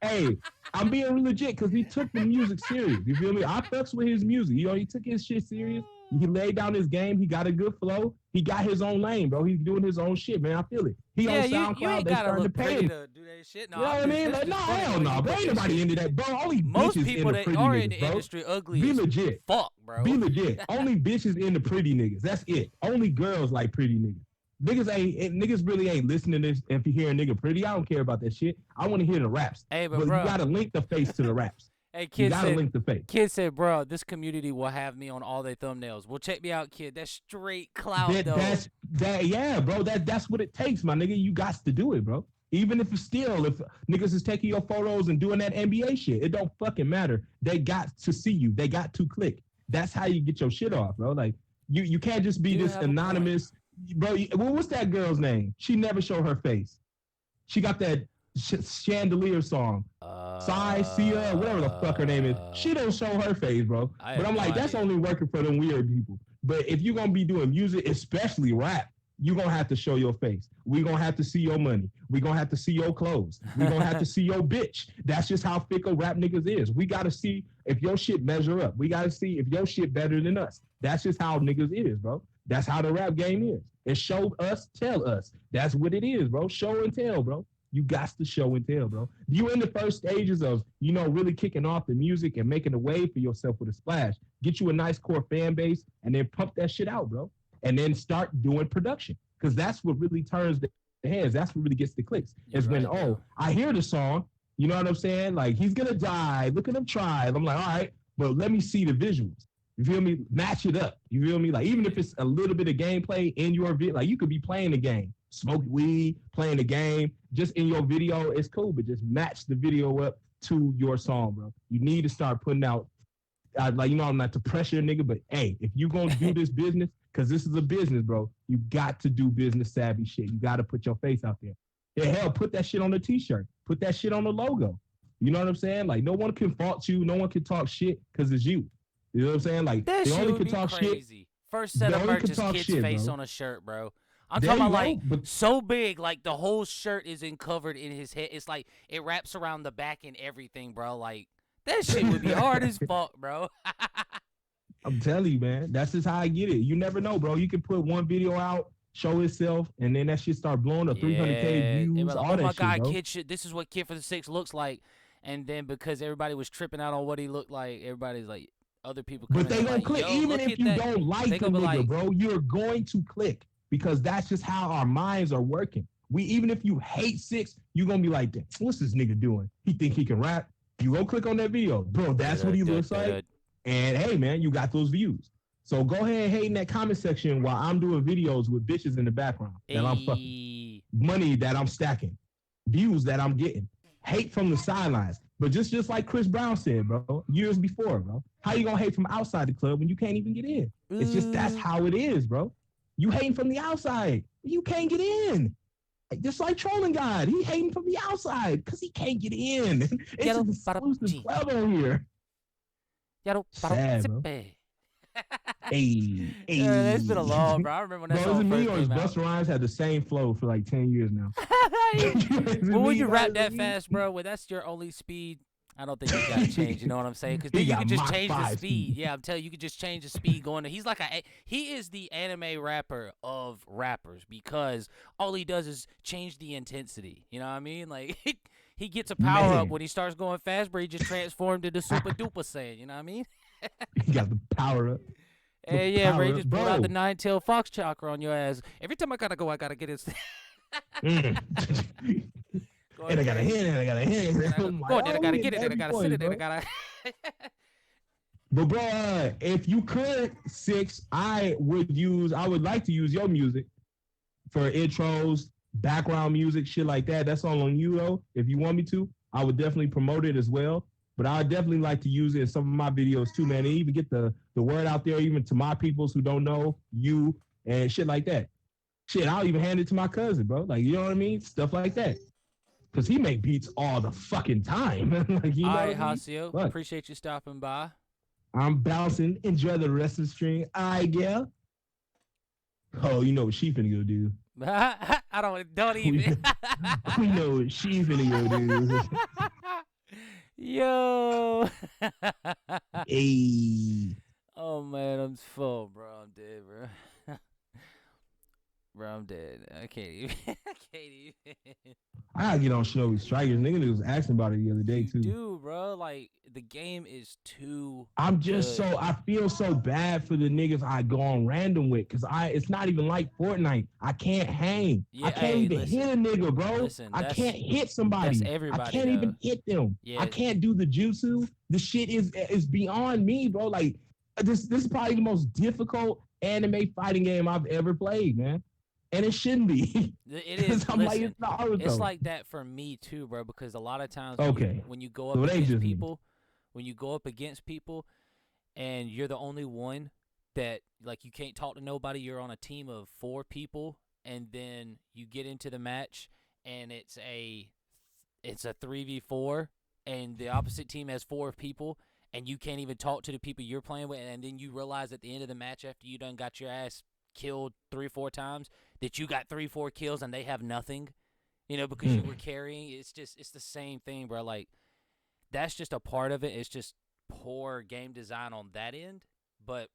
Hey, I'm being legit because he took the music serious. You feel me? I fucks with his music. You know, he took his shit serious. He laid down his game. He got a good flow. He got his own lane, bro. He's doing his own shit, man. I feel it. He on SoundCloud. You ain't They gotta starting to look pay pretty him. to do that shit. No, You know what I mean? Like, no, hell no, bro. Ain't nobody into that, bro. Only most bitches people into that pretty are niggas, in the bro. industry ugly Be as legit. fuck, bro. Be legit. Only bitches into pretty niggas. That's it. Only girls like pretty niggas. Niggas really ain't listening to this. If you hear a nigga pretty, I don't care about that shit. I want to hear the raps. Hey, but you bro, gotta link the face to the raps. Hey, You kid gotta said, link the face. kid said, bro, this community will have me on all their thumbnails. Well, check me out, kid. That's straight clout, though. Yeah, bro. That's what it takes, my nigga. You got to do it, bro. Even if niggas is taking your photos and doing that NBA shit, it don't fucking matter. They got to see you. They got to click. That's how you get your shit off, bro. Like, you can't just be this anonymous, bro. What's that girl's name? She never showed her face. She got that Chandelier song. Sia, whatever the fuck her name is. She don't show her face, bro. But I'm like, that's only working for them weird people. But if you're gonna be doing music, especially rap, you're gonna have to show your face. We're gonna have to see your money. We're gonna have to see your clothes. We're gonna have to see your bitch. That's just how fickle rap niggas is. We gotta see if your shit measure up. We gotta see if your shit better than us. That's just how niggas is, bro. That's how the rap game is. It's show us, tell us. That's what it is, bro. Show and tell, bro. You got to show and tell, bro. You in the first stages of, really kicking off the music and making a way for yourself with a splash. Get you a nice core fan base and then pump that shit out, bro. And then start doing production. Because that's what really turns the heads. That's what really gets the clicks. I hear the song. You know what I'm saying? Like, he's going to die. Look at him try. I'm like, all right, but let me see the visuals. You feel me? Match it up. You feel me? Like, even if it's a little bit of gameplay in your video, like, you could be playing the game, smoking weed, playing the game, just in your video, it's cool, but just match the video up to your song, bro. You need to start putting out, I'm not to pressure a nigga, but hey, if you gonna do this business, because this is a business, bro, you got to do business savvy shit. You got to put your face out there. Yeah, hell, put that shit on the t-shirt. Put that shit on the logo. You know what I'm saying? Like, no one can fault you. No one can talk shit because it's you. You know what I'm saying? Like, that they shit only would can be talk crazy. shit. First set of merch is kid's face bro. on a shirt, bro. I'm There talking about you go, like so big, like the whole shirt is covered in his head. It's like it wraps around the back and everything, bro. Like, that shit would be hard as fuck, bro. I'm telling you, man. That's just how I get it. You never know, bro. You can put one video out, show itself, and then that shit start blowing up 300K views, like, all oh that my shit, God, bro. kid shit. This is what Kid for the Six looks like. And then because everybody was tripping out on what he looked like, everybody's like, other people come But they gonna like, click. yo, Even look if at you that. don't like They the gonna be nigga, like, bro, you're going to click because that's just how our minds are working. Even if you hate Six, you're gonna be like, what's this nigga doing? He think he can rap? You go click on that video, bro. That's what he looks like. And hey, man, you got those views. So go ahead and hate in that comment section while I'm doing videos with bitches in the background that I'm fucking, money that I'm stacking, views that I'm getting, hate from the sidelines. But just like Chris Brown said, bro, years before, bro, how you gonna hate from outside the club when you can't even get in? It's just that's how it is, bro. You hating from the outside, you can't get in. Just like Trolling God, he hating from the outside because he can't get in. It's an exclusive club on here. Sad, bro. Hey, it's been a long, bro. I remember when that bro, song me first or came out. Busta Rhymes had the same flow for like 10 years now. Well, when you rap that fast, bro, when that's your only speed, I don't think you got to change. You know what I'm saying? Because then you can just change the speed. Yeah, I'm telling you, you can just change the speed going. He is the anime rapper of rappers because all he does is change the intensity. You know what I mean? Like he gets a power up Man. when he starts going fast, but he just transformed into Super Duper Saiyan. You know what I mean? He got the power up. Hey, yeah, bro. He power just up, pulled out the bro. nine-tailed fox chakra on your ass. Every time I gotta go, I gotta get it. Mm. Going And I got a crazy. hand, and I got a hand. And I go, I'm like, go on, then I oh, gotta we get it, then I every gotta point, sit it, then bro. I gotta. But bro, if you could, Six, I would like to use your music for intros, background music, shit like that. That's all on you though. If you want me to, I would definitely promote it as well. But I would definitely like to use it in some of my videos too, man. And even get the word out there, even to my peoples who don't know you and shit like that. Shit, I'll even hand it to my cousin, bro. Like, you know what I mean? Stuff like that. Cause he make beats all the fucking time. Like, you know All what I right, mean? Hasio, What? appreciate you stopping by. I'm bouncing. Enjoy the rest of the stream. Yeah. Oh, you know what she finna go do. I don't even. We know what she finna go do. Yo. Hey. Oh man, I'm full, bro. I'm dead, bro. Bro, I'm dead. I can't even. I can't even. I gotta get on Shinobi Strikers. Nigga was asking about it the other day You too. do, bro. Like the game is too. I'm just good. I feel so bad for the niggas I go on random with, cause it's not even like Fortnite. I can't hang. Yeah, I can't hey, even listen. hit a nigga, bro. Listen, I that's- can't hit somebody. that's everybody, I can't even though. hit them. Yeah. I can't do the jutsu. The shit is beyond me, bro. Like this is probably the most difficult anime fighting game I've ever played, man. And it shouldn't be. It is. I'm like, Listen, it's Naruto. it's like that for me too, bro. Because a lot of times, Okay. when you go So up it ain't against just me. people, when you go up against people, and you're the only one that like you can't talk to nobody. You're on a team of 4 people, and then you get into the match, and it's a 3v4, and the opposite team has 4 people, and you can't even talk to the people you're playing with, and then you realize at the end of the match after you done got your ass killed 3-4 times that you got 3-4 kills and they have nothing, because you were carrying. It's the same thing, bro. Like that's just a part of it. It's just poor game design on that end. But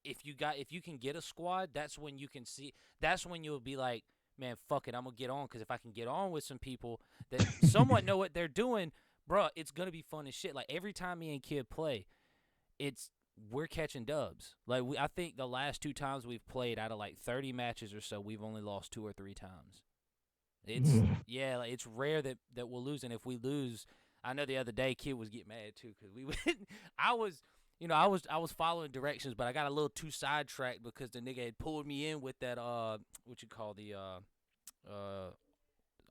if you can get a squad, that's when you can see. That's when you'll be like, man, fuck it, I'm gonna get on. Because if I can get on with some people that somewhat know what they're doing, bro, it's gonna be fun as shit. Like every time me and Kid play, we're catching dubs. Like I think the last 2 times we've played out of like 30 matches or so, we've only lost 2 or 3 times. It's yeah, like it's rare that we'll lose. And if we lose, I know the other day Kid was getting mad too because we I was following directions, but I got a little too sidetracked because the nigga had pulled me in with that what you call the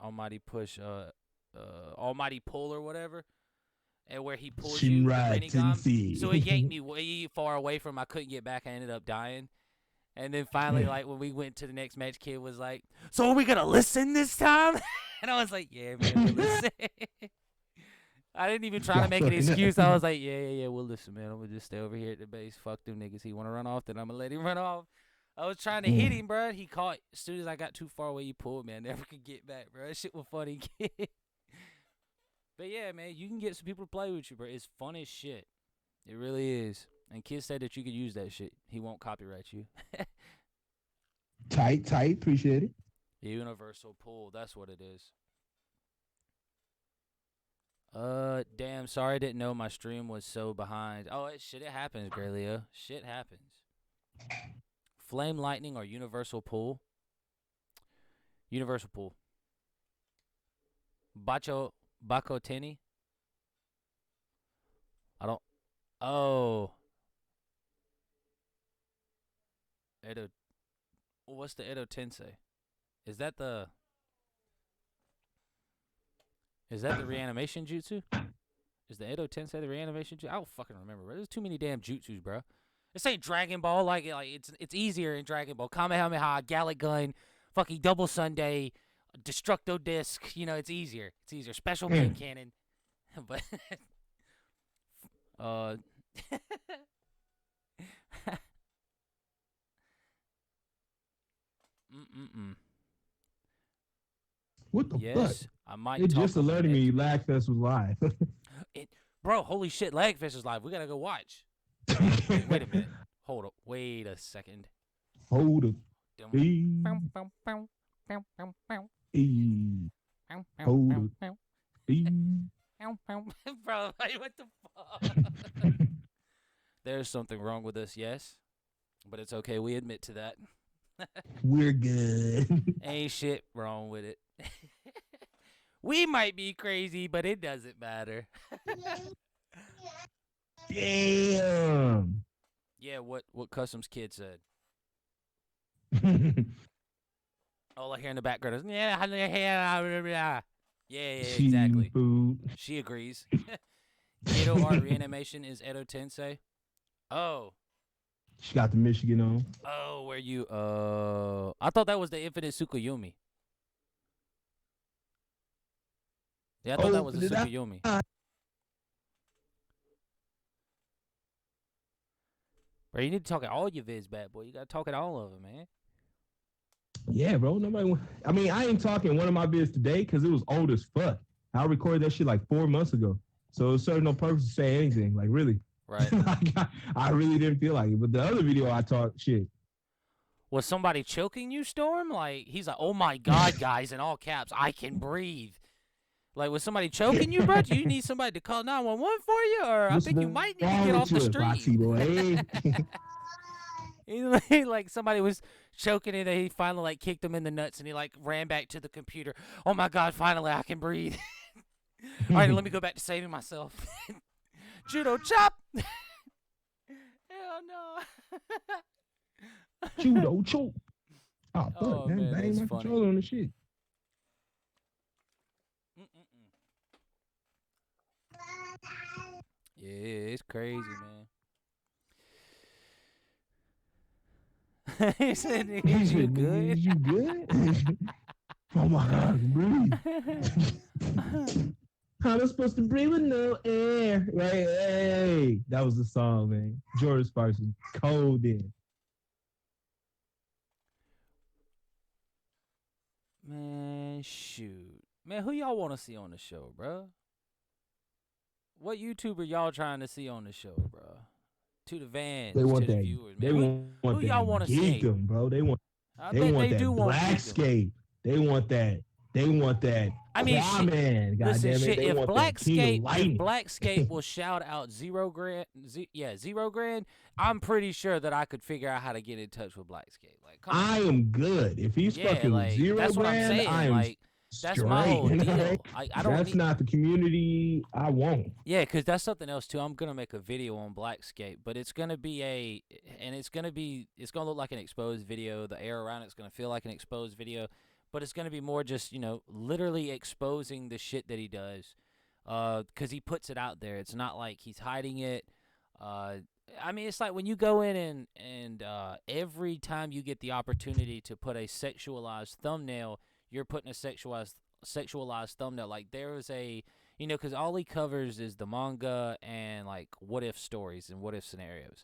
almighty push almighty pull or whatever. And where he pulled you with the Shinra Rinnegan. Tensei. So he yanked me way far away from him. I couldn't get back. I ended up dying. And then finally, like, when we went to the next match, Kid was like, so are we going to listen this time? And I was like, yeah, man, we'll listen. I didn't even try to make an excuse. I was like, yeah, we'll listen, man. I'm going to just stay over here at the base. Fuck them niggas. He want to run off, then I'm going to let him run off. I was trying to hit him, bro. He caught. As soon as I got too far away, he pulled me. I never could get back, bro. That shit was funny, Kid. But yeah, man, you can get some people to play with you, bro. It's fun as shit. It really is. And Kid said that you could use that shit. He won't copyright you. Tight. Appreciate it. Universal pool. That's what it is. Damn. Sorry, I didn't know my stream was so behind. Oh, it happens, Graylio. Shit happens. Flame lightning or universal pool? Universal pool. Bakoteni? I don't. Oh. Edo. What's the Edo Tensei? Is that the reanimation jutsu? Is the Edo Tensei the reanimation jutsu? I don't fucking remember, bro. There's too many damn jutsus, bro. This ain't Dragon Ball. Like it's easier in Dragon Ball. Kamehameha, Gallic Gun, fucking Double Sunday, Destructo Disc. It's easier. It's easier. Special Beam Cannon. But What the yes, fuck? I might. It talk just on alerted the me next- Lagfest was live. Bro, holy shit, Lagfish is live. We gotta go watch. Wait a minute. Hold up. Wait a second. Hold up. Dum, Hey, bum, bum, bum, bum, bum, bum, hey. bum, bum, Hold bum, up. bum. Bro, like, what the fuck? There's something wrong with us, yes, but it's okay. We admit to that. We're good. Ain't shit wrong with it. We might be crazy, but it doesn't matter. Damn. Yeah, what Customs Kid said. All I hear in the background is yeah, exactly. Food. She agrees. Edo Art Reanimation is Edo Tensei. Oh, She got the Michigan on. oh, where you? I thought that was the Infinite Tsukuyomi. Yeah, I thought Oh, that was the did I- Tsukuyomi. Bro, you need to talk at all your vids, bad boy. You gotta talk at all of them, man. Yeah, bro. I mean, I ain't talking one of my vids today because it was old as fuck. I recorded that shit like 4 months ago. So it served no purpose to say anything. Like, really. Right. Like, I really didn't feel like it. But the other video I talked shit. Was somebody choking you, Storm? Like, he's like, oh my God, guys, in all caps, I can breathe. Like, was somebody choking you, bro? Do you need somebody to call 911 for you? Or I think you might need to get off the street. Boy. Like, somebody was choking and he finally, like, kicked him in the nuts and he, like, ran back to the computer. Oh my God, finally I can breathe. All right, let me go back to saving myself. Judo chop! Hell no. Judo choke. Oh, fuck, Oh, man. man, Bang that's my funny. controller on the shit. Yeah, it's crazy, man. He said, "Is you good?" Is you good? Oh my God, breathe. How am I supposed to breathe with no air? Right? Hey, that was the song, man. George Sparks was cold in. Man, shoot. Man, who y'all want to see on the show, bro? What YouTuber y'all trying to see on the show, bro? To the fans, They want to the that. viewers, They man. want who y'all that wanna see? geekdom, bro. They want I they bet want they that do want geekdom. Blackscape. They want that. They want that. I mean, shit, Aquaman, listen, goddamn it. shit. They If want that King of Lightning. Blackscape will shout out Zero Grand, Zero Grand, I'm pretty sure that I could figure out how to get in touch with Blackscape. Like, come on. I am good. If he's Yeah, fucking like, with Zero that's what I'm Grand, saying. I am Like, that's my whole straight. deal. I don't That's need, not the community I want. yeah, because that's something else too. I'm gonna make a video on Blackscape, but it's gonna be it's gonna look like an exposed video. The air around it's gonna feel like an exposed video, but it's gonna be more just literally exposing the shit that he does, because he puts it out there. It's not like he's hiding it. I mean, it's like when you go in and every time you get the opportunity to put a sexualized thumbnail, you're putting a sexualized thumbnail. Like there is because all he covers is the manga and like what if stories and what if scenarios.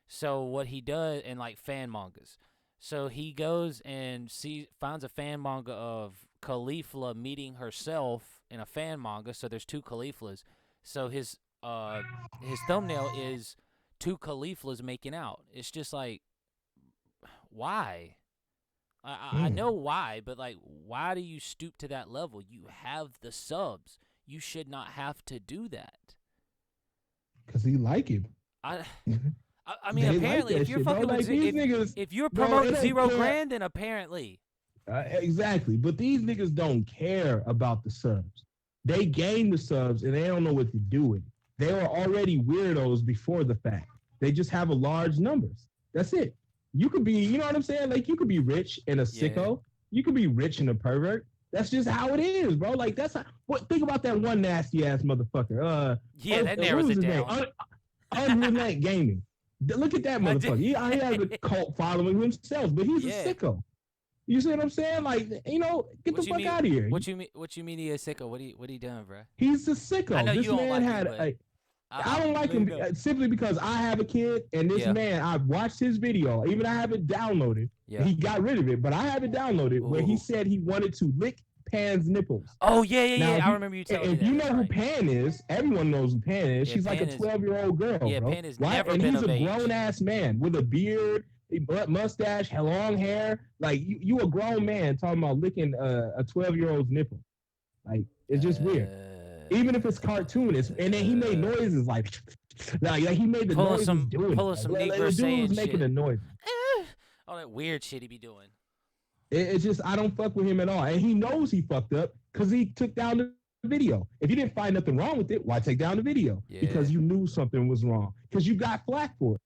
So what he does, and like fan mangas. So he goes and finds a fan manga of Caulifla meeting herself in a fan manga. So there's 2 Cauliflas. So his thumbnail is 2 Cauliflas making out. It's just like, why? I know why, but like, why do you stoop to that level? You have the subs. You should not have to do that. Cause he like it. I mean, They apparently, like if that you're shit, bro. fucking Like, with these niggas, if you're bro, promoting it don't 0 care. grand, then apparently, exactly. But these niggas don't care about the subs. They gain the subs and they don't know what to do with it. They were already weirdos before the fact. They just have a large numbers. That's it. You could be, you know what I'm saying? Like you could be rich and a sicko. You could be rich and a pervert. That's just how it is, bro. Like that's how, think about that one nasty ass motherfucker. that narrows it down. Unrelenting Gaming. Look at that motherfucker. He has a cult following himself, but he's a sicko. You see what I'm saying? Like, get the fuck out of here. What you mean he is sicko? What he done, bro? He's a sicko. I know This you don't man like had him, I don't like him simply because I have a kid, and this man, I watched his video. Even I have it downloaded. Yeah. He got rid of it, but I have it downloaded where he said he wanted to lick Pan's nipples. Oh, yeah. Now, I remember you telling me if that. you know who Pan is, everyone knows who Pan is. Yeah, She's like Pan a is- 12-year-old girl, Yeah, bro. Pan has Right? never And been he's of a age. grown-ass man with a beard, a mustache, long hair. Like, you a grown man talking about licking a 12-year-old's nipple. Like, it's just weird. Even if it's cartoon, and then he made noises like he made the Pull noises some- doing pull it. some Like, Negro the dude saying was making shit. a noise. All that weird shit he be doing. It's just I don't fuck with him at all, and he knows he fucked up because he took down the video. If you didn't find nothing wrong with it, why take down the video? Yeah. Because you knew something was wrong. Because you got flack for it.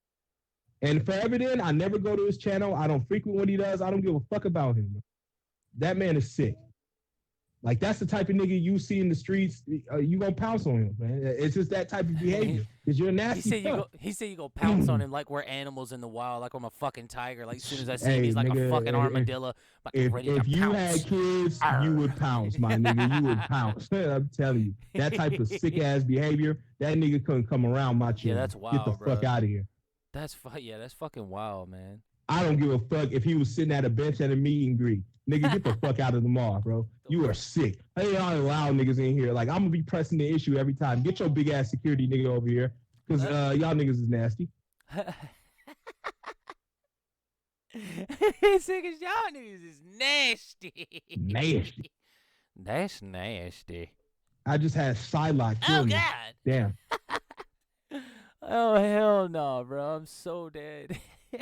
And forever then, I never go to his channel. I don't frequent what he does. I don't give a fuck about him. That man is sick. Like, that's the type of nigga you see in the streets. You gonna pounce on him, man. It's just that type of behavior. Because you're a He nasty said fuck. he said you go pounce on him like we're animals in the wild, like I'm a fucking tiger. Like as soon as I see him, Hey, he's like a nigga, fucking if- armadillo, like ready If to you pounce. had kids, Arr. you would pounce, my nigga. You would pounce. I'm telling you. That type of sick ass behavior, that nigga couldn't come around my children. that's Get wild, the fuck bruh. out of here. That's that's fucking wild, man. I don't give a fuck if he was sitting at a bench at a meet and greet. Nigga, get the fuck out of the mall, bro. You are sick. I ain't all allow niggas in here. Like, I'm gonna be pressing the issue every time. Get your big ass security nigga over here. Cause y'all niggas is nasty. He said, "'Cause y'all niggas is nasty." Nasty. That's nasty. I just had Psylocke kill Oh me. God. Damn. Oh hell no, bro! I'm so dead.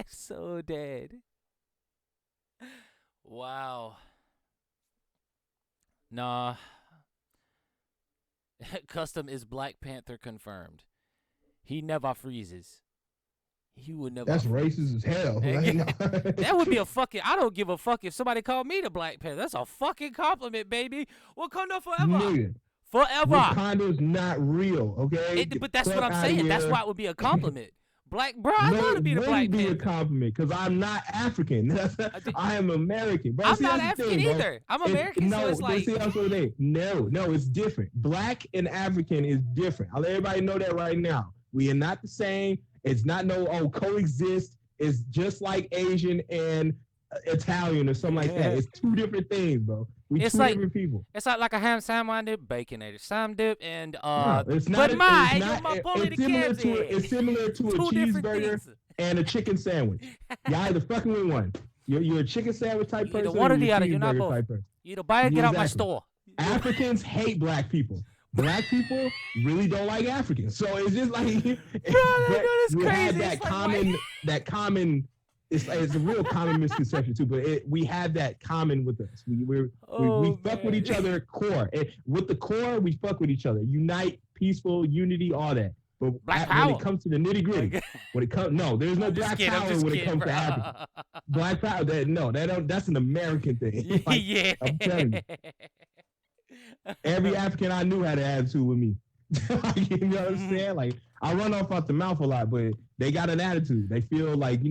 So dead. Wow. Nah. Custom is Black Panther confirmed. He never freezes. He would never. That's freeze. racist as hell. Hey, Like, That would be a fucking. I don't give a fuck if somebody called me the Black Panther. That's a fucking compliment, baby. Wakanda forever. nigga. Forever. Wakanda's not real, okay? But that's Fuck what I'm outta saying. That's here. why it would be a compliment. Black, bro, I love to be the it Black wouldn't be a Panther. compliment because I'm not African. I am American. But I'm see, not that's the African thing, bro. either. I'm It's- American, no, so it's but like. see, that's what it is. No, it's different. Black and African is different. I'll let everybody know that right now. We are not the same. It's not coexist. It's just like Asian and Italian or something like that. Yeah. It's two different things, bro. We It's two like- different people. It's like a ham sandwich dip, baconated sam dip, and No, it's not. but my, it's and not. my pulling It's the similar cabs to. in. It's similar to a Two different cheeseburger things. and a chicken sandwich. You either fucking with one. You're a chicken sandwich type Either person. one or you're the a other. You're not cheeseburger both. type person. You either buy it, get out my Exactly. store. Africans hate black people. Black people really don't like Africans. So it's just like it's we crazy. have that It's like, common. It's a real common misconception too. But we have that common with us. We Oh, fuck with man. each other core. With the core, we fuck with each other. Unite, peaceful, unity, all that. But Black when power. it comes to the nitty gritty, there's no I'm just black kidding, I'm power just when it kidding, comes to bro. Africa. Black power, that's an American thing. Like, Yeah. I'm telling you. Every African I knew had an attitude with me. Like, you know what I'm saying? Like, I run off out the mouth a lot, but they got an attitude. They feel like,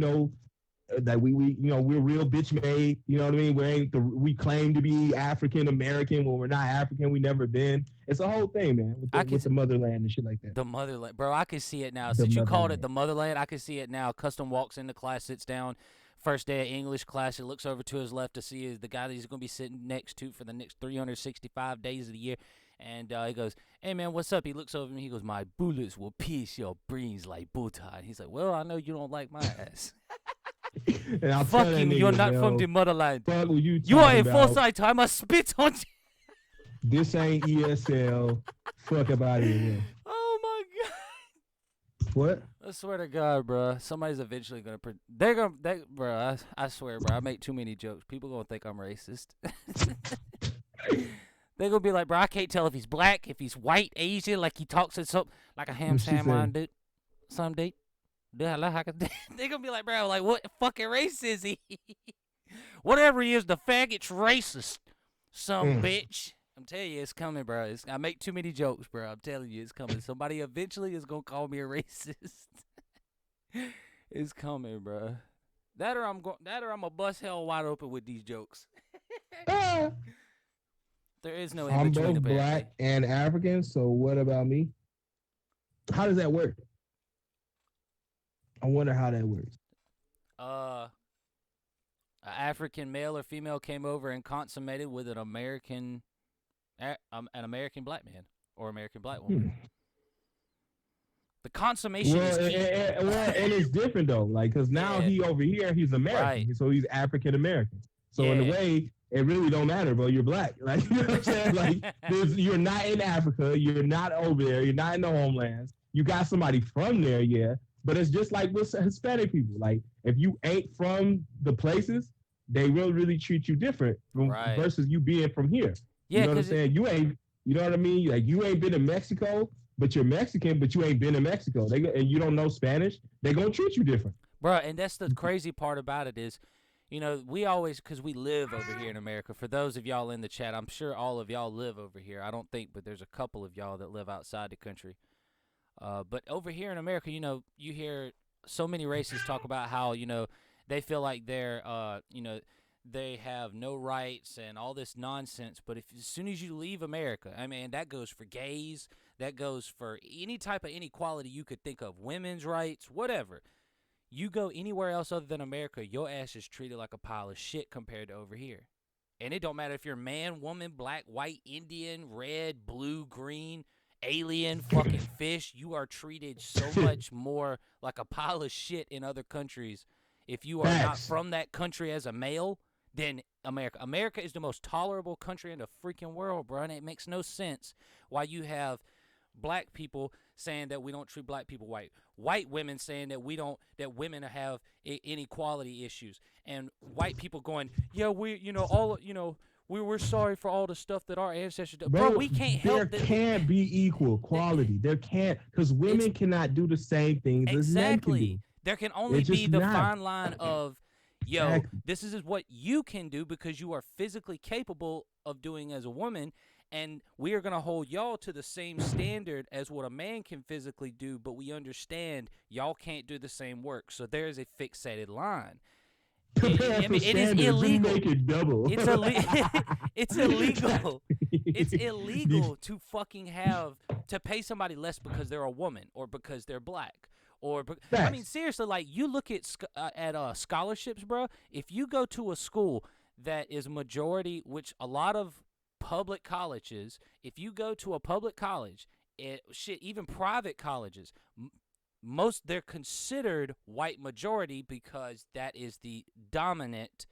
that we're real bitch made. You know what I mean? We claim to be African American when we're not African. We never been. It's a whole thing, man, with the motherland and shit like that. The motherland, bro. I can see it now. The Since you called it motherland. the motherland, I can see it now. Custom walks into class, sits down, first day of English class. He looks over to his left to see is the guy that he's gonna be sitting next to for the next 365 days of the year. And he goes, "Hey man, what's up?" He looks over and he goes, "My bullets will pierce your brains like butter." And he's like, "Well, I know you don't like my ass. And I'll Fuck tell that you, nigga, you're not yo, from the motherland. Fuck what you You are talking a about. Forsyth. I must spit on you." This ain't ESL. Fuck about it. Yeah. Oh my god. What? I swear to God, bro. Somebody's eventually gonna. Bro. I swear, bro. I make too many jokes. People gonna think I'm racist. They gonna be like, bro. I can't tell if he's black, if he's white, Asian, like he talks in some like a ham What she sandwich say? dude. Some dude. They gonna be like, bro, like what fucking race is he? Whatever he is, the faggot's racist. Some bitch. I'm telling you, it's coming, bro. I make too many jokes, bro. I'm telling you, it's coming. Somebody eventually is gonna call me a racist. It's coming, bro. That or I'm gonna bust hell wide open with these jokes. Ah, There is no in I'm between. both black Apparently. and African, so what about me? How does that work? I wonder how that works. A African male or female came over and consummated with an American black man or American black woman. The consummation Well, is key. and it's different though, like because now Yeah. he over here, he's American, Right. so he's African American. So in Yeah. a way, it really don't matter, bro. You're black. Like, you know what I'm saying? Like, you're not in Africa. You're not over there. You're not in the homelands. You got somebody from there, yeah. But it's just like with Hispanic people. Like, if you ain't from the places, they will really treat you different Right. versus you being from here. Yeah, You know what I'm 'cause saying? You know what I mean? Like, you ain't been to Mexico, but you're Mexican, but you ain't been to Mexico. And you don't know Spanish. They gonna treat you different. Bro, and that's the crazy part about it is, you know, we always, because we live over here in America. For those of y'all in the chat, I'm sure all of y'all live over here. I don't think, but there's a couple of y'all that live outside the country. But over here in America, you know, you hear so many races talk about how, you know, they feel like they're, you know, they have no rights and all this nonsense. But as soon as you leave America, I mean, that goes for gays, that goes for any type of inequality you could think of, women's rights, whatever. You go anywhere else other than America, your ass is treated like a pile of shit compared to over here. And it don't matter if you're man, woman, black, white, Indian, red, blue, green, alien, fucking fish. You are treated so much more like a pile of shit in other countries if you are not Facts. from that country as a male than America. America is the most tolerable country in the freaking world, bro. And it makes no sense why you have black people saying that we don't treat black people white women saying that women have inequality issues, and white people going, yeah, we're sorry for all the stuff that our ancestors did. Bro, we can't help There that. can't be equal quality. There can't, because women cannot do the same things as men can Exactly. do. There can only It's be just the not. fine line of, yo, Exactly. this is what you can do because you are physically capable of doing as a woman, and we are going to hold y'all to the same standard as what a man can physically do, but we understand y'all can't do the same work. So there is a fixated line. Prepare I for mean, it is standards, you illegal. make it double. It's it's illegal. It's illegal to fucking to pay somebody less because they're a woman or because they're black. I mean, Facts. seriously, like, you look at scholarships, bro. If you go to a school that is majority, which a lot of public colleges, if you go to a public college, even private colleges, they're considered white majority because that is the dominant,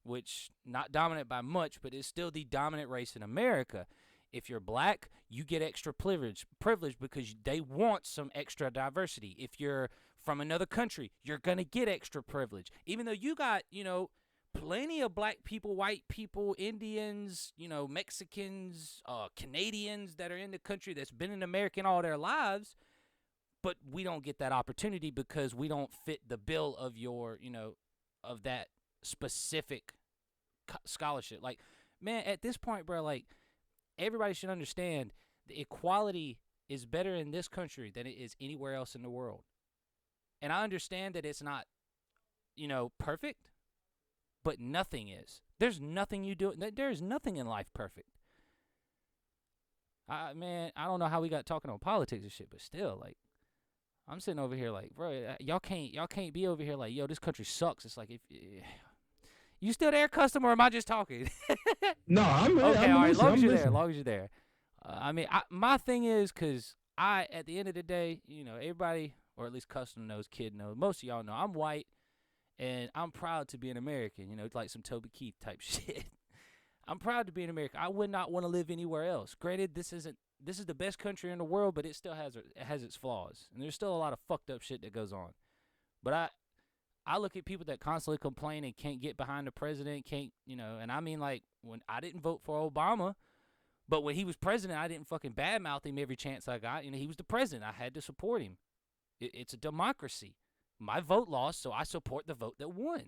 which not dominant by much, but is still the dominant race in America. If you're black, you get extra privilege because they want some extra diversity. If you're from another country, you're going to get extra privilege. Even though you got, you know, plenty of black people, white people, Indians, you know, Mexicans, Canadians that are in the country that's been in America all their lives, but we don't get that opportunity because we don't fit the bill of your, you know, of that specific scholarship. Like, man, at this point, bro, like, everybody should understand the equality is better in this country than it is anywhere else in the world. And I understand that it's not, you know, perfect, but nothing is. There's nothing you do. There is nothing in life perfect. Man, I don't know how we got talking on politics and shit, but still, like, I'm sitting over here like, bro, y'all can't be over here like, yo, this country sucks. It's like, if you still there, customer, or am I just talking? No, I'm Okay, I'm all right, as long listening, as I'm you're there, as listening. long as you're there. I mean, my thing is, because at the end of the day, you know, everybody, or at least custom knows, kid knows, most of y'all know, I'm white, and I'm proud to be an American, you know, it's like some Toby Keith type shit. I'm proud to be an American. I would not want to live anywhere else. Granted, this is the best country in the world, but it still has its flaws, and there's still a lot of fucked up shit that goes on. But I look at people that constantly complain and can't get behind the president, can't, you know, and I mean, like, when I didn't vote for Obama, but when he was president, I didn't fucking badmouth him every chance I got. You know, he was the president. I had to support him. It's a democracy. My vote lost, so I support the vote that won.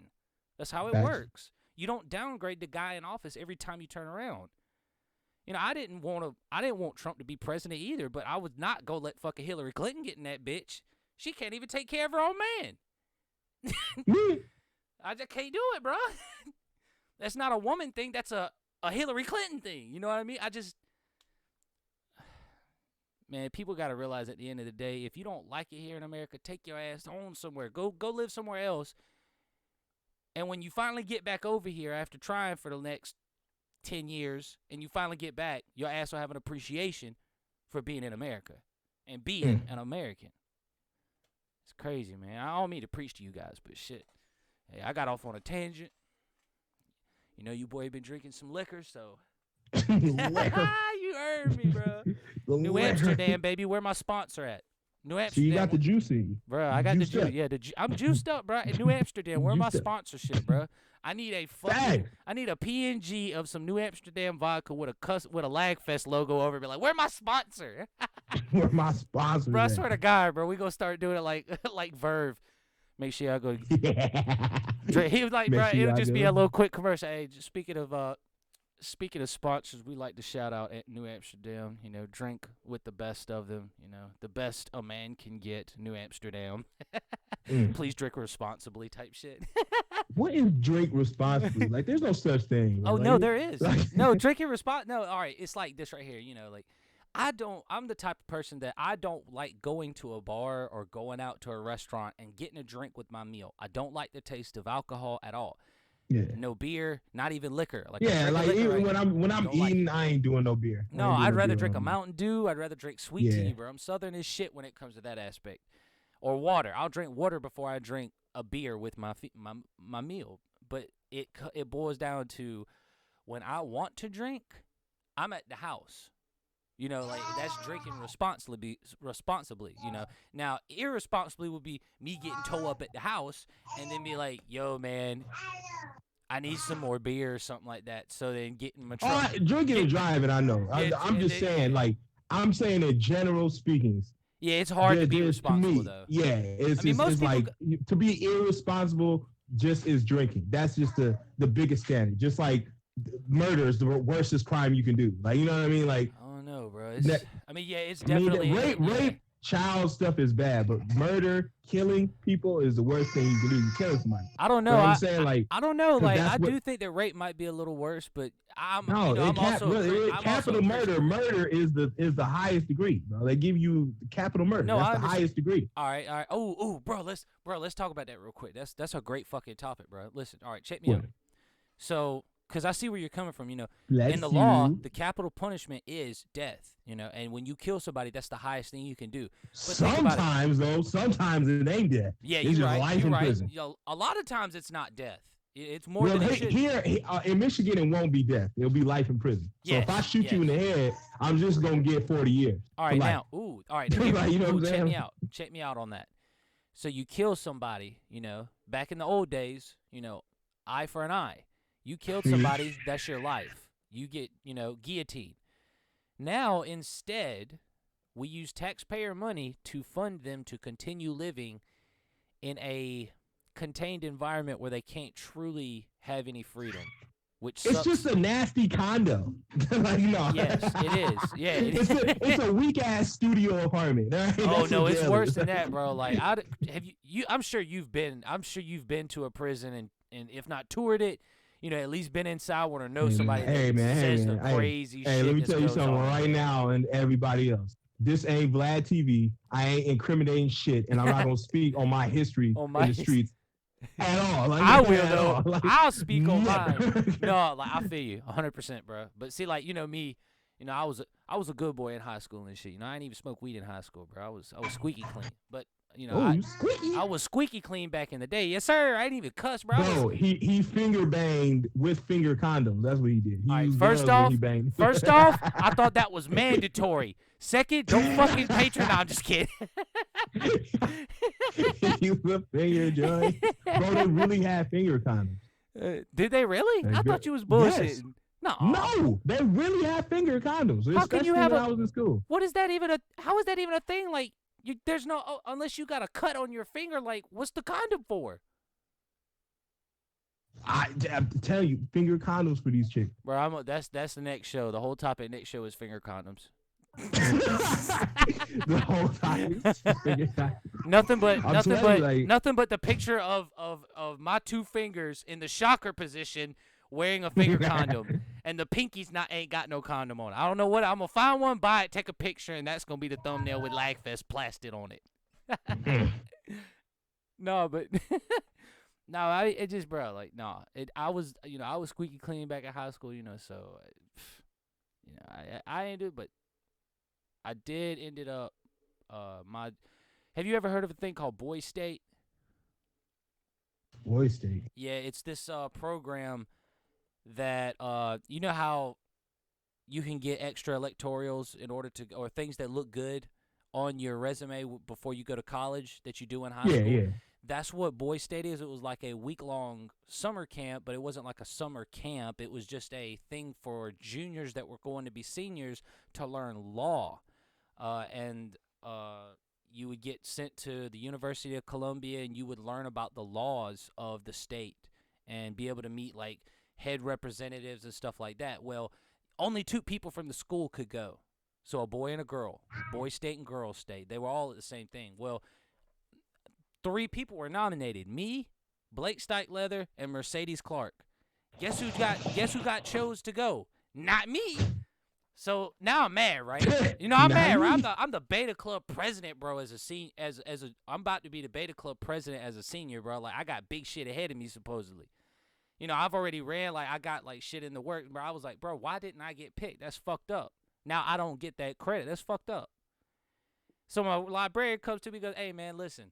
That's how it Facts. works. You don't downgrade the guy in office every time you turn around. You know, I didn't want Trump to be president either, but I would not go let fucking Hillary Clinton get in that bitch. She can't even take care of her own man. I just can't do it, bro. That's not a woman thing. That's a Hillary Clinton thing. You know what I mean? Man, people got to realize at the end of the day, if you don't like it here in America, take your ass on somewhere. Go live somewhere else. And when you finally get back over here after trying for the next 10 years and you finally get back, your ass will have an appreciation for being in America and being an American. It's crazy, man. I don't mean to preach to you guys, but shit. Hey, I got off on a tangent. You know, you boy been drinking some liquor, so Liquor. you heard me, bro. The New liquor. Amsterdam, baby. Where my sponsor at? New So Amsterdam. you got the juice in you. Bro, I got the juiced juice. up. Yeah, I'm juiced up, bro. In New Amsterdam, where my Juiced up. sponsorship, bro? I need a fucking, Fact. I need a PNG of some New Amsterdam vodka with a Lagfest logo over it. Be like, where my sponsor? Where my sponsor? Bro, I at? swear to God, bro, we gonna start doing it like like Verve. Make sure y'all go. Yeah. He was like, Make bro, sure it'll y'all just be go. a little quick commercial. Hey, just speaking of sponsors, we like to shout out at New Amsterdam. You know, drink with the best of them. You know, the best a man can get. New Amsterdam. Mm. Please drink responsibly, type shit. What is drink responsibly? Like, there's no such thing. Oh Like, no, there is. like- No, drinking No, all right. It's like this right here. You know, like I'm the type of person that I don't like going to a bar or going out to a restaurant and getting a drink with my meal. I don't like the taste of alcohol at all. Yeah. No beer, not even liquor. Like Yeah, I drink like liquor, even right? when I'm Don't like eating, I ain't doing no beer. I No, ain't doing I'd no rather beer drink a on me. Mountain Dew. I'd rather drink sweet tea, Yeah. bro. I'm Southern as shit when it comes to that aspect. Or water. I'll drink water before I drink a beer with my meal. But it boils down to when I want to drink, I'm at the house. You know, like that's drinking responsibly. You know, now irresponsibly would be me getting toe up at the house and then be like, "Yo, man, I need some more beer or something like that." So then getting my truck. Drinking and driving, I know. Yeah, I'm just saying, like, I'm saying in general speaking. Yeah, it's hard to be there's- responsible me, though. Yeah, it's, I mean, it's, most it's people like to be irresponsible just is drinking. That's just the biggest standard. Just like murder is the worstest crime you can do. Like, you know what I mean? Like, I don't know, bro. It's, That- I mean, yeah, it's I mean, definitely rape, child stuff is bad, but murder, killing people is the worst thing you can do. You kill somebody. I don't You know. know what I, I'm saying? Like, I don't know. 'cause Like, that's I what- do think that rape might be a little worse, but I'm, no, you know, I'm also a really, I'm also a capital murder. Christian. Murder is the highest degree, bro. They give you capital murder. No, I That's the understand. highest degree. All right. Oh, bro, let's talk about that real quick. That's a great fucking topic, bro. Listen, all right, check me What? out. So, because I see where you're coming from, you know, Bless in the law, you. the capital punishment is death, you know, and when you kill somebody, that's the highest thing you can do. think about it. Sometimes it ain't death. Yeah, It's you're just right. life You're in right. prison. You know, a lot of times it's not death. It's more Well, than it should. be. here in Michigan, it won't be death. It'll be life in prison. So if I Yes, shoot you in the head, I'm just gonna get 40 years. All for right, life. now, all right, now, Like, you know what I'm check saying? me out. Check me out on that. So you kill somebody, you know, back in the old days, you know, eye for an eye. You killed somebody, that's your life. You get, you know, guillotined. Now, instead, we use taxpayer money to fund them to continue living in a contained environment where they can't truly have any freedom, which It's sucks. just a nasty condo. Like, no. Yes, it is. Yeah, it it's is. it's a weak ass studio apartment. All right? Oh That's no, what it's jail worse is. than that, bro. Like, have you? I'm sure you've been to a prison and if not toured it, you know, at least been inside one or know somebody Hey, that man, hey, says man, the hey, crazy Hey, shit. let me that tell you goes something on. right now, and everybody else. This ain't Vlad TV. I ain't incriminating shit, and I'm not gonna speak on my history On my in the streets at all. Like, I will at though. all. Like, I'll speak on never. mine. No, like I feel you 100%, bro. But see, like, you know me, you know, I was a good boy in high school and shit. You know, I didn't even smoke weed in high school, bro. I was squeaky clean. But you know, Oh, you squeaky. I was squeaky clean back in the day. Yes, sir. I didn't even cuss, bro. I was- Bro, he finger banged with finger condoms. That's what he did. He All right, used first guns when off- he banged. First off, I thought that was mandatory. Second, don't fucking patronize. I'm just kidding. he was a finger joint. Bro, they really had finger condoms. Did they really? They I good. thought you was Yes. bullshitting. No. No, they really had finger condoms. How can you especially have when a- I was in school? What is that even how is that even a thing? Like, there's no, unless you got a cut on your finger, like, what's the condom for? I'm telling you, finger condoms for these chicks. Bro, that's the next show. The whole topic next show is finger condoms. The whole time. Finger condoms. Nothing but I'm nothing telling but you, like- nothing but the picture of my two fingers in the shocker position wearing a finger condom, and the pinky's ain't got no condom on it. I don't know what I'm gonna find one, buy it, take a picture, and that's gonna be the thumbnail with Lagfest plastered on it. No, but no, it just, bro, like, no, I was squeaky clean back in high school, you know, so you know, I ain't do it, but I did ended up have you ever heard of a thing called Boy State? Boy state. Yeah, it's this program that you know how you can get extra electorials in order to or things that look good on your resume before you go to college that you do in high Yeah, school. yeah. That's what Boy State is. It was like a week-long summer camp, but it wasn't like a summer camp. It was just a thing for juniors that were going to be seniors to learn law. And you would get sent to the University of Columbia, and you would learn about the laws of the state and be able to meet, like, head representatives and stuff like that. Well, only 2 people from the school could go. So a boy and a girl, Boy State and Girl State. They were all at the same thing. Well, 3 people were nominated: me, Blake Leather, and Mercedes Clark. Guess who got chose to go? Not me. So now I'm mad, right? You know, I'm Not mad, right? me. I'm the Beta Club president, bro. I'm about to be the Beta Club president as a senior, bro. Like, I got big shit ahead of me, supposedly. You know, I've already ran, like, I got, like, shit in the work, bro. I was like, bro, why didn't I get picked? That's fucked up. Now I don't get that credit. That's fucked up. So my librarian comes to me and goes, hey, man, listen,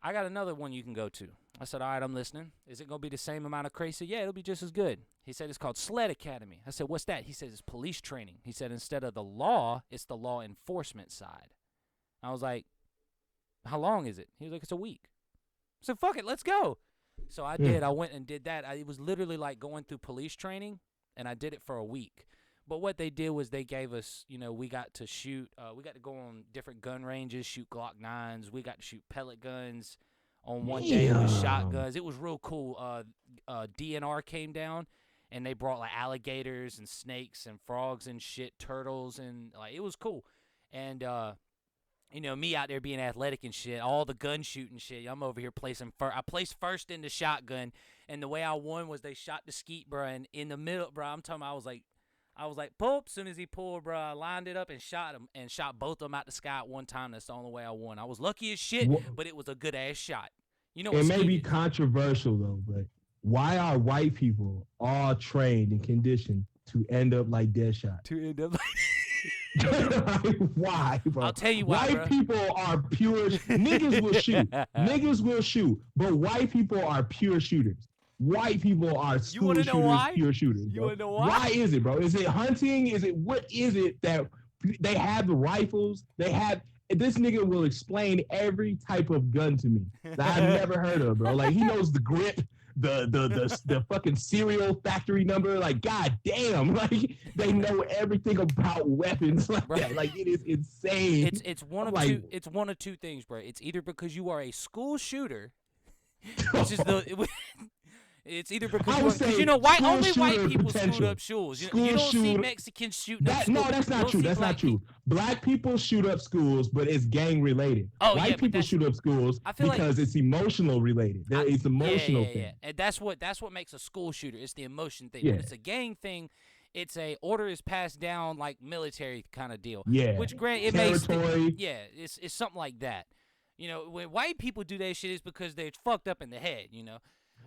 I got another one you can go to. I said, all right, I'm listening. Is it going to be the same amount of crazy? Yeah, it'll be just as good. He said, it's called SLED Academy. I said, what's that? He said, it's police training. He said, instead of the law, it's the law enforcement side. I was like, how long is it? He was like, it's a week. I said, fuck it, let's go. So I did. I went and did that. It was literally like going through police training, and I did it for a week. But what they did was they gave us, you know, we got to shoot, we got to go on different gun ranges, shoot Glock 9s. We got to shoot pellet guns. On one day it was Damn. shotguns. It was real cool. DNR came down, and they brought, like, alligators and snakes and frogs and shit, turtles, and, like, it was cool. And, you know, me out there being athletic and shit, all the gun shooting shit. I'm over here placing first. I placed first in the shotgun, and the way I won was they shot the skeet, bro, and in the middle, bro, I'm talking about, I was like, pull. As soon as he pulled, bro, I lined it up and shot him, and shot both of them out the sky at one time. That's the only way I won. I was lucky as shit, but it was a good-ass shot. You know what It may skeet be is? controversial though, but why are white people all trained and conditioned to end up like Deadshot? To end up Like, why, bro? I'll tell you why, White bro. people are pure. Niggas will shoot. Niggas will shoot, but white people are pure shooters. White people are school wanna know shooters, why? pure shooters. You bro. wanna know why? Why is it, bro? Is it hunting? Is it what is it that they have the rifles? They have. This nigga will explain every type of gun to me that I've never heard of, bro. Like, he knows the grip, the fucking serial factory number. Like, god damn, like they know everything about weapons like Right. that. Like, it is insane. It's one I'm of like- two. It's one of two things, bro. It's either because you are a school shooter, which is the. It's either because I would because say you know school only white shooter people potential. shoot up schools. You School don't see shooter- Mexicans shooting up That, schools. no, that's You not don't true. see That's black not true. Black people shoot up schools, but it's gang related. Oh, White yeah, but people that's- shoot up schools I feel like- because it's emotional related. It's emotional thing. Yeah. And that's what makes a school shooter. It's the emotion thing. Yeah. When it's a gang thing, it's a order is passed down like military kind of deal. Yeah. Which grant it makes Territory. yeah, it's something like that. You know, when white people do that shit, it's because they're fucked up in the head. You know.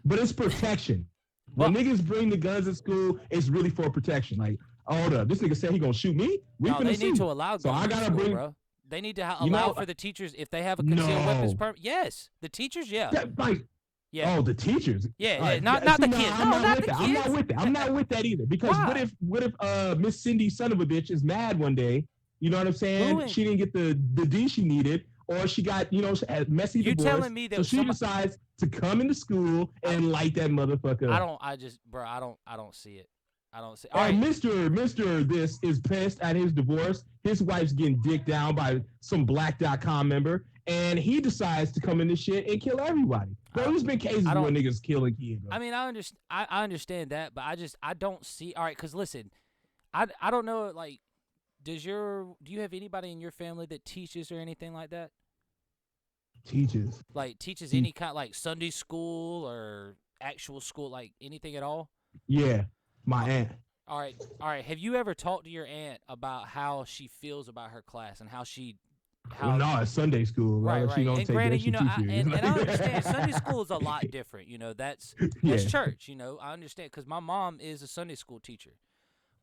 But it's protection. When Well- niggas bring the guns to school, it's really for protection. Like, hold up, this nigga said he gonna shoot me. We No, finna they see. need to allow So guns I in gotta school, bring- bro. They need to You allow know- for the teachers if they have a concealed weapons No. permit. Yes, the teachers, yeah, That, like, yeah. oh, the teachers. Yeah, All yeah, right, not see, the no, kids. I'm No, not with the that. I'm not kids. with that. I'm not with that either. Because Why? what if Miss Cindy, son of a bitch, is mad one day? You know what I'm saying? Who She didn't get the D she needed, or she got, she had messy You divorce. telling me that so she somebody- decides to come into school and light that motherfucker up. I don't see it. I don't see. Oh, All right, Mr. This is pissed at his divorce. His wife's getting dicked down by some black.com member, and he decides to come in this shit and kill everybody. Bro, there's been cases I where don't- niggas killing kids, bro. I mean, I understand. I understand that, but I don't see. All right, because listen, I don't know. Like, do you have anybody in your family that teaches or anything like that? Teachers. Like teaches Hmm. any kind like Sunday school or actual school, like anything at all? Yeah, my aunt. All right. Have you ever talked to your aunt about how she feels about her class and how she, Well, no, it's Sunday school. right? She don't And take granted, that you shit know, too serious. and I understand Sunday school is a lot different. You know, that's Yeah. church. You know, I understand because my mom is a Sunday school teacher,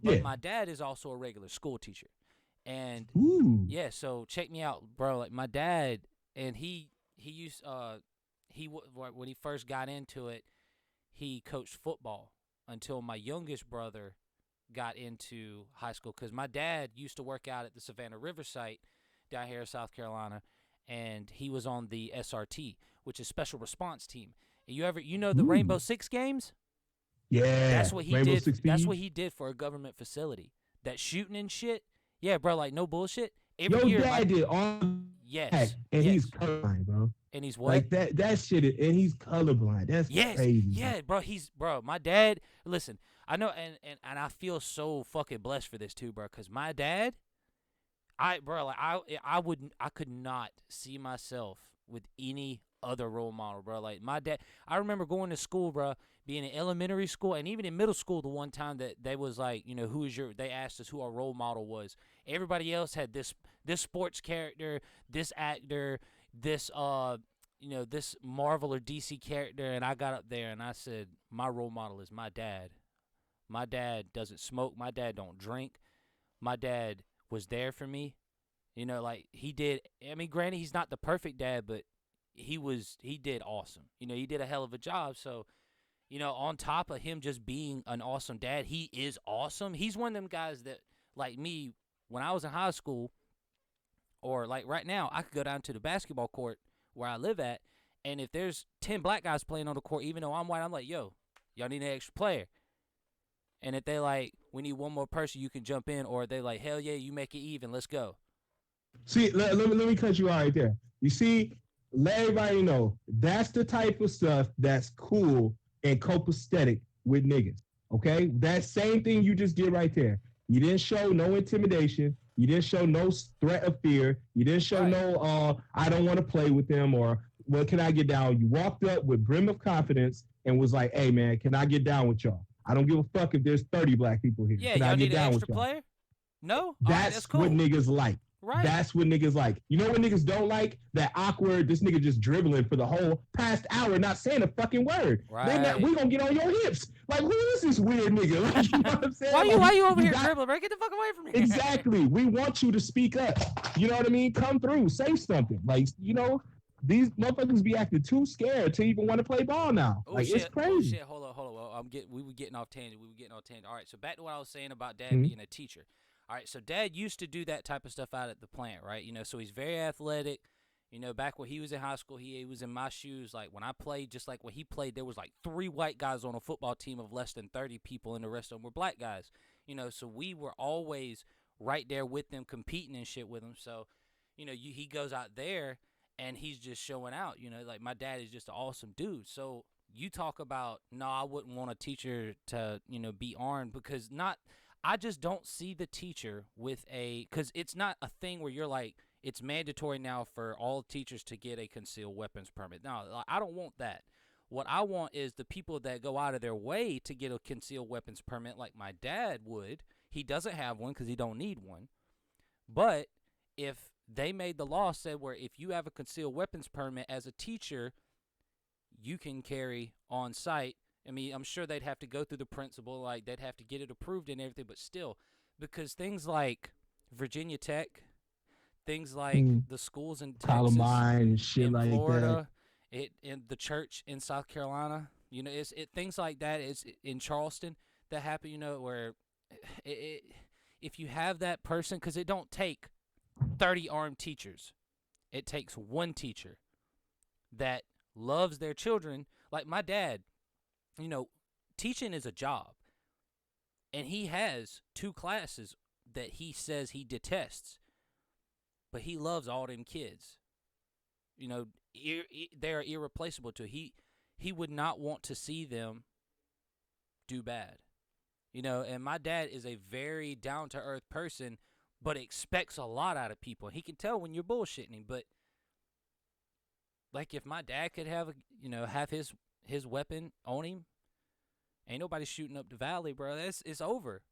but Yeah. my dad is also a regular school teacher, and Ooh. yeah. So check me out, bro. Like my dad, and he used when he first got into it, he coached football. until my youngest brother got into high school, because my dad used to work out at the Savannah River site down here in South Carolina, and he was on the SRT, which is Special Response Team. You know the Ooh. Rainbow Six games? Yeah. That's what he Rainbow did. Six That's Siege. what he did for a government facility. That shooting and shit. Yeah, bro, like no bullshit. Every Your year, dad did on yes, and yes. he's colorblind, bro. And he's what? Like that shit, and he's colorblind. That's Yes, crazy. yeah, bro. My dad. Listen, I know, and I feel so fucking blessed for this too, bro. Cause my dad, I could not see myself with any other role model, bro. Like my dad, I remember going to school, bro, being in elementary school and even in middle school. The one time that they was like, you know, they asked us who our role model was. Everybody else had this sports character, this actor, this this Marvel or DC character, and I got up there and I said, my role model is my dad. My dad doesn't smoke. My dad don't drink. My dad was there for me. You know, like he did. I mean, granted, he's not the perfect dad, but he did awesome. You know, he did a hell of a job. So, you know, on top of him just being an awesome dad, he is awesome. He's one of them guys that, like me, when I was in high school, or like right now, I could go down to the basketball court where I live at, and if there's 10 black guys playing on the court, even though I'm white, I'm like, yo, y'all need an extra player. And if they like, we need one more person, you can jump in, or they like, hell yeah, you make it even, let's go. See, let me cut you out right there. You see, let everybody know that's the type of stuff that's cool and copacetic with niggas. Okay, that same thing you just did right there. You didn't show no intimidation. You didn't show no threat of fear. You didn't show no, I don't want to play with them, or what can I get down? You walked up with brim of confidence and was like, hey, man, can I get down with y'all? I don't give a fuck if there's 30 black people here. Yeah, can y'all I get need an down extra with y'all? player? No? All That's, right, that's cool. what niggas like. Right. That's what niggas like. You know what niggas don't like? That awkward, this nigga just dribbling for the whole past hour, not saying a fucking word. Right. We gonna get on your hips. Like, who is this weird nigga? Like, you know what I'm saying? Why you over here got- dribbling, bro? Get the fuck away from me. Exactly. We want you to speak up. You know what I mean? Come through. Say something. Like, you know, these motherfuckers be acting too scared to even want to play ball now. Oh, like, shit. it's crazy. Oh, shit. Hold on. Well, we were getting off tangent. All right, so back to what I was saying about Dad Mhm. being a teacher. All right, so Dad used to do that type of stuff out at the plant, right? You know, so he's very athletic. You know, back when he was in high school, he was in my shoes. Like, when I played, just like when he played, there was like 3 white guys on a football team of less than 30 people, and the rest of them were black guys. You know, so we were always right there with them, competing and shit with them. So, you know, he goes out there, and he's just showing out. You know, like, my dad is just an awesome dude. So you talk about, no, I wouldn't want a teacher to, you know, be armed, because I just don't see the teacher with because it's not a thing where you're like, it's mandatory now for all teachers to get a concealed weapons permit. No, I don't want that. What I want is the people that go out of their way to get a concealed weapons permit, like my dad would. He doesn't have one because he don't need one. But if they made the law said where if you have a concealed weapons permit as a teacher, you can carry on site. I mean, I'm sure they'd have to go through the principal, like they'd have to get it approved and everything, but still, because things like Virginia Tech, things like the schools in Texas, Columbine and shit in like Florida, in the church in South Carolina, you know, things like that. It's in Charleston that happen, you know, where if you have that person, because it don't take 30 armed teachers, it takes one teacher that loves their children. Like my dad, you know, teaching is a job, and he has 2 classes that he says he detests, but he loves all them kids. You know, they're irreplaceable to him. He would not want to see them do bad. You know, and my dad is a very down-to-earth person, but expects a lot out of people. He can tell when you're bullshitting him, but like if my dad could have his weapon on him, ain't nobody shooting up the valley, bro. It's over.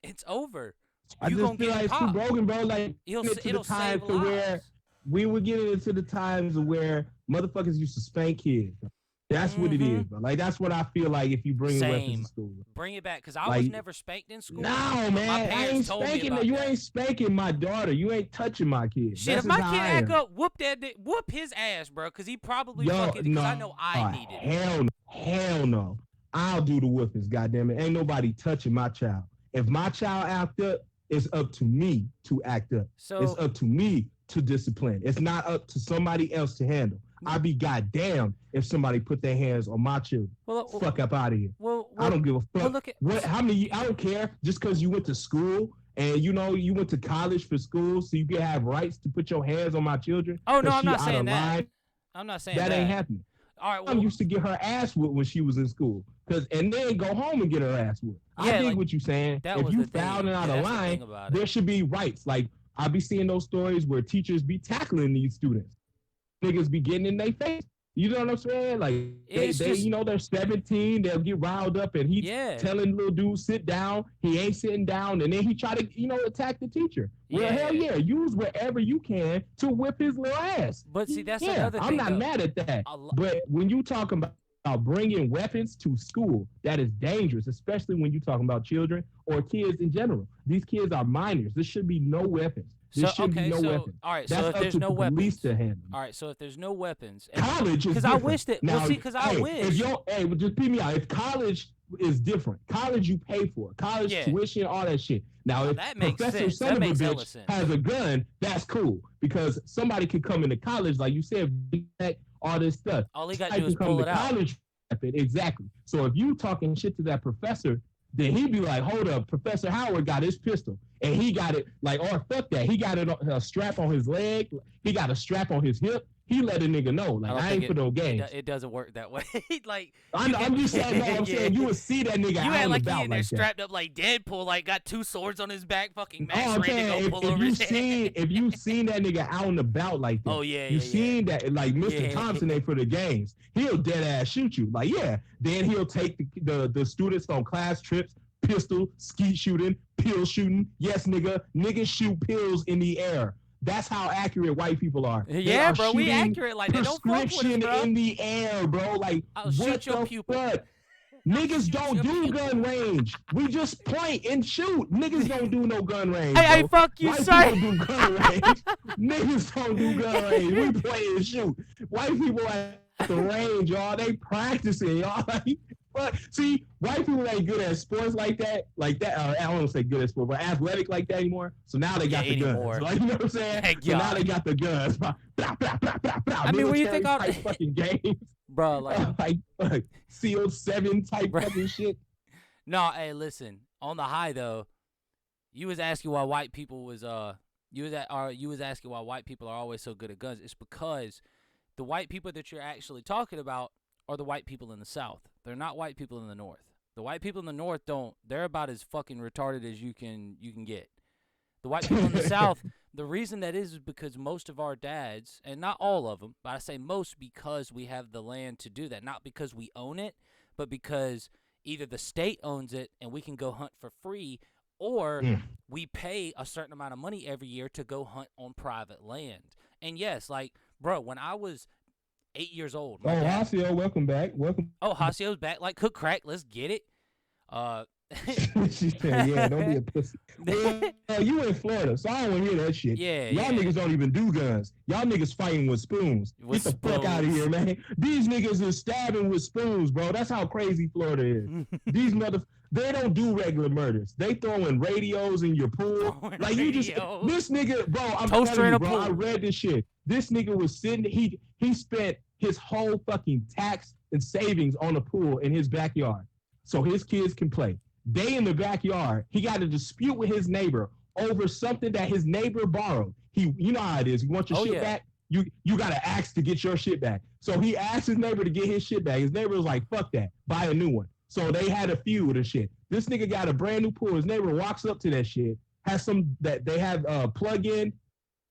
It's over. I just feel like it's too broken, bro. Like, It'll get to the save time to where lives. we were getting into the times where motherfuckers used to spank kids. Bro. That's what it is, bro. Like, that's what I feel like if you bring weapons Same. to school. Bro. Bring it back, because I Like, was never spanked in school. No, but my man. I parents ain't told me spanking about you. that. Ain't spanking my daughter. You ain't touching my kid. Shit, That's if my just how kid I act am. up, whoop his ass, bro, because he probably fucking, because I know I need it. Hell no. I'll do the whoopings, goddamn it. Ain't nobody touching my child. If my child act up, it's up to me to act up. So It's up to me to discipline. It's not up to somebody else to handle. I'd be goddamn if somebody put their hands on my children. Fuck up out of here. I don't give a fuck. look at What? How many? I don't care. Just because you went to school and you went to college for school, so you can have rights to put your hands on my children. Oh no, 'cause I'm she not out saying of that. line. I'm not saying That ain't happening. All right, Mom well, used to get her ass whooped when she was in school, and then go home and get her ass whooped. Yeah, I dig like, what you're saying. that If was you the thing. found it out Yeah, of that's the line, thing about there it. should be rights. Like I be seeing those stories where teachers be tackling these students. Niggas be getting in their face. You know what I'm saying? Like It's they just- they're 17, they'll get riled up, and he Yeah. telling little dude sit down. He ain't sitting down, and then he try to attack the teacher. Well, Yeah. hell yeah, use whatever you can to whip his little ass. But see, that's yeah, another I'm thing. not though. mad at that. A lo- But when you talking about bringing weapons to school, that is dangerous, especially when you're talking about children or kids in general. These kids are minors. There should be no weapons. There should be no weapons. all right, That's so if up there's to no the police weapons, to handle. all right, so if there's no weapons, and- College is 'cause I different. wish that- well, Now, see, 'cause I hey, wish- If you're, hey, but just beat me out. If college is different, college you pay for, college Yeah. tuition, all that shit. Now, Now, if that makes Professor sense. Son That of a makes hella bitch sense. has a gun, that's cool because somebody could come into college, like you said, all this stuff. all he got to I do is can come pull to it out. college weapon. Exactly. So if you talking shit to that professor, then he'd be like, hold up, Professor Howard got his pistol. And he got it, like, or fuck that. He got it a strap on his leg. He got a strap on his hip. He let a nigga know, like, don't I think ain't for no It, games. it doesn't work that way. Like I'm just saying, no, I'm saying you would see that nigga you out had and like he about in there like that. strapped up like Deadpool, like got two swords on his back, fucking Oh, Max I'm ready to saying, go pull over his head. if you seen that nigga out and about like that, Oh yeah, you yeah, seen that, like Mr. Yeah. Thompson ain't for the games. He'll dead ass shoot you. Like, yeah. Then he'll take the students on class trips, pistol, skeet shooting, pill shooting. Yes, nigga. Niggas shoot pills in the air. That's how accurate white people are. They Yeah, are bro, we shooting accurate like that. Don't fuck with us, prescription bro. in the air, bro. Like, I'll shoot what your the pupil. fuck? Niggas shoot don't your do pupil. gun range. We just point and shoot. Niggas don't do no gun range. Hey, bro. fuck you, White sir. people do gun range. Niggas don't do gun range. We play and shoot. White people at the range, y'all. They practicing, y'all. But see, white people ain't good at sports like that. I don't want to say good at sports, but athletic like that anymore. So now they got Yeah, the anymore. guns. Like, you know what I'm saying? Thank So now God. they got the guns. Blah, blah, blah, blah, blah. I mean, when you Military think all- type fucking games, Bro, like like SEAL 7 type Right. fucking shit. no, hey, listen. On the high though, you was asking why white people was you was asking why white people are always so good at guns. It's because the white people that you're actually talking about are the white people in the South. They're not white people in the North. The white people in the North they're about as fucking retarded as you can get. The white people in the South, the reason that is because most of our dads, and not all of them, but I say most because we have the land to do that. Not because we own it, but because either the state owns it and we can go hunt for free, or we pay a certain amount of money every year to go hunt on private land. And yes, like, bro, when I was 8 years old. Oh, my dad- Hasio, welcome back. Welcome. Oh, Hasio's back. Like, cook crack. Let's get it. She said, yeah, don't be a pussy. Well, you in Florida, so I don't want to hear that shit. Yeah, Y'all yeah. niggas don't even do guns. Y'all niggas fighting with spoons. With Get the fuck out of spoons. here, man. These niggas is stabbing with spoons, bro. That's how crazy Florida is. These they don't do regular murders. They throwing radios in your pool. Throwing Like you just radios. this nigga, bro. I'm Toaster telling in you, a bro. I pool. read this shit. This nigga was sitting. He spent his whole fucking tax and savings on a pool in his backyard, so his kids can play. They in the backyard. He got a dispute with his neighbor over something that his neighbor borrowed. You know how it is. You want your Oh, shit yeah. back? You gotta ask to get your shit back. So he asked his neighbor to get his shit back. His neighbor was like, "Fuck that, buy a new one." So they had a feud and shit. This nigga got a brand new pool. His neighbor walks up to that shit, has some that they have plug in,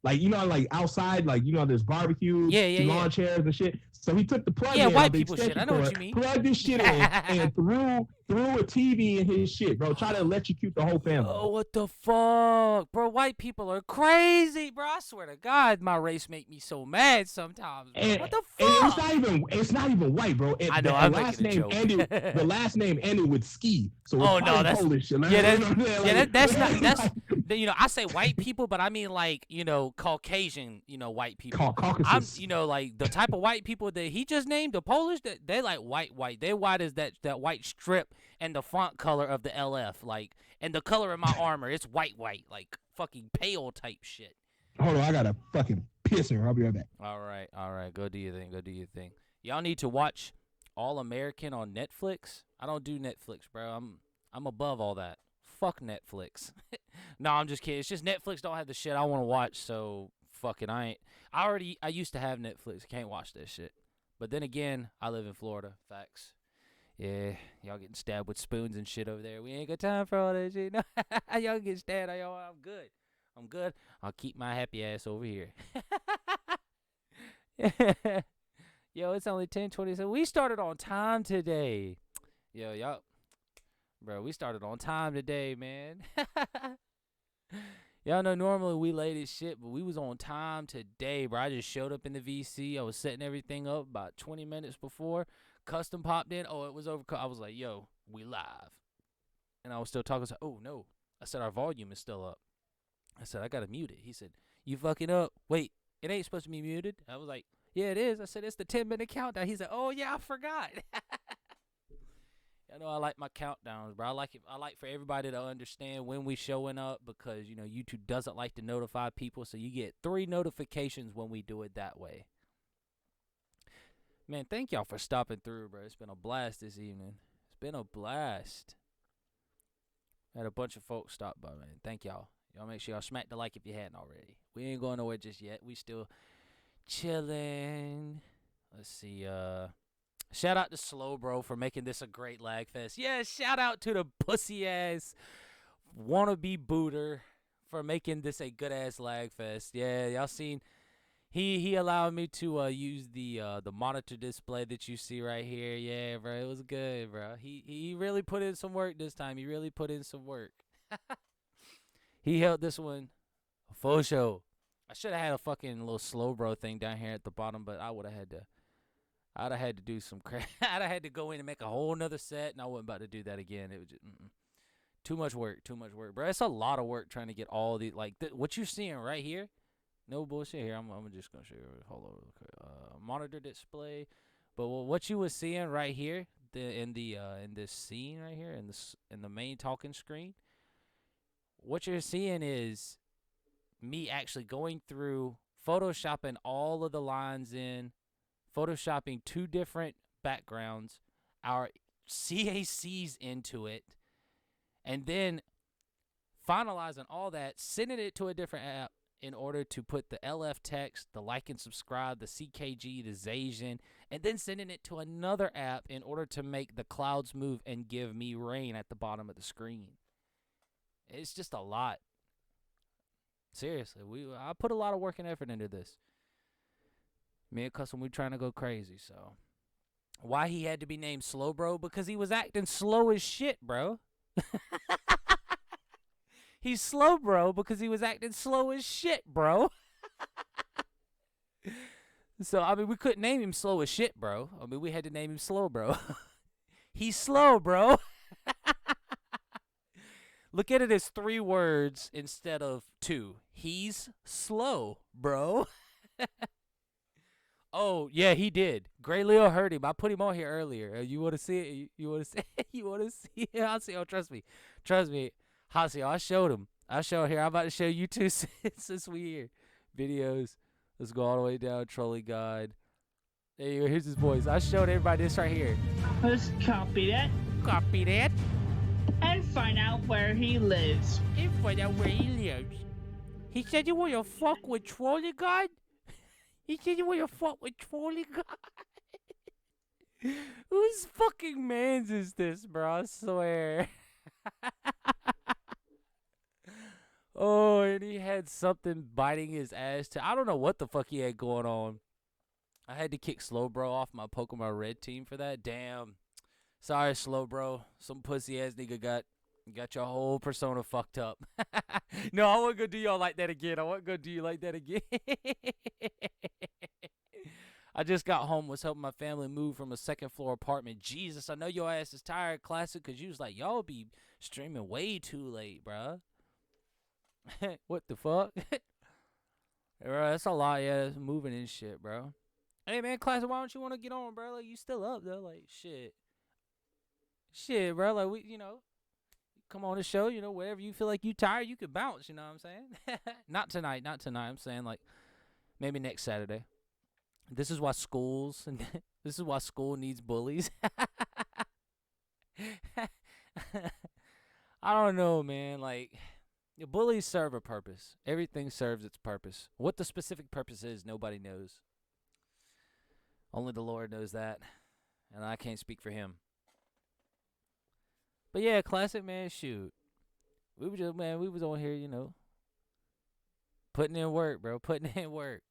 like like outside, like there's barbecues, Yeah. lawn chairs and shit. So he took the plug Yeah, in, white the people shit. extension I know what cord, you mean. plugged this shit in, and threw a TV in his shit, bro. Try to electrocute the whole family. Oh, what the fuck, bro? White people are crazy, bro. I swear to God, my race make me so mad sometimes. Bro. And, What the and fuck? it's not even white, bro. I know, The I'm last making a name joke. the last name ended with ski. So it's Oh, no, probably that's- Polish. yeah, that's- you know what I'm saying? yeah, that's not- like, that's- I say white people, but I mean like, Caucasian, white people. I'm, Caucasus. like the type of white people that he just named, the Polish, they like white. They white as that white strip and the font color of the LF, like, and the color of my armor. It's white, like fucking pale type shit. Hold on, I gotta fucking piss her. I'll be right back. All right. Go do your thing. Y'all need to watch All American on Netflix. I don't do Netflix, bro. I'm above all that. Fuck Netflix. No, I'm just kidding. It's just Netflix don't have the shit I want to watch, so fuck it. I used to have Netflix. Can't watch that shit. But then again, I live in Florida. Facts. Yeah, y'all getting stabbed with spoons and shit over there. We ain't got time for all that shit. No, y'all get stabbed. I'm good. I'll keep my happy ass over here. Yo, it's only 10:27. We started on time today. Yo, y'all. Bro, we started on time today, man. Y'all know normally we late as shit, but we was on time today, bro. I just showed up in the VC. I was setting everything up about 20 minutes before. Custom popped in. Oh, it was over. I was like, yo, we live. And I was still talking. Oh, no. I said, our volume is still up. I said, I got to mute it. He said, you fucking up. Wait, it ain't supposed to be muted. I was like, yeah, it is. I said, it's the 10-minute countdown. He said, oh, yeah, I forgot. I know I like my countdowns, bro. I like it. I like for everybody to understand when we showing up because, YouTube doesn't like to notify people. So you get 3 notifications when we do it that way. Man, thank y'all for stopping through, bro. It's been a blast this evening. It's been a blast. Had a bunch of folks stop by, man. Thank y'all. Y'all make sure y'all smack the like if you hadn't already. We ain't going nowhere just yet. We still chilling. Let's see. Shout out to Slow Bro for making this a great lag fest. Yeah, shout out to the pussy ass wannabe booter for making this a good ass lag fest. Yeah, y'all seen he allowed me to use the monitor display that you see right here. Yeah, bro, it was good, bro. He really put in some work this time. He really put in some work. He held this one full show. I should have had a fucking little Slow Bro thing down here at the bottom, but I'd have had to do some crap. I'd have had to go in and make a whole nother set, and I wasn't about to do that again. It was just too much work, bro. It's a lot of work trying to get all the what you're seeing right here. No bullshit here. I'm just gonna show you. Hold on, monitor display. But what you was seeing right here, in this scene right here, in the main talking screen, what you're seeing is me actually going through photoshopping all of the lines in. Photoshopping 2 different backgrounds, our CACs into it, and then finalizing all that, sending it to a different app in order to put the LF text, the like and subscribe, the CKG, the Zacian, and then sending it to another app in order to make the clouds move and give me rain at the bottom of the screen. It's just a lot. Seriously, I put a lot of work and effort into this. Me and Custom, we trying to go crazy, so. Why he had to be named Slow Bro? Because he was acting slow as shit, bro. He's Slow Bro because he was acting slow as shit, bro. So, I mean, we couldn't name him Slow as shit, bro. I mean, we had to name him Slow Bro. He's slow, bro. Look at it as 3 words instead of 2. He's slow, bro. Oh, yeah, he did. Gray Leo heard him. I put him on here earlier. You want to see it? You want to see it? You want to see it? Hasio, trust me. Trust me. Hasio, I showed him. Here. I'm about to show you too since we here. Videos. Let's go all the way down. Trolley God. There you go. Here's his voice. I showed everybody this right here. Let's copy that Copy that. and find out where he lives. And find out where he lives. He said you want to fuck with Trolley God? He said you want to fuck with Trolley God? Whose fucking mans is this, bro? I swear. Oh, and he had something biting his ass too. I don't know what the fuck he had going on. I had to kick Slow Bro off my Pokemon Red team for that. Damn. Sorry, Slow Bro. Some pussy ass nigga got your whole persona fucked up. No, I wasn't gonna do y'all like that again. I wasn't gonna do you like that again. I just got home, was helping my family move from a 2nd floor apartment. Jesus, I know your ass is tired, classic, because you was like, y'all be streaming way too late, bruh. What the fuck? Bro, that's a lot. Yeah, that's moving and shit, bro. Hey, man, Classic, why don't you want to get on, bro? Like, you still up, though. Like, shit, bro. Like, we, come on the show, wherever you feel like you tired, you could bounce, you know what I'm saying? Not tonight. I'm saying, like, maybe next Saturday. This is why this is why school needs bullies. I don't know, man. Like, bullies serve a purpose. Everything serves its purpose. What the specific purpose is, nobody knows. Only the Lord knows that, and I can't speak for him. But yeah, Classic, man, shoot. We was on here, putting in work, bro, putting in work.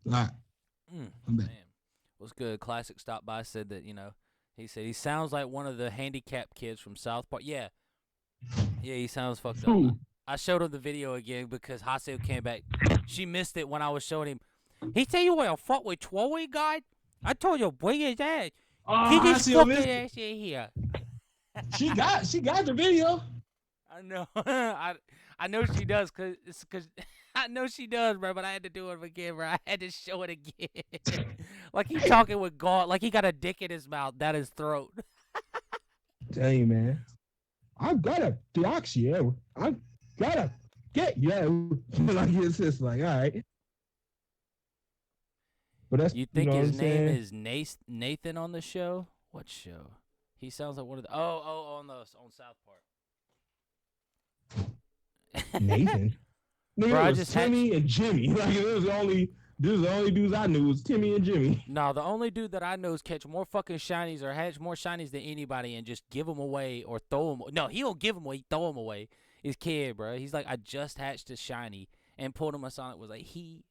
All right. I'm back. Man, what's good? Classic stopped by, said that, he said he sounds like one of the handicapped kids from South Park. Yeah, he sounds fucked up. Who? I showed him the video again because Haseo came back. She missed it when I was showing him. He tell you what, a fuck with Chloe guy? I told you, bring his ass. He just fucking ass in here. She got the video. I know. I know she does, cause I know she does, bro. But I had to do it again, bro. I had to show it again. Like he talking with God, like he got a dick in his mouth, down his throat. Tell you, man. I gotta dox you. I gotta get you. Like it's just like, all right. But that's You think know his what I'm name saying? is Nathan on the show? What show? He sounds like one of the on South Park. Nathan. Nigga, Bro, I it was just had Timmy and Jimmy. Like this was the only dudes I knew was Timmy and Jimmy. No, the only dude that I know is catch more fucking shinies or hatch more shinies than anybody and just give them away or throw them. No, he don't give them away. He throw them away. His kid, bro. He's like, I just hatched a shiny and pulled him a Sonic. Was like, he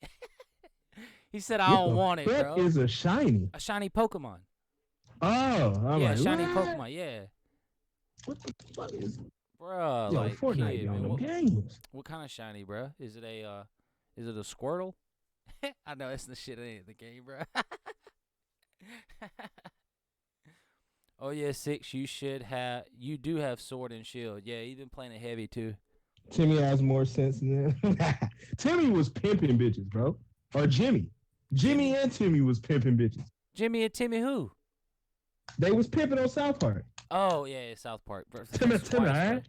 said, I What don't the want it, fuck bro. is a shiny? A shiny Pokemon. Oh, I'm Yeah, like, shiny what? Pokemon. Yeah. What the fuck is? Bro, Yo, like, Fortnite kid, be on man, them games. what kind of shiny, bro? Is it a Squirtle? I know it's the shit ain't in the game, bro. Oh yeah, 6. You do have Sword and Shield. Yeah, you've been playing it heavy too. Timmy has more sense than that. Timmy was pimping bitches, bro. Or Jimmy. Jimmy and Timmy was pimping bitches. Jimmy and Timmy who? They was pimping on South Park. Oh yeah, South Park. Bro. Timmy. Timmy.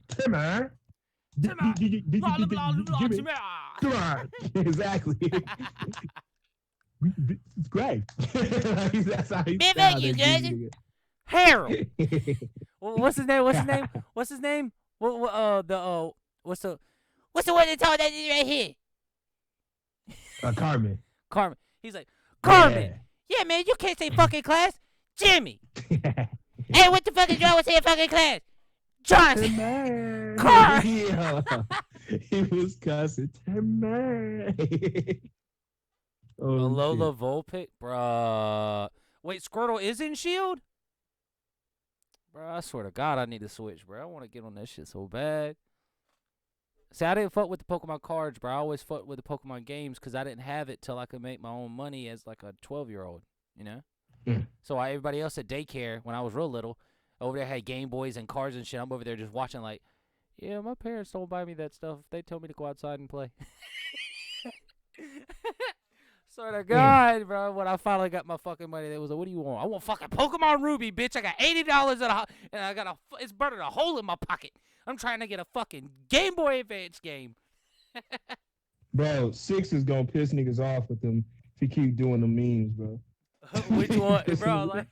Jimmy. Come on. Exactly. It's great. That's how he Big sounded, you Jimmy. Harold. What's his name? What's his name? What's the one that told that right here? Carmen. Carmen. He's like, Carmen. Yeah, man, you can't say fucking class. Jimmy. Hey, what the fuck is wrong with saying fucking class? Jonathan. Car. Yeah. He was cussing. Timmy. Oh, Lola Volpic? Bruh. Wait, Squirtle is in Shield? Bro, I swear to God, I need to switch, bro. I want to get on that shit so bad. See, I didn't fuck with the Pokemon cards, bro. I always fucked with the Pokemon games because I didn't have it till I could make my own money as like a 12-year-old, you know? Mm. So everybody else at daycare, when I was real little, over there had Game Boys and cards and shit. I'm over there just watching like, yeah, my parents don't buy me that stuff. They tell me to go outside and play. Swear to God, bro, when I finally got my fucking money, they was like, what do you want? I want fucking Pokemon Ruby, bitch. I got $80 and I got it's burning a hole in my pocket. I'm trying to get a fucking Game Boy Advance game. Bro, 6 is gonna piss niggas off with them if he keep doing the memes, bro. Which one, bro? Like,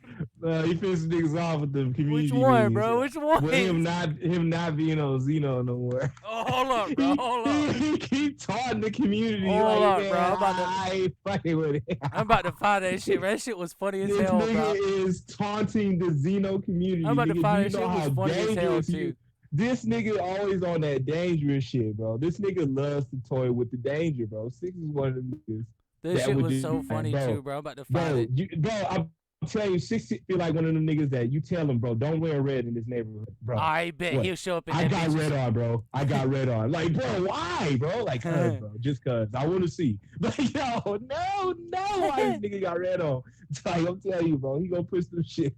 he pisses niggas off with the community which one, memes. bro? Which one? With him not being on Xeno no more. Oh, hold up, bro. Hold up. He keep taunting the community. Hold like, up, man, bro. I'm about to- I ain't fucking with it. I'm about to find that shit, bro. That shit was funny as This hell, nigga bro. is taunting the Xeno community. I'm about to Nigga, find you that shit know was how funny as hell, dangerous too. This nigga always on that dangerous shit, bro. This nigga loves to toy with the danger, bro. 6 is one of them niggas. This that shit would was do so that, funny, bro. too, bro. I'm about to find it. Bro, I'm telling you, 6 feel like one of them niggas that you tell him, bro, don't wear red in this neighborhood, bro. I bet What? he'll show up in I that got bitch. red on, bro. I got red on. Like, bro, why, bro? Like, cuz, bro. Just cuz. I want to see. Like, yo, no, why this nigga got red on? Like, I'm telling you, bro, he gonna push some shit.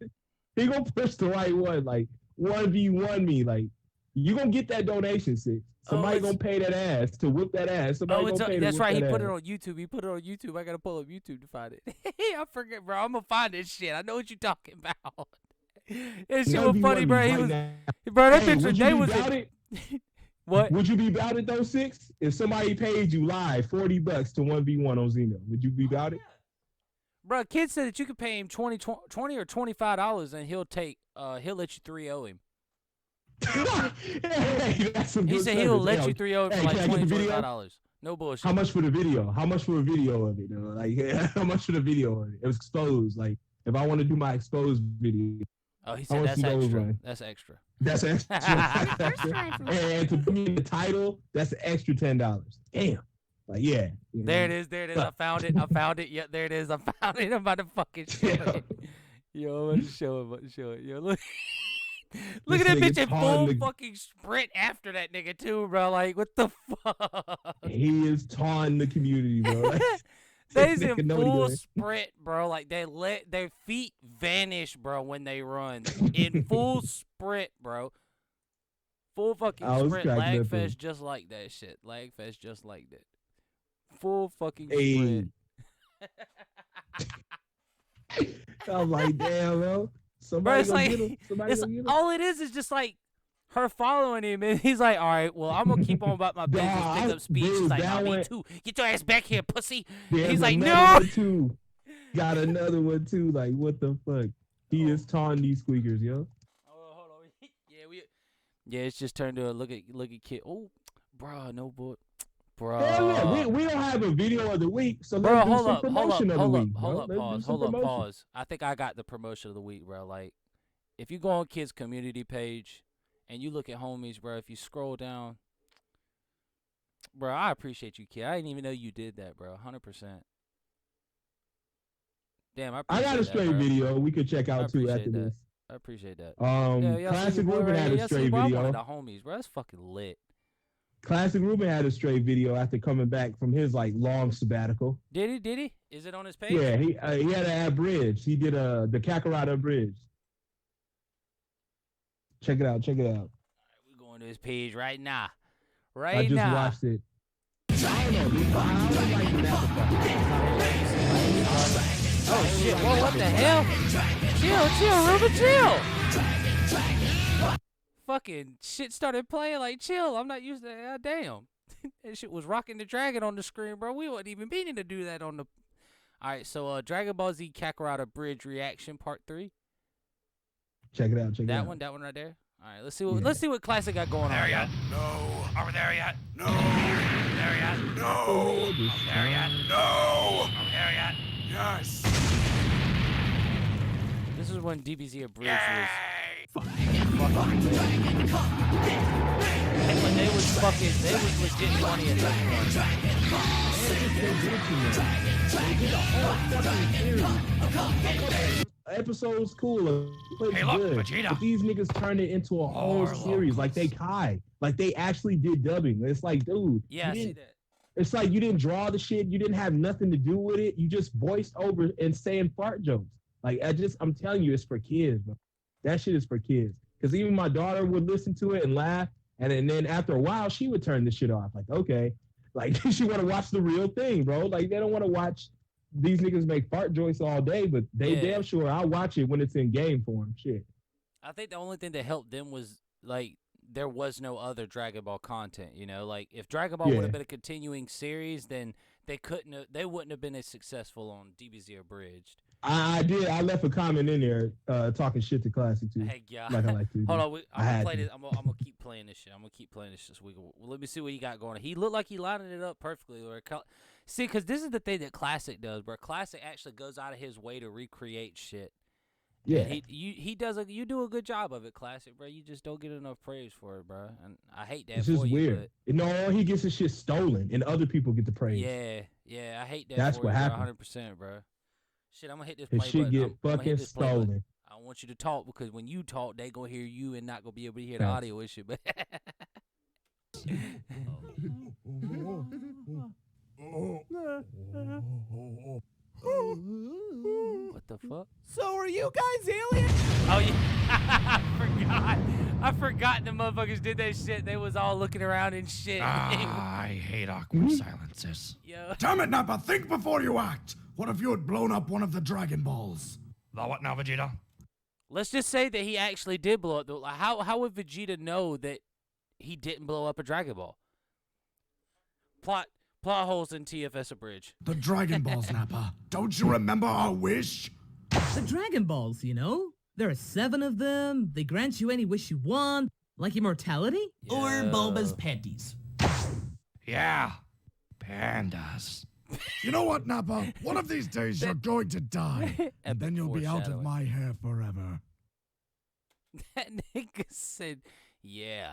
He gonna push the right one. Like, 1v1 me. Like, you gonna get that donation, 6. Somebody it's- gonna pay that ass to whoop that ass. Somebody Oh, it's gonna pay to that's whoop right. He that put it ass. on YouTube. He put it on YouTube. I gotta pull up YouTube to find it. I forget, bro. I'm gonna find this shit. I know what you talking about. That shit was 1v1 funny, me bro. He right was, now. bro. That Hey, picture. would you They be was about in, it? what? Would you be about it though, 6? If somebody paid you live $40 to 1v1 on Xeno, would you be about it? Bro, kid said that you could pay him $20 or $25 and he'll let you 3-0 him. Hey, that's some He good said he'll service. let Hey, you 3-0 him hey, for like can I get the $20, video? $25. No bullshit. How much for the video? How much for a video of it? Though? Like, how much for the video of it? It was exposed. Like, if I want to do my exposed video, Oh, he I said want that's some gold extra. run. That's extra. that's extra. And to put me in the title, that's an extra $10. Damn. Like, yeah. You know. There it is. There it is. I found it. I found it. Yeah, there it is. I found it. I'm about to fucking show Yeah. it. Yo, I'm about to show it. I'm about to show it. Yo, look. Look This at that nigga bitch in taunting full the- fucking sprint after that nigga too, bro. Like, what the fuck? He is taunting the community, bro. Like, They's nigga in know what he full doing. sprint, bro. Like they let their feet vanish, bro, when they run. In full sprint, bro. Full fucking I was sprint. cracking up Lagfest just like that shit. Lagfest just like that. Full fucking Hey. sprint. I'm like, damn, bro. Bro, Somebody it's gonna like get him. Somebody it's gonna get him. all it is just like her following him, and he's like, "All right, well, I'm gonna keep on about my business, Dawg, pick up speed." She's dude, like, that "No, me one- too. Get your ass back here, pussy." There's he's like, another no. one too. Got another one too. Like, what the fuck? He is taunting these squeakers, yo. Oh, hold on. Yeah, it's just turned to a look at kid. Oh, bro, no boy, bro. Hell yeah, we don't have a video of the week, so Bro, let's do hold some up, hold up, promotion of the hold up, week. bro. hold up, Let's do pause, some hold up, promotion. pause. I think I got the promotion of the week, bro. Like, if you go on kids' community page and you look at homies, bro, if you scroll down, bro, I appreciate you, kid. I didn't even know you did that, bro. 100%. Damn, I I appreciate got a that, stray bro. video we could check I out too appreciate after that. this. I appreciate that. Um, Yeah, y'all see Classic your boy Ruben right had here. a Y'all see stray bro, I'm one video. of the homies, bro. That's fucking lit. Classic Ruben had a stray video after coming back from his like long sabbatical. Did he? Did he? Is it on his page? Yeah, he had an bridge. He did the Kakarota bridge. Check it out. Check it out. We're going to his page right now. I Right just now. watched it. I don't know. Dude, I don't like the Napa. Oh shit! Whoa! What the hell? Chill, Ruben, chill. Fucking shit started playing. Like, chill. I'm not used to that. Damn. That shit was rocking the dragon on the screen, bro. We wasn't even meaning to do that on the. All right, so Dragon Ball Z Kakarot Bridge reaction part 3. Check it out. Check it out. That one right there. All right, let's see what Classic got going on. There yet? No. Are we there yet? No. There yet? No. There yet? No. There yet? Yes. This is when DBZ Bridge Yay. was. And when they was legit funny at that point. Episode's cool. It's Hey, look, good. Vegeta. But these niggas turned it into a whole More series. Like they Kai. Like they actually did dubbing. It's like, dude. Yeah, you I see didn't- that. It's like you didn't draw the shit. You didn't have nothing to do with it. You just voiced over and saying fart jokes. Like I'm telling you, it's for kids, bro. That shit is for kids. Because even my daughter would listen to it and laugh, and then after a while, she would turn the shit off. Like, okay, like she want to watch the real thing, bro. Like they don't want to watch these niggas make fart jokes all day, but they Yeah. damn sure I'll watch it when it's in game form. Shit. I think the only thing that helped them was like there was no other Dragon Ball content, you know? Like if Dragon Ball would Yeah. have been a continuing series, then they wouldn't have been as successful on DBZ Abridged. I did. I left a comment in there talking shit to Classic too, Heck yeah. like I like to. Hold on, I I'm gonna had play to. this. I'm gonna keep playing this shit. I'm gonna keep playing this week. Well, let me see what he got going. He looked like he lined it up perfectly. See, because this is the thing that Classic does, bro. Classic actually goes out of his way to recreate shit. Yeah. And he does you do a good job of it, Classic, bro. You just don't get enough praise for it, bro. And I hate that It's for just you. weird. No, he gets his shit stolen, and other people get the But praise. yeah, I hate that. That's for what you, happened. 100%, bro. Shit, I'm gonna hit this His play shit button. get I'm gonna hit fucking this play button. stolen. I want you to talk because when you talk, they gonna hear you and not gonna be able to hear the Facts. audio issue. But what the fuck? So are you guys aliens? Oh yeah, I forgot. I forgot the motherfuckers did that shit. They was all looking around and shit. I hate awkward silences. Yo. Damn it, Nappa, think before you act. What if you had blown up one of the Dragon Balls? The what now, Vegeta? Let's just say that he actually did blow up. How would Vegeta know that he didn't blow up a Dragon Ball? Plot holes in TFS Abridged. The Dragon Balls, Nappa. Don't you remember our wish? The Dragon Balls, you know? There are 7 of them. They grant you any wish you want, like immortality. Or Yo. Bulba's panties. Yeah, pandas. You know what, Nappa? One of these days you're going to die. And then you'll be out of Foreshadowing. my hair forever. That nigga said, yeah,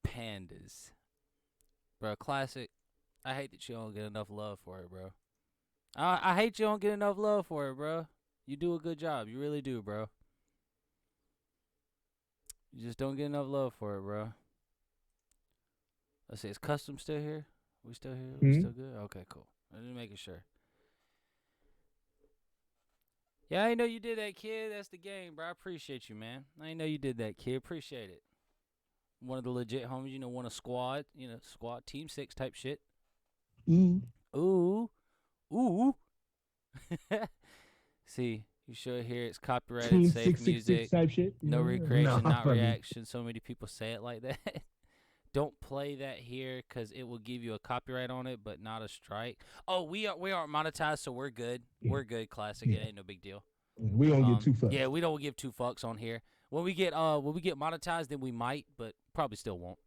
pandas. Bro, classic. I hate that you don't get enough love for it, bro. I hate you don't get enough love for it, bro. You do a good job. You really do, bro. You just don't get enough love for it, bro. Let's see, is Custom still here? We still here? We Mhm. still good? Okay, cool. I'm just making sure. Yeah, I didn't know you did that, kid. That's the game, bro. I appreciate you, man. I didn't know you did that, kid. Appreciate it. One of the legit homies, you know, one of squad, squad, team 6 type shit. Mm. Ooh. Ooh. See, you sure here it's copyrighted, Team safe 666 music. type shit. you No know? recreation, Nah, not funny. reaction. So many people say it like that. Don't play that here because it will give you a copyright on it, but not a strike. Oh, we aren't monetized, so we're good. Yeah. We're good. Classic. Yeah. It ain't no big deal. We don't get too fucked. Yeah, we don't give 2 fucks on here. When we get monetized, then we might, but probably still won't.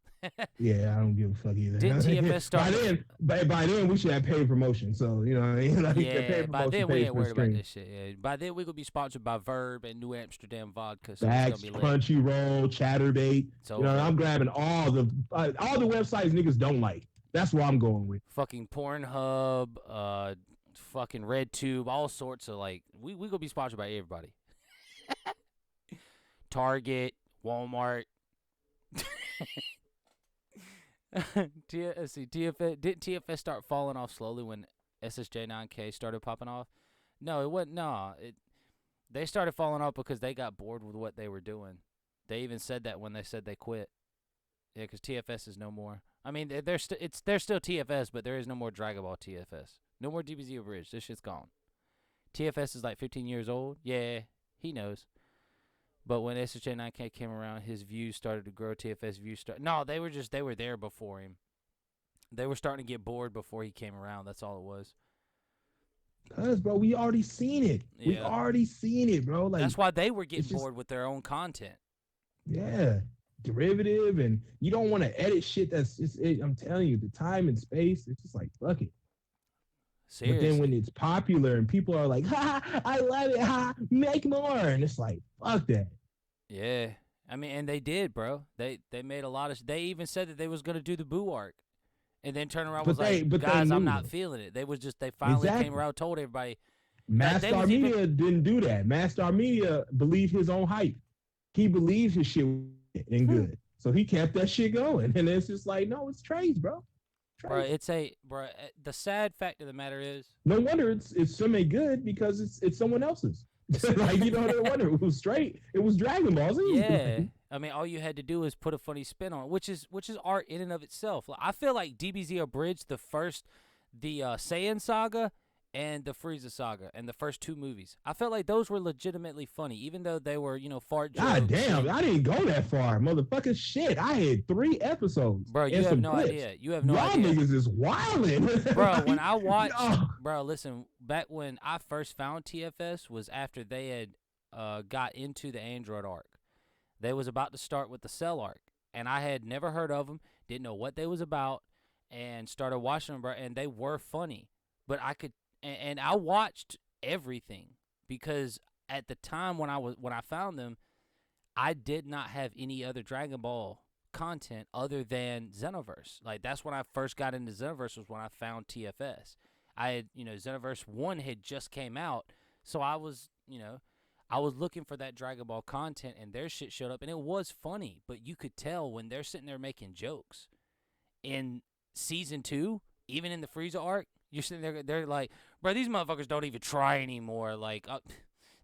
Yeah, I don't give a fuck either. Didn't TFS start? By then we should have paid promotion. So you know, what I mean? Like, the Yeah, paid by promotion then we pays ain't for the worried about stream. this shit. Yeah. By then we gonna be sponsored by Verb and New Amsterdam Vodka, so it's Facts, gonna be lit. Crunchyroll, Chatterbait. So You know, I'm grabbing all the websites niggas don't like. That's what I'm going with. fucking Pornhub, fucking RedTube, all sorts of like we gonna be sponsored by everybody. Target, Walmart. Let's see, TFS didn't TFS start falling off slowly when SSJ9K started popping off? No, it wasn't. No, they started falling off because they got bored with what they were doing. They even said that when they said they quit. Yeah, because TFS is no more. I mean, they're still TFS, but there is no more Dragon Ball TFS. No more DBZ Abridged. This shit's gone. TFS is like 15 years old. Yeah, he knows. But when SSJ9K came around, his views started to grow. TFS views started. No, they were there before him. They were starting to get bored before he came around. That's all it was. Cause bro, we already seen it. We Yeah. already seen it, bro. Like That's why they were getting it's just- bored with their own content. yeah, derivative, and you don't want to edit shit. I'm telling you, the time and space. It's just like fuck it. Seriously. But then when it's popular and people are like, ha, I love it, ha, make more, and it's like fuck that. Yeah. I mean, and they did, bro. They made a lot of. They even said that they was gonna do the Boo arc, and then turn around But was like, they guys, I'm knew. not feeling it. They finally Exactly. came around, told everybody. Mastar was even- Media didn't do that. Mastar Media believed his own hype. He believed his shit was and good, so he kept that shit going. And it's just like, no, it's trades, bro. Bro, Trades. the sad fact of the matter is, No wonder it's semi good because it's someone else's. Like, you know, no wonder it was straight. It was Dragon Ball Z. yeah. I mean, all you had to do is put a funny spin on it, which is art in and of itself. Like, I feel like DBZ Abridged, the Saiyan saga and the Frieza saga and the first 2 movies. I felt like those were legitimately funny, even though they were, fart jokes. God damn, and- I didn't go that far, motherfucker. Shit, I had 3 episodes. Bro, you and have some no clips. idea. You have no Y'all idea. niggas is wildin'. Bro, when I watched, Oh. bro, listen, back when I first found TFS was after they had got into the Android arc. They was about to start with the Cell arc, and I had never heard of them, didn't know what they was about, and started watching them, bro, and they were funny. But I could, and I watched everything because at the time when I found them, I did not have any other Dragon Ball content other than Xenoverse. Like, that's when I first got into Xenoverse, was when I found TFS. I had, Xenoverse 1 had just came out, so I was looking for that Dragon Ball content, and their shit showed up, and it was funny, but you could tell when they're sitting there making jokes. In Season 2, even in the Frieza arc, you're sitting there, they're like, bro, these motherfuckers don't even try anymore. Like,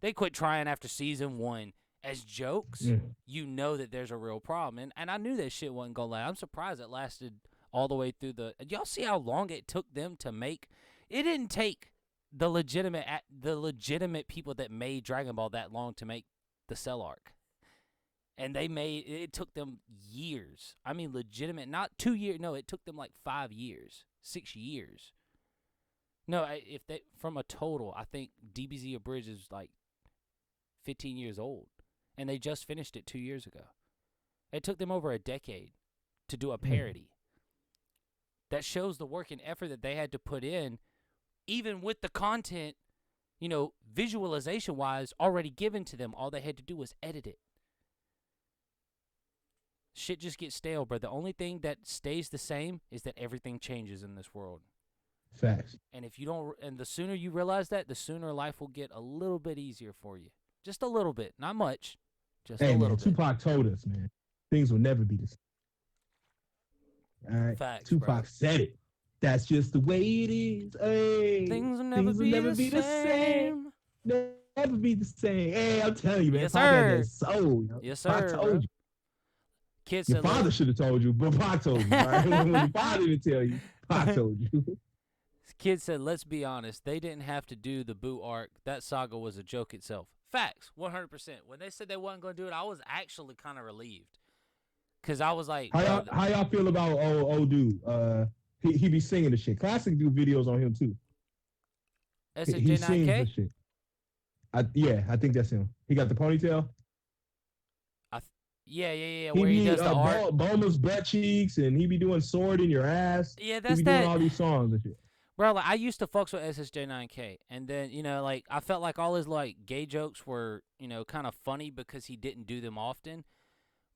they quit trying after Season 1, as jokes, you know that there's a real problem. And I knew that shit wasn't gonna last. I'm surprised it lasted all the way through the. Y'all see how long it took them to make? It didn't take the legitimate people that made Dragon Ball that long to make the Cell arc. And it took them years. I mean, legitimate, not 2 years. No, it took them like 5 years, 6 years. No, from a total, I think DBZ Abridged is like 15 years old. And they just finished it 2 years ago. It took them over a decade to do a parody. That shows the work and effort that they had to put in, even with the content, visualization-wise, already given to them. All they had to do was edit it. Shit just gets stale, bro. The only thing that stays the same is that everything changes in this world. Facts. And if you don't, and the sooner you realize that, the sooner life will get a little bit easier for you. Just a little bit, not much. Just a little bit. Tupac told us, man, things will never be the same. All right. Facts, Tupac said it. That's just the way it is. Hey, things will never be the same. Never be the same. Hey, I'm telling you, man. Yes, Pac had sir. that soul. Yes, Pac sir, told bro. you. Kids Your said, father should have told you, but Pac told you. Right? When your father didn't tell you, Pac told you. Kid said, let's be honest, they didn't have to do the Boo arc. That saga was a joke itself. Facts, 100%. When they said they wasn't going to do it, I was actually kind of relieved. Because I was like... How y'all feel about old dude? He be singing the shit. Classic do videos on him, too. He sings the SSJ9K? shit. I think that's him. He got the ponytail. Yeah. Where he does the art. Bulma's butt cheeks, and he be doing sword in your ass. Yeah, He that's be that. doing all these songs and shit. Bro, like, I used to fucks with SSJ9K, and then, I felt like all his, gay jokes were, kind of funny because he didn't do them often,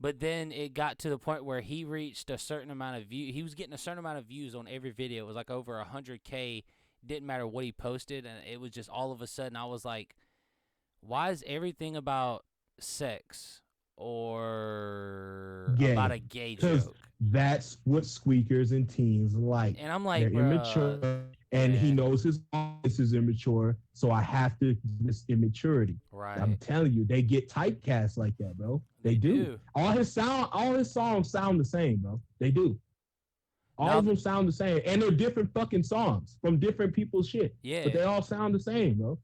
but then it got to the point where he reached a certain amount of views. He was getting a certain amount of views on every video. It was, over 100K, didn't matter what he posted, and it was just all of a sudden, I was like, why is everything about sex or Gay. about a gay 'Cause joke? That's what squeakers and teens like. And I'm like, They're bro, immature, and he knows his audience is immature, so I have to this immaturity. right. I'm telling you, they get typecast like that, bro. They do. All his songs sound the same, bro. They do. All of them sound the same, and they're different fucking songs from different people's shit. Yeah. But they all sound the same, bro.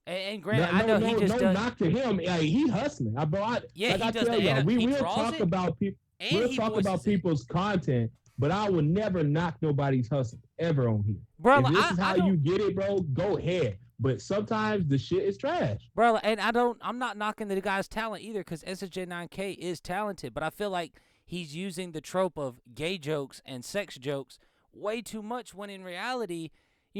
And granted, I know he just does. knock to him. He hustling, bro. Yeah, like he I does tell the y'all, we he will draws talk it, about people. and We'll he talk about voices it. people's content, but I will never knock nobody's hustle ever on here. Bro, if this is I how don't, you get it, bro, go ahead. But sometimes the shit is trash. bro, and I'm not knocking the guy's talent either, because SSJ9K is talented, but I feel like he's using the trope of gay jokes and sex jokes way too much, when in reality,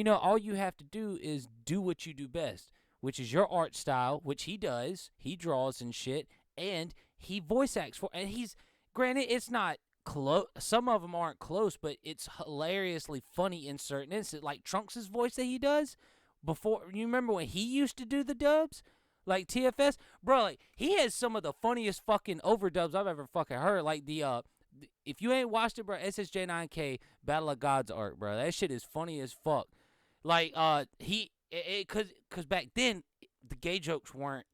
all you have to do is do what you do best, which is your art style, which he does. He draws and shit, and he voice acts for, and he's, granted, it's not close. Some of them aren't close, but it's hilariously funny in certain instances, like Trunks' voice that he does. Before, you remember when he used to do the dubs, like TFS, bro? Like, he has some of the funniest fucking overdubs I've ever fucking heard. Like if you ain't watched it, bro, SSJ9K Battle of Gods arc, bro, that shit is funny as fuck. Like, cause back then the gay jokes weren't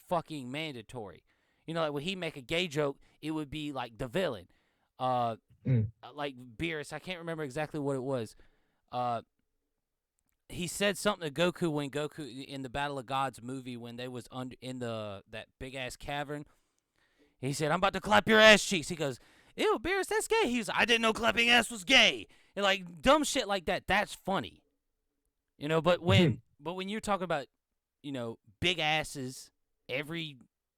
fucking mandatory. Like when he make a gay joke, it would be like the villain, like Beerus. I can't remember exactly what it was. He said something to Goku when Goku in the Battle of Gods movie, when they was in that big ass cavern. He said, "I'm about to clap your ass cheeks." He goes, "Ew, Beerus, that's gay." He was, "I didn't know clapping ass was gay." And like dumb shit like that. That's funny. But when you're talking about, big asses, every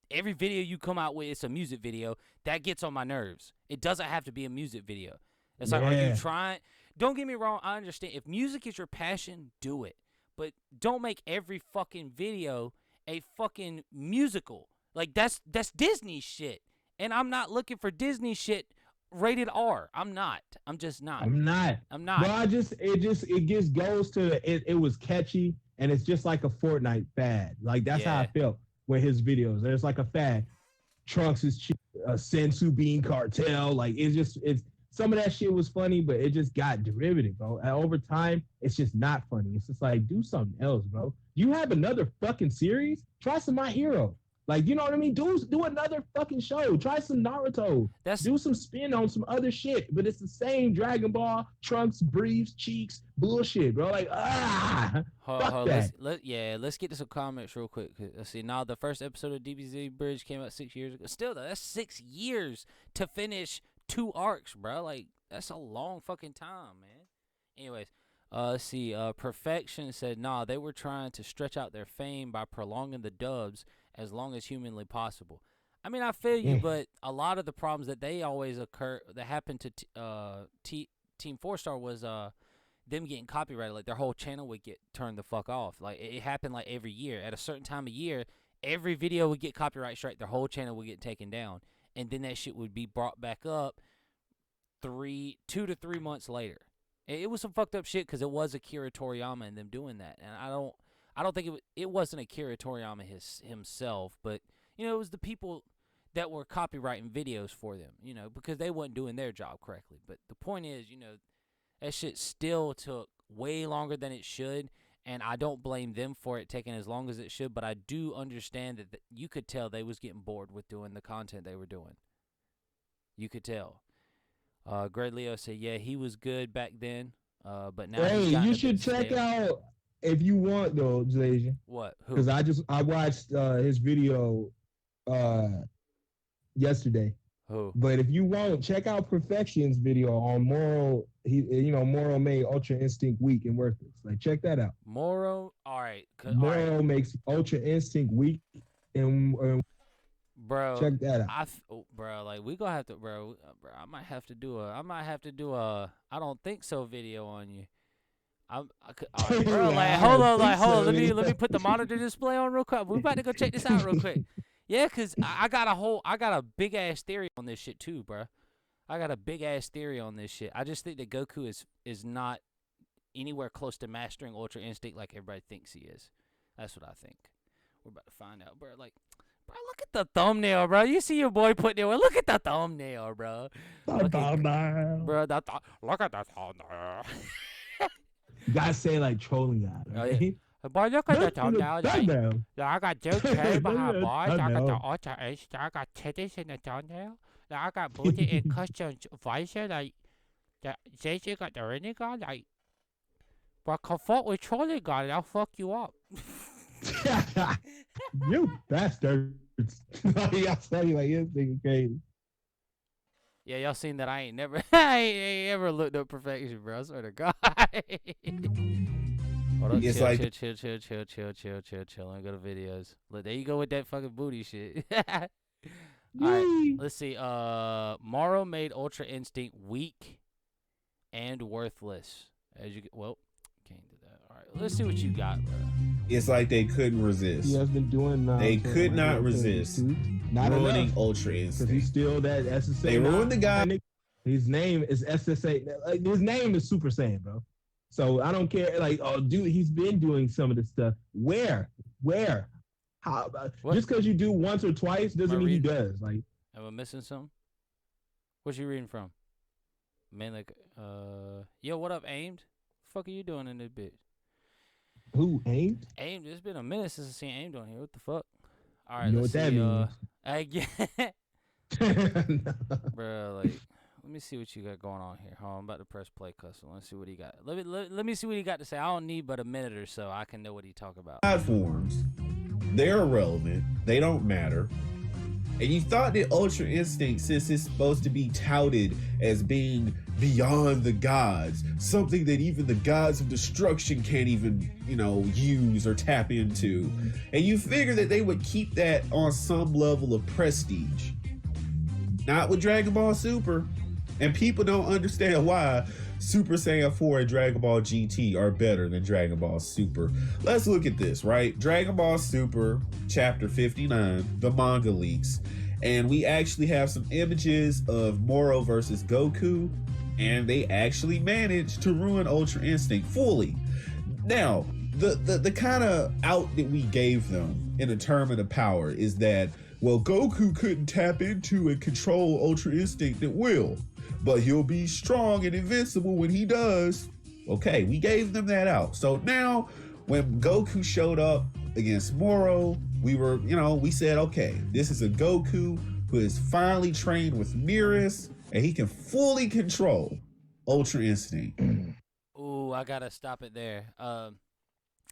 video you come out with, it's a music video, that gets on my nerves. It doesn't have to be a music video. It's like, are you trying? Don't get me wrong, I understand. If music is your passion, do it. But don't make every fucking video a fucking musical. Like, that's Disney shit. And I'm not looking for Disney shit rated R. I'm not. I'm just not. I'm not. Well, it just goes to it was catchy, and it's just like a Fortnite fad. Like, that's how I felt with his videos. There's like a fad. Trunks is cheap, Sensu Bean Cartel. Like, it's some of that shit was funny, but it just got derivative, bro. And over time, it's just not funny. It's just like, do something else, bro. You have another fucking series? Try some My Hero. Like, you know what I mean? Do another fucking show. Try some Naruto. That's Do some spin on some other shit. But it's the same Dragon Ball, Trunks, Briefs, Cheeks, bullshit, bro. Like, fuck that. Let's get to some comments real quick. Let's see. Now, the first episode of DBZ Bridge came out 6 years ago. Still, though, that's 6 years to finish 2 arcs, bro. Like, that's a long fucking time, man. Anyways, let's see. Perfection said, nah, they were trying to stretch out their fame by prolonging the dubs as long as humanly possible. I mean, I feel you, but a lot of the problems that they always that happened to Team 4-Star was them getting copyrighted. Like, their whole channel would get turned the fuck off. Like, it happened like every year. At a certain time of year, every video would get copyright strike. Their whole channel would get taken down. And then that shit would be brought back up 2 to 3 months later. It was some fucked up shit because it was Akira Toriyama and them doing that. And I don't think it wasn't Akira Toriyama himself, but, you know, it was the people that were copyrighting videos for them, you know, because they wasn't doing their job correctly. But the point is, you know, that shit still took way longer than it should, and I don't blame them for it taking as long as it should, but I do understand that you could tell they was getting bored with doing the content they were doing. You could tell. Greg Leo said, yeah, he was good back then, but now hey, he's gotten you a bit should check stale. out, if you want though, Jalasia. What? Who? Because I watched his video yesterday. Who? But if you want, check out Perfection's video on Moro. Moro made Ultra Instinct weak and worthless. Like, check that out. Moro? All right. Moro makes Ultra Instinct weak and bro, check that out. Bro, like, we gonna have to, bro, I might have to do a I don't think so video on you. All right, bro, like, hold on. Let me put the monitor display on real quick. We about to go check this out real quick. Yeah, cause I got a big ass theory on this shit too, bro. I got a big ass theory on this shit. I just think that Goku is not anywhere close to mastering Ultra Instinct like everybody thinks he is. That's what I think. We're about to find out, bro. Like, bro, look at the thumbnail, bro. You see your boy putting it. Look at the thumbnail, bro. Look at the thumbnail. You gotta say like trolling guy, right? Boy, look at the thumbnail. Thumbnail. I got Joe K behind boys. I got the Ultra Instinct. I got titties in the thumbnail. I got booty in custom visor. Like, JJ got the running gun. Like, but come fuck with trolling guy. I'll fuck you up. You bastards. I'll tell you, like, this thing crazy. Yeah, y'all seen that? I ain't ever looked up Perfection, bro. I swear to God. Hold on, It's chill. Let me go to videos. Look, there you go with that fucking booty shit. All right, let's see. Moro made Ultra Instinct weak and worthless. Can't do that. All right, let's see what you got, bro. It's like they couldn't resist. He has been doing They could not resist Not ruining enough. Ultra Because Instinct. he's still that SSA. They ruined the guy. His name is SSA. Like, his name is Super Saiyan, bro. So I don't care. Like, oh, dude, he's been doing some of this stuff. Where? How? What? Just because you do once or twice doesn't mean he reading? does. Like, Am I missing something? What you reading from? Man, like, yo, what up, Aimed? Fuck are you doing in this bitch? who aimed? Aimed. It's been a minute since I seen Aimed on here. What the fuck? All right, You know let's what that see. means? Bro, like, let me see what you got going on here. Hold on, I'm about to press play custom. Let's see what he got. Let me see what he got to say. I don't need but a minute or so. I can know what he talk about. Platforms, they're irrelevant. They don't matter. And you thought that Ultra Instinct, since it's supposed to be touted as being beyond the gods, something that even the gods of destruction can't even, use or tap into, and you figure that they would keep that on some level of prestige. Not with Dragon Ball Super. And people don't understand why Super Saiyan 4 and Dragon Ball GT are better than Dragon Ball Super. Let's look at this, right? Dragon Ball Super, chapter 59, the manga leaks. And we actually have some images of Moro versus Goku, and they actually managed to ruin Ultra Instinct fully. Now, the kind of out that we gave them in a tournament of power is that, well, Goku couldn't tap into and control Ultra Instinct at will, but he'll be strong and invincible when he does. Okay, we gave them that out. So now, when Goku showed up against Moro, we said, okay, this is a Goku who is finally trained with Mirrors, and he can fully control Ultra Instinct. Ooh, I gotta stop it there.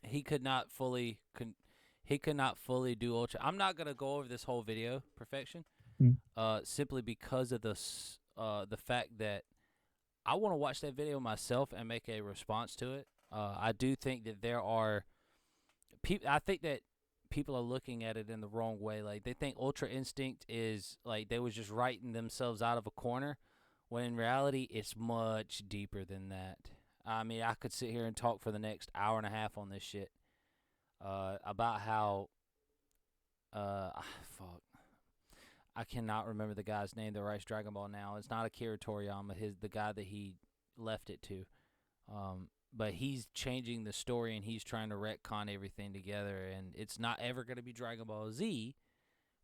He could not fully do Ultra. I'm not gonna go over this whole video perfection, simply because of the fact that I want to watch that video myself and make a response to it. I do think that there are people. I think that people are looking at it in the wrong way. Like, they think Ultra Instinct is like they was just writing themselves out of a corner, when in reality it's much deeper than that. I mean, I could sit here and talk for the next hour and a half on this shit about how fuck. I cannot remember the guy's name that writes Dragon Ball now. It's not Akira Toriyama, the guy that he left it to. But he's changing the story, and he's trying to retcon everything together, and it's not ever going to be Dragon Ball Z,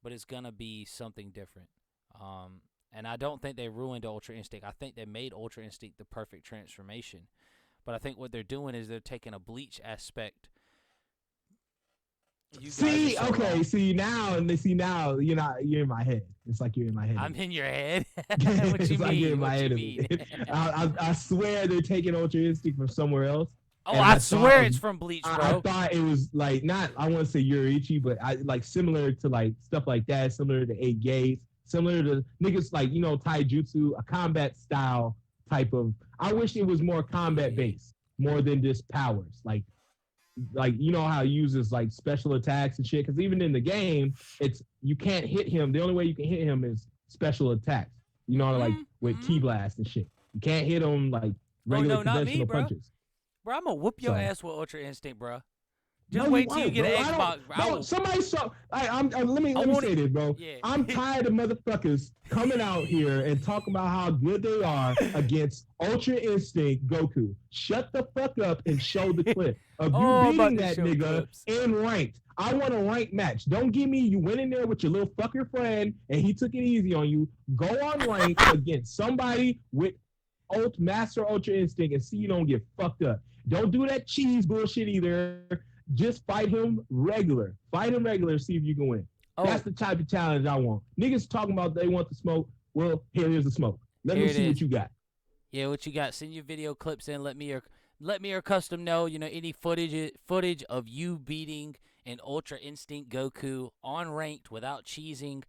but it's going to be something different. And I don't think they ruined Ultra Instinct. I think they made Ultra Instinct the perfect transformation. But I think what they're doing is they're taking a Bleach aspect. See, now you're in my head. It's like you're in my head. I'm in your head. What you like mean? What you mean? I swear they're taking Ultra Instinct from somewhere else. Oh, I swear it's from Bleach, bro. I thought it was like I want to say Yuriichi, but like similar to like stuff like that, similar to 8 Gates, similar to niggas like Taijutsu, a combat style type of. I wish it was more combat based, more than just powers. Like you know how he uses like special attacks and shit. Because even in the game, you can't hit him. The only way you can hit him is special attacks. Like with Ki Blast and shit. You can't hit him like regular conventional punches. Bro, I'm gonna whoop your ass with Ultra Instinct, bro. Just No, wait till you get an Xbox, bro. Somebody saw. Let me say this, bro. Yeah. I'm tired of motherfuckers coming out here and talking about how good they are against Ultra Instinct Goku. Shut the fuck up and show the clip of you beating that nigga in ranked. I want a ranked match. Don't give me you went in there with your little fucker friend and he took it easy on you. Go on ranked against somebody with Master Ultra Instinct and see you don't get fucked up. Don't do that cheese bullshit either. Just fight him regular. See if you can win. That's the type of challenge I want. Niggas talking about they want the smoke. Well, here's the smoke. Let me see what you got. Yeah, what you got? Send your video clips in. Let me or custom know. Any footage of you beating an Ultra Instinct Goku on ranked without cheesing.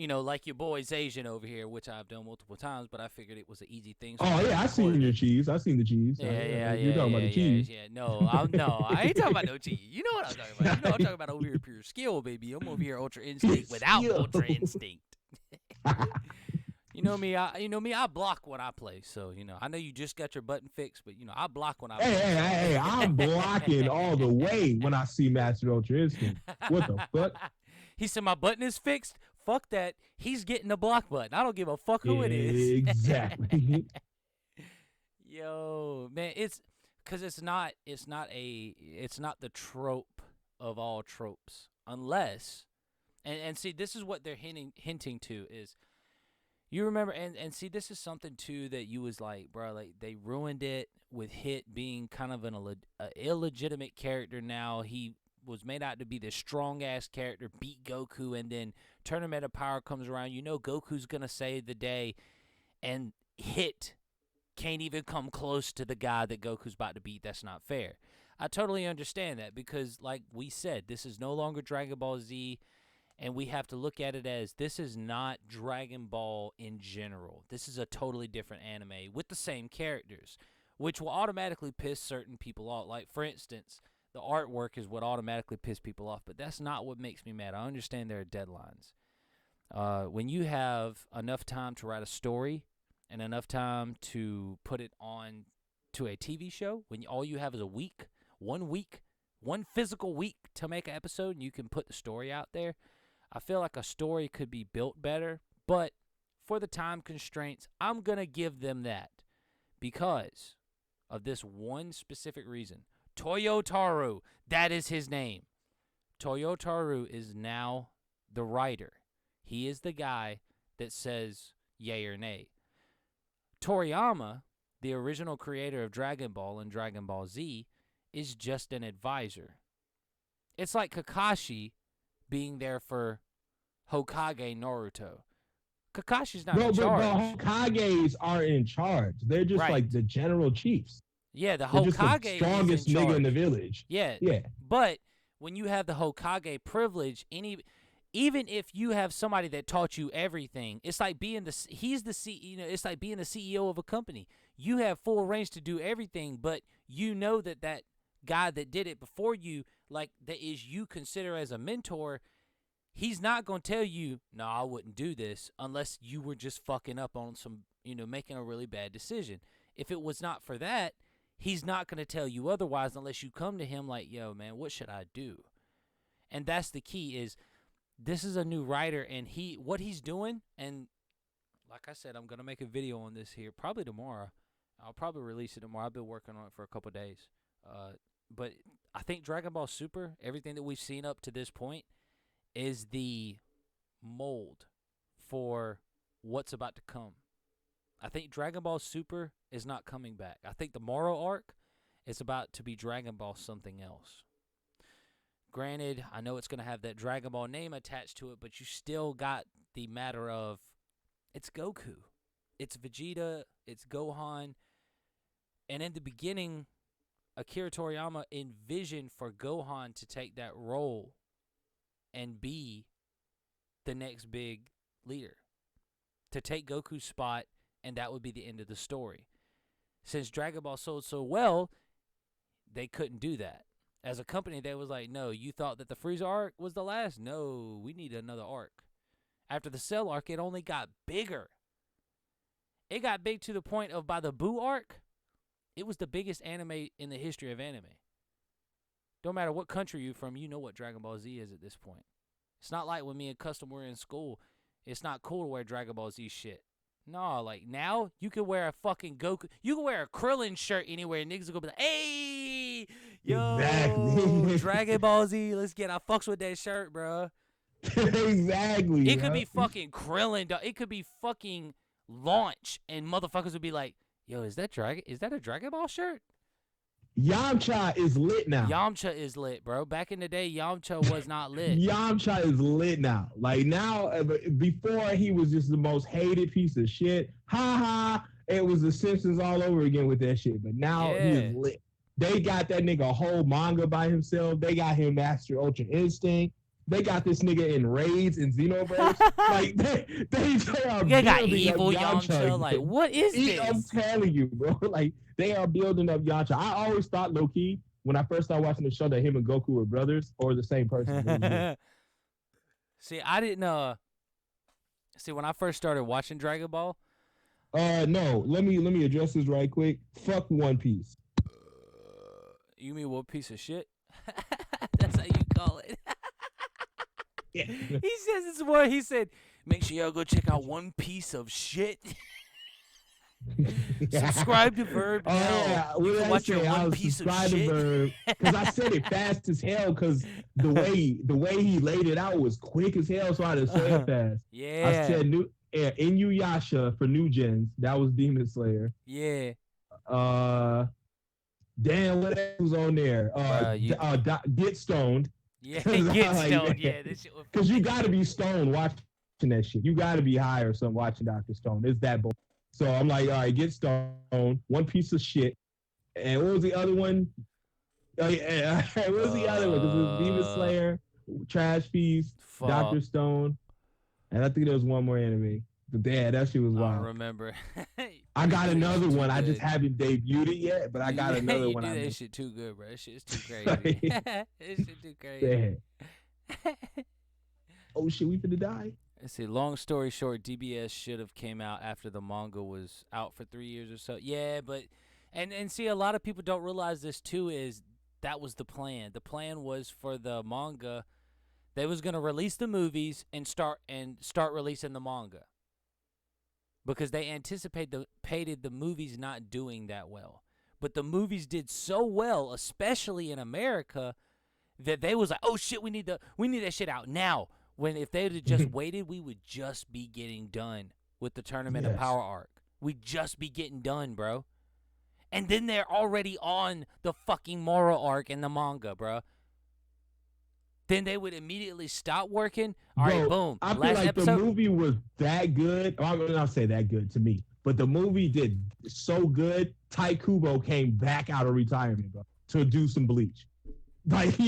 Like your boy Zacian over here, which I've done multiple times, but I figured it was an easy thing. I seen your cheese. I seen the cheese. Yeah. You're talking about the cheese. Yeah. No, I ain't talking about no cheese. You know what I'm talking about. I'm talking about over here pure skill, baby. I'm over here Ultra Instinct without Ultra Instinct. You know me. I block when I play. So I know you just got your button fixed, but I block when I play. Hey! I'm blocking all the way when I see Master Ultra Instinct. What the fuck? He said my button is fixed. Fuck that. He's getting the block button. I don't give a fuck who it is. Exactly. Yo, man, it's not the trope of all tropes, unless and see, this is what they're hinting to is, you remember, and see, this is something too that you was like, bro, like they ruined it with Hit being kind of an illegitimate character. Now he was made out to be this strong ass character, beat Goku, and then Tournament of Power comes around. Goku's gonna save the day, and Hit can't even come close to the guy that Goku's about to beat. That's not fair. I totally understand that, because like we said, this is no longer Dragon Ball Z, and we have to look at it as this is not Dragon Ball in general. This is a totally different anime with the same characters, which will automatically piss certain people off. Like, for instance, the artwork is what automatically piss people off, but that's not what makes me mad. I understand there are deadlines. When you have enough time to write a story and enough time to put it on to a TV show, when all you have is one physical week to make an episode, and you can put the story out there, I feel like a story could be built better. But for the time constraints, I'm going to give them that because of this one specific reason. Toyotaru, that is his name. Toyotaru is now the writer. He is the guy that says yay or nay. Toriyama, the original creator of Dragon Ball and Dragon Ball Z, is just an advisor. it's like Kakashi being there for Hokage Naruto. Kakashi's not in charge. But Hokages aren't in charge. They're just Right. like the general chiefs. Yeah, the They're just the Hokage strongest is in nigga in the charge. village. Yeah. Yeah. But when you have the Hokage privilege, even if you have somebody that taught you everything, it's like being it's like being the CEO of a company. You have full range to do everything, but you know that guy that did it before you, like that is you consider as a mentor, he's not going to tell you, no, I wouldn't do this unless you were just fucking up on some, making a really bad decision. If it was not for that, he's not going to tell you otherwise unless you come to him like, yo, man, what should I do? And that's the key is this is a new writer, and what he's doing, and like I said, I'm going to make a video on this here probably tomorrow. I'll probably release it tomorrow. I've been working on it for a couple days. But I think Dragon Ball Super, everything that we've seen up to this point, is the mold for what's about to come. I think Dragon Ball Super is not coming back. I think the Moro arc is about to be Dragon Ball something else. Granted, I know it's going to have that Dragon Ball name attached to it, but you still got the matter of it's Goku, it's Vegeta, it's Gohan. And in the beginning, Akira Toriyama envisioned for Gohan to take that role and be the next big leader, to take Goku's spot, and that would be the end of the story. Since Dragon Ball sold so well, they couldn't do that. As a company, they was like, no, you thought that the Frieza arc was the last? No, we need another arc. After the Cell arc, it only got bigger. It got big to the point of by the Buu arc, it was the biggest anime in the history of anime. Don't matter what country you're from, you know what Dragon Ball Z is at this point. It's not like when me and Custom were in school. It's not cool to wear Dragon Ball Z shit. No, like now you can wear a fucking Goku. You can wear a Krillin shirt anywhere. And niggas will go be like, hey, yo, Exactly. Dragon Ball Z. Let's get. I fucks with that shirt, bro. Exactly. It could be fucking Krillin. Dog. It could be fucking Launch, and motherfuckers would be like, yo, is that a Dragon Ball shirt? Yamcha is lit now. Yamcha is lit, bro. Back in the day, Yamcha was not lit. Yamcha is lit now. Like now, before he was just the most hated piece of shit. Ha ha. It was the Simpsons all over again with that shit. But now he is lit. They got that nigga a whole manga by himself. They got him Master Ultra Instinct. They got this nigga in Raids and Xenoverse. Like they are They got building evil up Yamcha. Like, what is this? I'm telling you, bro. Like they are building up Yamcha. I always thought low key when I first started watching the show that him and Goku were brothers or the same person. See, I didn't see when I first started watching Dragon Ball. No. Let me address this right quick. Fuck One Piece. You mean what piece of shit? That's how you call it. Yeah. He says it's what he said. Make sure y'all go check out One Piece of shit. Subscribe to Verb now. Yeah. You can watch your I One was Piece of subscribed to shit. Verb because I said it fast as hell because the way he laid it out was quick as hell, so I had to say it fast. Yeah. I said Inuyasha for new gens. That was Demon Slayer. Yeah. Damn, what else was on there? Get Stoned. Yeah. I Get like stoned. that. Yeah. This shit was Because you got to be stoned watching that shit. You got to be high or something watching Dr. Stone. It's that bull. So I'm like, all right, Get Stoned. One piece of shit. And what was the other one? What was the other one? Because it was Demon Slayer, Trash Feast, fuck. Dr. Stone. And I think there was one more anime. But damn, that shit was I don't wild. remender. I got another Too one. I just good. haven't debuted it yet, but I got another you one. do I that missed. shit too good, bro. That shit is too crazy. That shit too crazy. Damn. Oh shit, we finna die. Let's see. Long story short, DBS should have came out after the manga was out for 3 years or so. Yeah, but and see, a lot of people don't realize this too. Is that was the plan? The plan was for the manga. They was gonna release the movies and start releasing the manga because they anticipated the movies not doing that well. But the movies did so well, especially in America, that they was like, oh shit, we need that shit out now. When if they'd have just waited, we would just be getting done with the Tournament of Yes. Power arc. We'd just be getting done, bro. And then they're already on the fucking Moro arc in the manga, bro. then they would immediately stop working. All right, Bro, boom. I feel Last like episode. the movie was that good. I will not say that good to me, but the movie did so good. Tai Kubo came back out of retirement, bro, to do some Bleach. Like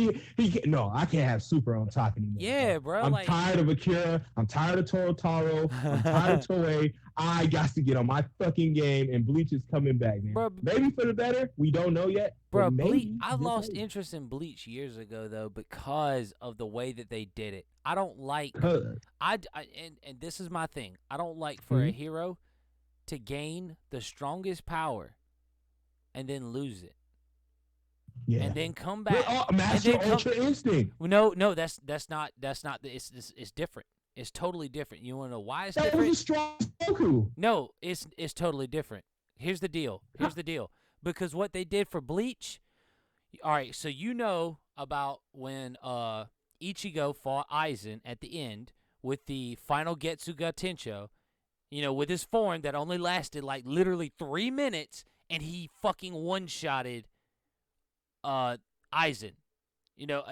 no, I can't have Super on top anymore. Yeah, bro. I'm like, tired of Akira. I'm tired of Taro. I'm tired of Toei. I got to get on my fucking game, and Bleach is coming back, man. Bro, maybe for the better. We don't know yet. Bro, but maybe, Bleach. I just lost maybe. interest in Bleach years ago though because of the way that they did it. I don't like. And this is my thing. I don't like for a hero to gain the strongest power and then lose it. Yeah. And then come back. Master Ultra Instinct. No, that's not. It's different. It's totally different. You want to know why it's That different? was a strong Goku. No, it's totally different. Here's the deal. Because what they did for Bleach, all right, so you know about when Ichigo fought Aizen at the end with the final Getsuga Tensho, you know, with his form that only lasted like literally 3 minutes, and he fucking one-shotted Aizen. You know,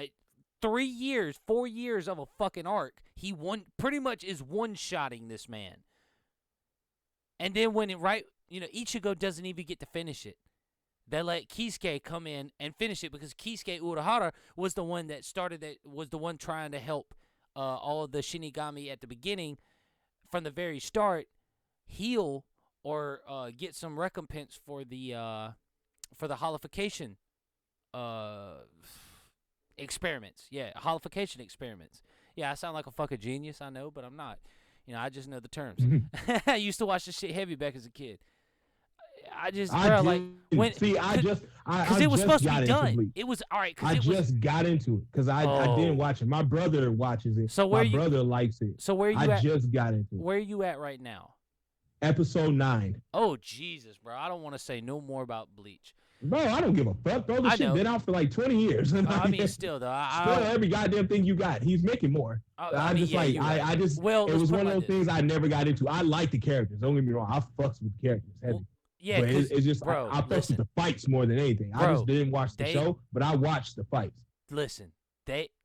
3 years, 4 years of a fucking arc, he pretty much is one-shotting this man. And then when Ichigo doesn't even get to finish it. They let Kisuke come in and finish it because Kisuke Urahara was the one that started it, was the one trying to help all of the Shinigami at the beginning from the very start heal or get some recompense for the holification experiments. Yeah, holification experiments. Yeah, I sound like a fucking genius, I know, but I'm not. You know, I just know the terms. I used to watch this shit heavy back as a kid. Because it was supposed to be done. It was all right. I just got into it because I didn't watch it. My brother watches it. So my brother likes it. So where you at? I just got into it. Where are you at right now? Episode 9. Oh Jesus, bro! I don't want to say no more about Bleach. Bro, I don't give a fuck, bro. This shit been out for like 20 years. I mean, still though, still every goddamn thing you got, he's making more. I mean, it was one of those things I never got into. I like the characters. Don't get me wrong. I fucks with the characters heavy. Well, yeah, but it's just bro, I fucks with the fights more than anything. I just didn't watch the show, but I watched the fights. Listen,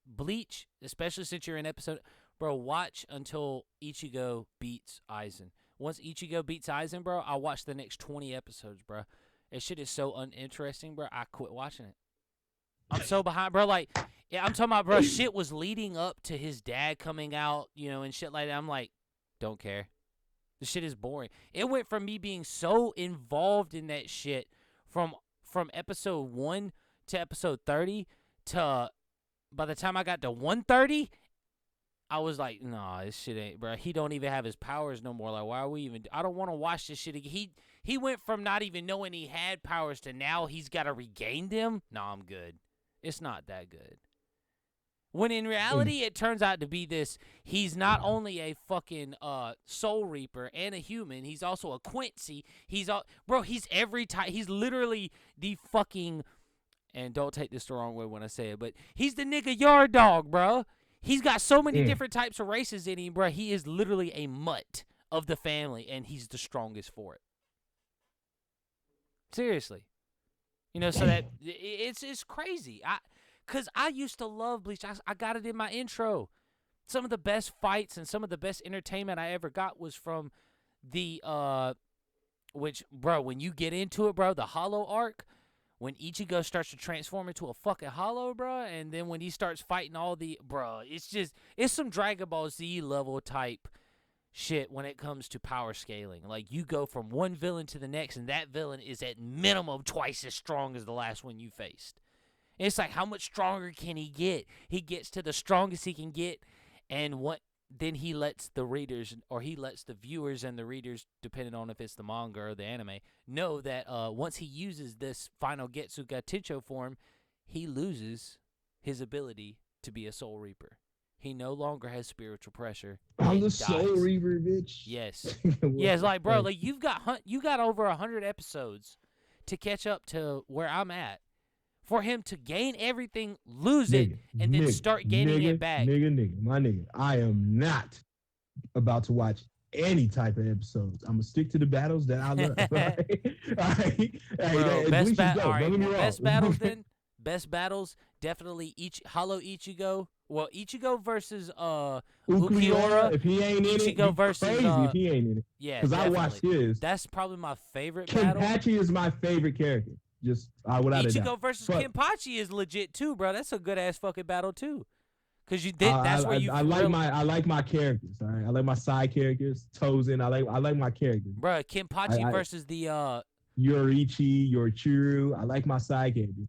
Bleach, especially since you're in episode, bro, watch until Ichigo beats Aizen. Once Ichigo beats Aizen, bro, I'll watch the next 20 episodes, bro. That shit is so uninteresting, bro. I quit watching it. I'm so behind, bro. Like, yeah, I'm talking about, bro. Shit was leading up to his dad coming out, you know, and shit like that. I'm like, don't care. The shit is boring. It went from me being so involved in that shit from episode 1 to episode 30 to by the time I got to 130, I was like, nah, this shit ain't, bro. He don't even have his powers no more. Like, why are we even? I don't want to watch this shit again. He went from not even knowing he had powers to now he's got to regain them. Nah, I'm good. It's not that good. When in reality, it turns out to be this. He's not only a fucking Soul Reaper and a human. He's also a Quincy. He's every type. He's literally the fucking. And don't take this the wrong way when I say it, but he's the nigga yard dog, bro. He's got so many different types of races in him, bro. He is literally a mutt of the family, and he's the strongest for it. Seriously. You know, so that it's crazy. Because I used to love Bleach. I got it in my intro. Some of the best fights and some of the best entertainment I ever got was from the, which, bro, when you get into it, bro, the Hollow arc, when Ichigo starts to transform into a fucking Hollow, bro, and then when he starts fighting all the, bro, it's some Dragon Ball Z level type shit when it comes to power scaling. Like, you go from one villain to the next, and that villain is at minimum twice as strong as the last one you faced. And it's like, how much stronger can he get? He gets to the strongest he can get, and then he lets the readers, or he lets the viewers and the readers, depending on if it's the manga or the anime, know that once he uses this final Getsuga Tensho form, he loses his ability to be a Soul Reaper. He no longer has spiritual pressure. I'm the Soul Reaper, bitch. Yes. Yeah, it's like, bro, like you got over 100 episodes to catch up to where I'm at. For him to gain everything, lose it, and then start gaining it back. My nigga, I am not about to watch any type of episodes. I'm gonna stick to the battles that I love. All right? Bro, best battles then. best battles, definitely Hollow Ichigo. Well, Ichigo versus Ukiora, Ukiora. if he ain't in it, Ichigo you versus, crazy if he ain't in it. Yeah, Because I watched definitely. his. That's probably my favorite battle. Kenpachi is my favorite character. Just without a doubt. Ichigo versus But Kenpachi is legit too, bro. That's a good ass fucking battle too. Cause you did. That's where you. I like my characters. All right, I like my side characters. Tozen. I like my characters. Bro, Kenpachi versus the Yoriichi, Yorichiro. I like my side characters.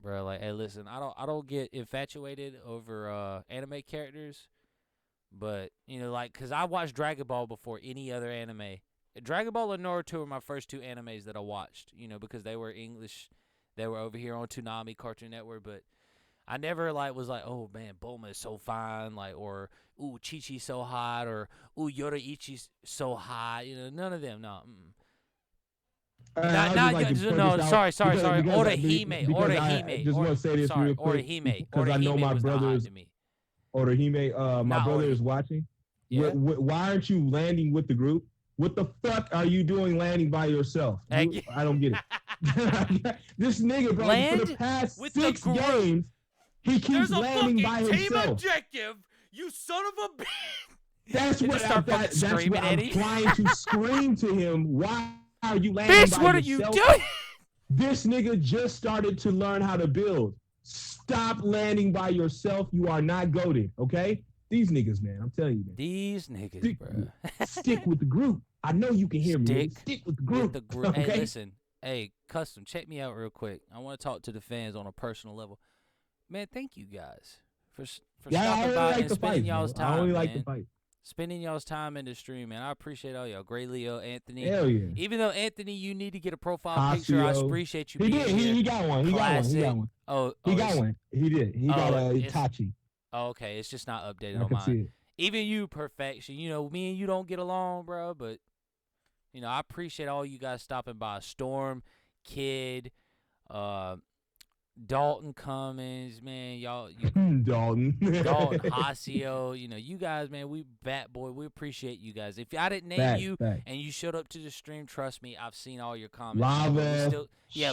Bro, like, hey, listen, I don't get infatuated over anime characters, but you know, like, cause I watched Dragon Ball before any other anime. Dragon Ball and Naruto were my first two animes that I watched. You know, because they were English, they were over here on Toonami, Cartoon Network, but I never was like, oh man, Bulma is so fine, like, or ooh, Chi-Chi's so hot, or ooh, Yoriichi's so hot. You know, none of them, no. Sorry. Orihime. Just want to say this real quick. Because I know my brother's. Orihime, my brother is watching. Yeah. Why aren't you landing with the group? What the fuck are you doing landing by yourself? I don't get it. This nigga, bro, for the past 6 games, he keeps landing by himself. Team objective, you son of a bitch. That's what I'm trying to scream to him. Why are you landing Bitch, by what yourself? are you doing? This nigga just started to learn how to build. Stop landing by yourself. You are not goated, okay? These niggas, man, I'm telling you, man. These niggas, bro. Stick with the group. I know you can hear me. Stick with the group. Okay? Hey, listen. Hey, Custom, check me out real quick. I want to talk to the fans on a personal level. Man, thank you guys for stopping by and spending y'all's time. I only like man. the fight. Spending y'all's time in the stream, man. I appreciate all y'all. Gray Leo, Anthony. Hell yeah. Even though, Anthony, you need to get a profile picture, I appreciate you He being did. here. He got one. He got one. He got one. He did. He got Itachi. Oh, okay. It's just not updated I on can see mine. it. Even you, Perfection. You know, me and you don't get along, bro, but, you know, I appreciate all you guys stopping by. Storm, Kid, Dalton Cummins, man, y'all. Dalton, Hasio, you know, you guys, man, we appreciate you guys. If I didn't name you and you showed up to the stream, trust me, I've seen all your comments. Lava,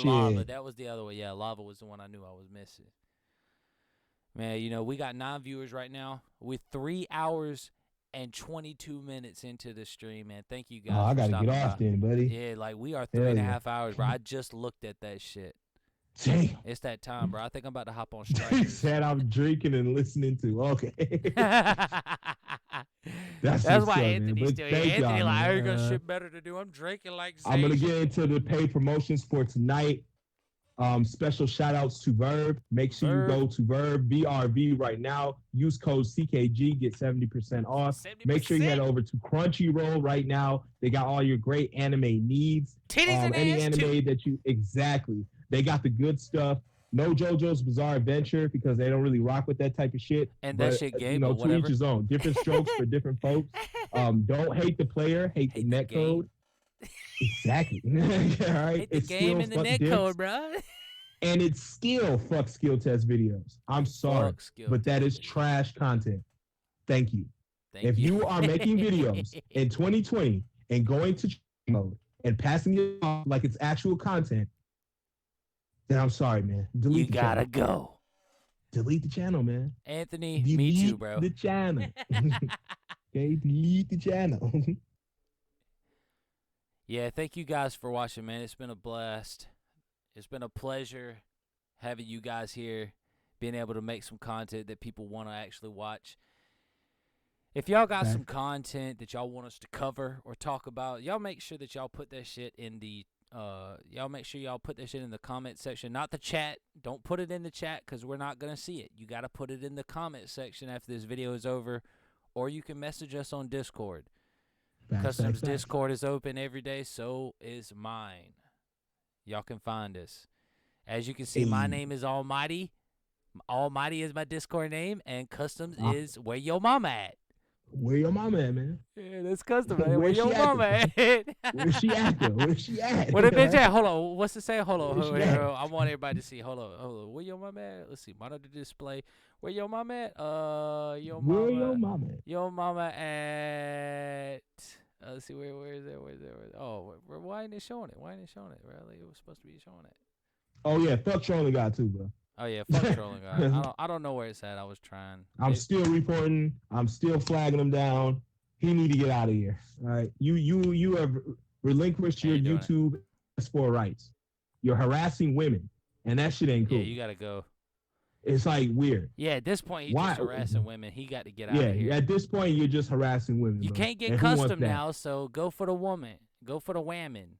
Lava, that was the other one. Yeah, Lava was the one I knew I was missing. Man, you know, we got 9 viewers right now with 3 hours and 22 minutes into the stream, man. Thank you guys. I gotta get off then, buddy. Yeah, like we are 3.5 hours, bro. I just looked at that shit. Damn. It's that time, bro. I think I'm about to hop on strike. He said I'm drinking and listening to. Okay. That's why Anthony's still here. Anthony, like, I ain't got man. shit better to do. I'm drinking like I'm gonna get into the paid promotions for tonight. Special shout outs to Verve. Make sure you go to Verve, VRV right now. Use code CKG, get 70% off. 70%. Make sure you head over to Crunchyroll right now. They got all your great anime needs. Titties and any ass anime too. that you exactly. They got the good stuff. No JoJo's Bizarre Adventure because they don't really rock with that type of shit. And that shit gay, you know, but to each whatever. his own. Different strokes for different folks. Don't hate the player, hate the net code. Exactly. All right. Hate the game and the net code, bro. And it still fuck skill test videos. I'm sorry, but that is trash content. Thank you. If you are making videos in 2020 and going to mode and passing it off like it's actual content, then I'm sorry, man. Delete the gotta channel. go. Delete the channel, man. Anthony, delete me too, bro. The channel. Okay, delete the channel. Yeah, thank you guys for watching, man. It's been a blast. It's been a pleasure having you guys here, being able to make some content that people want to actually watch. If y'all got some content that y'all want us to cover or talk about, y'all make sure that y'all put that shit in the comment section, not the chat. Don't put it in the chat because we're not going to see it. You got to put it in the comment section after this video is over, or you can message us on Discord. Customs Discord is open every day, so is mine. Y'all can find us. As you can see, my name is Almighty. Almighty is my Discord name, and Customs is where your mama at. Where your mama at, man? Yeah, that's Custom, man. Where your mama at? Where's she at, though? Where's she at? Where the bitch at? Hold on. What's it say? Hold on. Hold on. I want everybody to see. Hold on. Where your mama at? Let's see. Monitor display. Where your mama at? Your mama. Where your mama at? Your mama at... let's see, where is it? Oh, why ain't it showing it? Why ain't it showing it? Really? It was supposed to be showing it. Oh yeah, fuck trolling God too, bro. Oh yeah, fuck trolling God. I don't know where it's at. I was trying. I'm still reporting. I'm still flagging him down. He need to get out of here. All right, you have relinquished your How you doing? YouTube S4 rights. You're harassing women, and that shit ain't cool. Yeah, you gotta go. It's like weird. Yeah, at this point he's Why- just harassing women. He got to get out Yeah, of here. at this point you're just harassing women. You bro. can't get And who wants custom that? now, so go for the woman. Go for the whammon.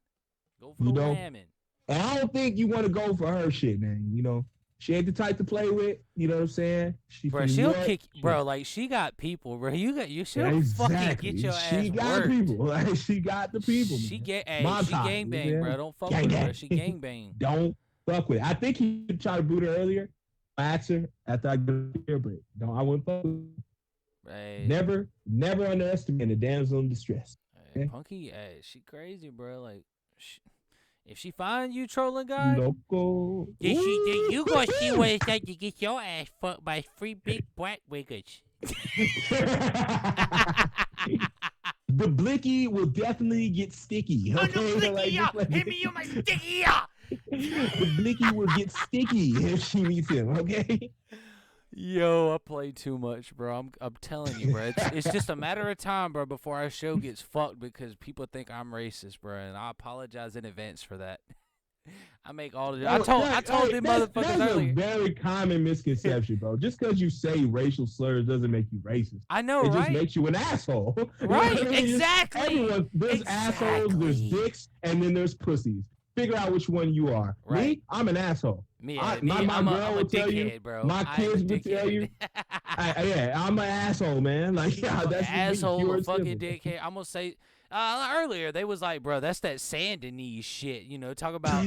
Go for You the know? whammon. And I don't think you want to go for her shit, man. You know, she ain't the type to play with. You know what I'm saying? Bro, she'll kick, bro. Like she got people, bro. You should fucking get your ass She got worked. people. Like she got the people. She man. get, hey, Mob she ties, gang bang, yeah. bro. Don't fuck Gang with her. gang. She gang bang. Don't fuck with it. I think he tried to boot her earlier. I asked her after I got here, but no, I wouldn't fuck with her. Hey, Never underestimate a damsel in distress. hey, okay. Punky, hey, she crazy, bro. Like, if she find you trolling God, Loco. then you gonna see Ooh. what it's like to get your ass fucked by 3 big black wiggers. The blicky will definitely get sticky. Okay? Like, just like- Hit me on my sticky ya! The blicky will get sticky if she meets him. Okay. Yo, I play too much, bro. I'm telling you, bro. It's just a matter of time, bro, before our show gets fucked because people think I'm racist, bro, and I apologize in advance for that. I make all the. I told them motherfuckers that's a earlier. very common misconception, bro. Just because you say racial slurs doesn't make you racist. I know, It just right? makes you an asshole. You know Right, what I mean? Just exactly. Everyone, there's assholes, there's Exactly. dicks, and then there's pussies. Figure out which one you are. Right. Me, I'm an asshole. Me, my I'm girl a will tell you, dickhead, bro. my I am kids a will tell you. dickhead. Yeah, I'm an asshole, man. Like, yeah, Fucking that's just me, asshole, pure a and fucking simple. dickhead. I'm gonna say earlier they was like, bro, that's that Sandanese shit. You know, talk about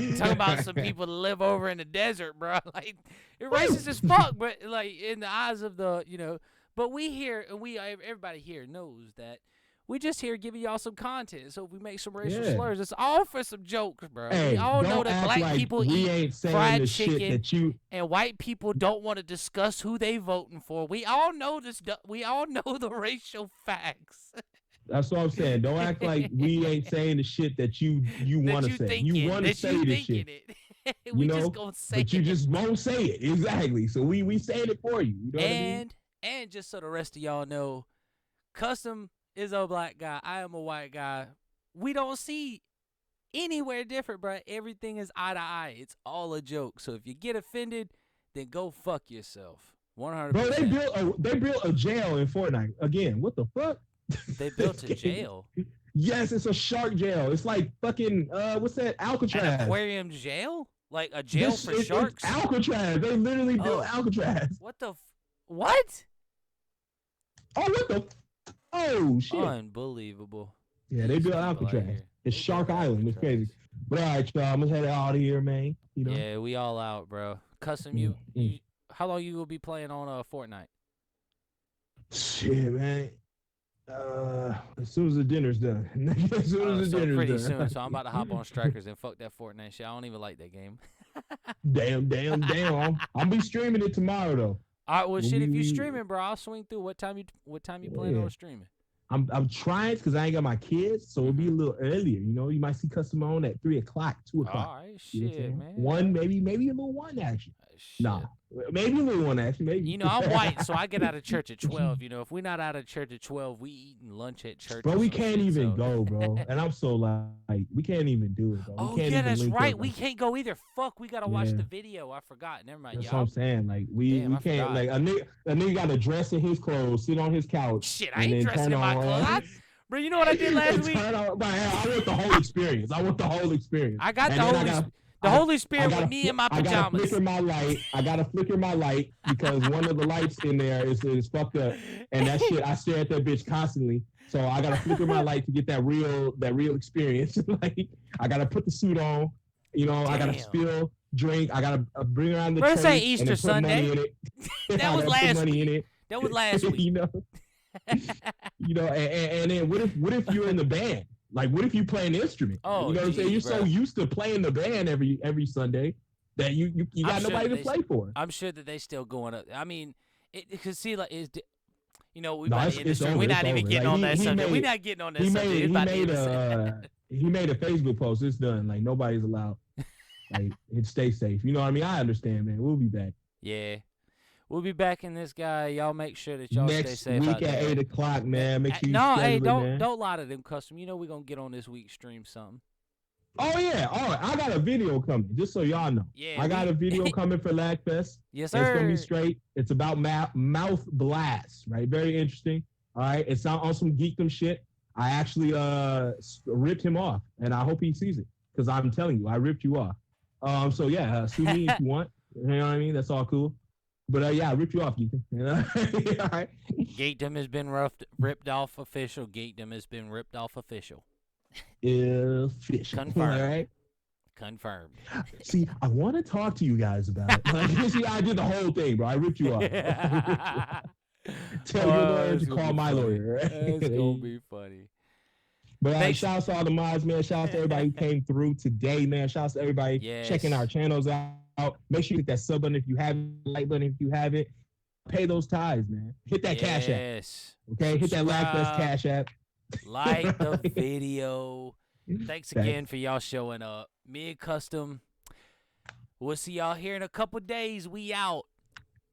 some people that live over in the desert, bro. Like, you're racist as fuck, but like in the eyes of the, you know. But we here and everybody here knows that we just here giving y'all some content. So if we make some racial Yeah. slurs, it's all for some jokes, bro. Hey, we all don't know that act black like people we eat ain't saying fried the chicken shit that you. and white people don't want to discuss who they voting for. We all know this. We all know the racial facts. That's what I'm saying. Don't act like we ain't saying the shit that you want to say. You want to say this shit, it. you we know, just gonna say but you it. just won't say it. Exactly. So we saying it for you. You know what I mean? And just so the rest of y'all know, Custom is a black guy. I am a white guy. We don't see anywhere different, bro. Everything is eye to eye. It's all a joke. So if you get offended, then go fuck yourself. 100%. Bro, they built a jail in Fortnite again. What the fuck? They built a jail. Yes, it's a shark jail. It's like fucking what's that? Alcatraz. An aquarium jail? Like a jail for It's sharks? Alcatraz. They literally built Oh. Alcatraz. What the? What? Oh, what the? Oh shit. Unbelievable. Yeah, they built These people out Alcatraz. here. It's They Shark built Island. It's Alcatraz. crazy. But all right, y'all, I'm gonna head out of here, man. You know. Yeah, we all out, bro. Custom, how long you will be playing on Fortnite? Shit, man. As soon as the dinner's done. As soon as the So dinner's pretty done. soon. So I'm about to hop on Strikers and fuck that Fortnite shit. I don't even like that game. Damn. I'll be streaming it tomorrow though. All right, well, shit. If you We- streaming, bro, I'll swing through. What time you planning Yeah. on streaming? I'm trying because I ain't got my kids, so it'll be a little earlier. You know, you might see Custom on at 3 o'clock, 2 o'clock. All right, You know what I'm shit, saying? man. One, maybe a little one action. Shit. Nah, maybe a little one action. Maybe. You know, I'm white, so I get out of church at 12. You know, if we're not out of church at 12, we eating lunch at church. Bro, or we some can't shit, even so- go, bro. And I'm so like, we can't even do it, bro. We Oh can't yeah, even that's link right. up, We bro. can't go either. Fuck, we gotta watch Yeah. the video. I forgot. Never mind. That's Yeah, what I'm saying. Like we Damn, I can't forgot. like a nigga got to dress in his clothes, sit on his couch. shit, and I ain't then dressing turn in my on- clothes. Bro, you know what I did last week? Turn on- but I want the whole experience. I want the whole experience. I got And the then Holy gotta- the I- Holy I Spirit gotta with me in my I gotta pajamas. flicker my light. I gotta flicker my light because one of the lights in there is fucked up, and that shit. I stare at that bitch constantly, so I gotta flicker my light to get that real experience. Like I gotta put the suit on, you know. I gotta Damn. spill, drink. I gotta bring around the Bro, tray this ain't and Easter then put money Sunday. in it. That I was gotta put last money in it. That was last week. you know. And then what if you're in the band? Like, what if you play an instrument? Oh, you know what I'm saying? You're geez, so bro. used to playing the band every Sunday that you I'm got sure nobody that to play for. I'm sure that they still going up. I mean, because see, like, you know, we No, by it's- the end of it's the stream. over, We're it's not even over. getting Like, on that he subject. We're made- not getting on that He subject. made It's he about the end made of the he made a Facebook post. It's done. Like nobody's allowed. Hey, stay safe. You know what I mean? I understand, man. We'll be back Yeah. We'll be back in this guy. Y'all make sure that y'all stay next safe week out at there. 8:00, man. Make sure you No, hey, schedule it, man. don't lie to them, Custom. You know we're gonna get on this week's stream something. Oh yeah, all right. I got a video coming, just so y'all know. Yeah, I got a video coming for LagFest. Yes, It's gonna sir. be straight. It's about mouth blasts, right? Very interesting. All right, it's not on some geekdom shit. I actually ripped him off, and I hope he sees it because I'm telling you, I ripped you off. So yeah, sue me if you want. You know what I mean? That's all cool. But yeah, I ripped you off, geekdom. You know? All right. Geekdom has been ripped off official. Geekdom has been ripped off official. Official. Confirmed. All right. Confirmed. See, I want to talk to you guys about it. Like, see, I did the whole thing, bro. I ripped you off. Tell your lawyer that's to gonna call be my funny. lawyer. Right? That's gonna be funny. But Thanks. shout out to all the mods, man. Shout out to everybody who came through today, man. Shout out to everybody Yes. checking our channels out. Make sure you hit that sub button if you haven't, like button if you haven't. Pay those ties, man. Hit that cash app. Yes. Okay, hit that LagFest Subscribe. cash app. Like the video. Thanks again for y'all showing up. Me and Custom. We'll see y'all here in a couple days. We out.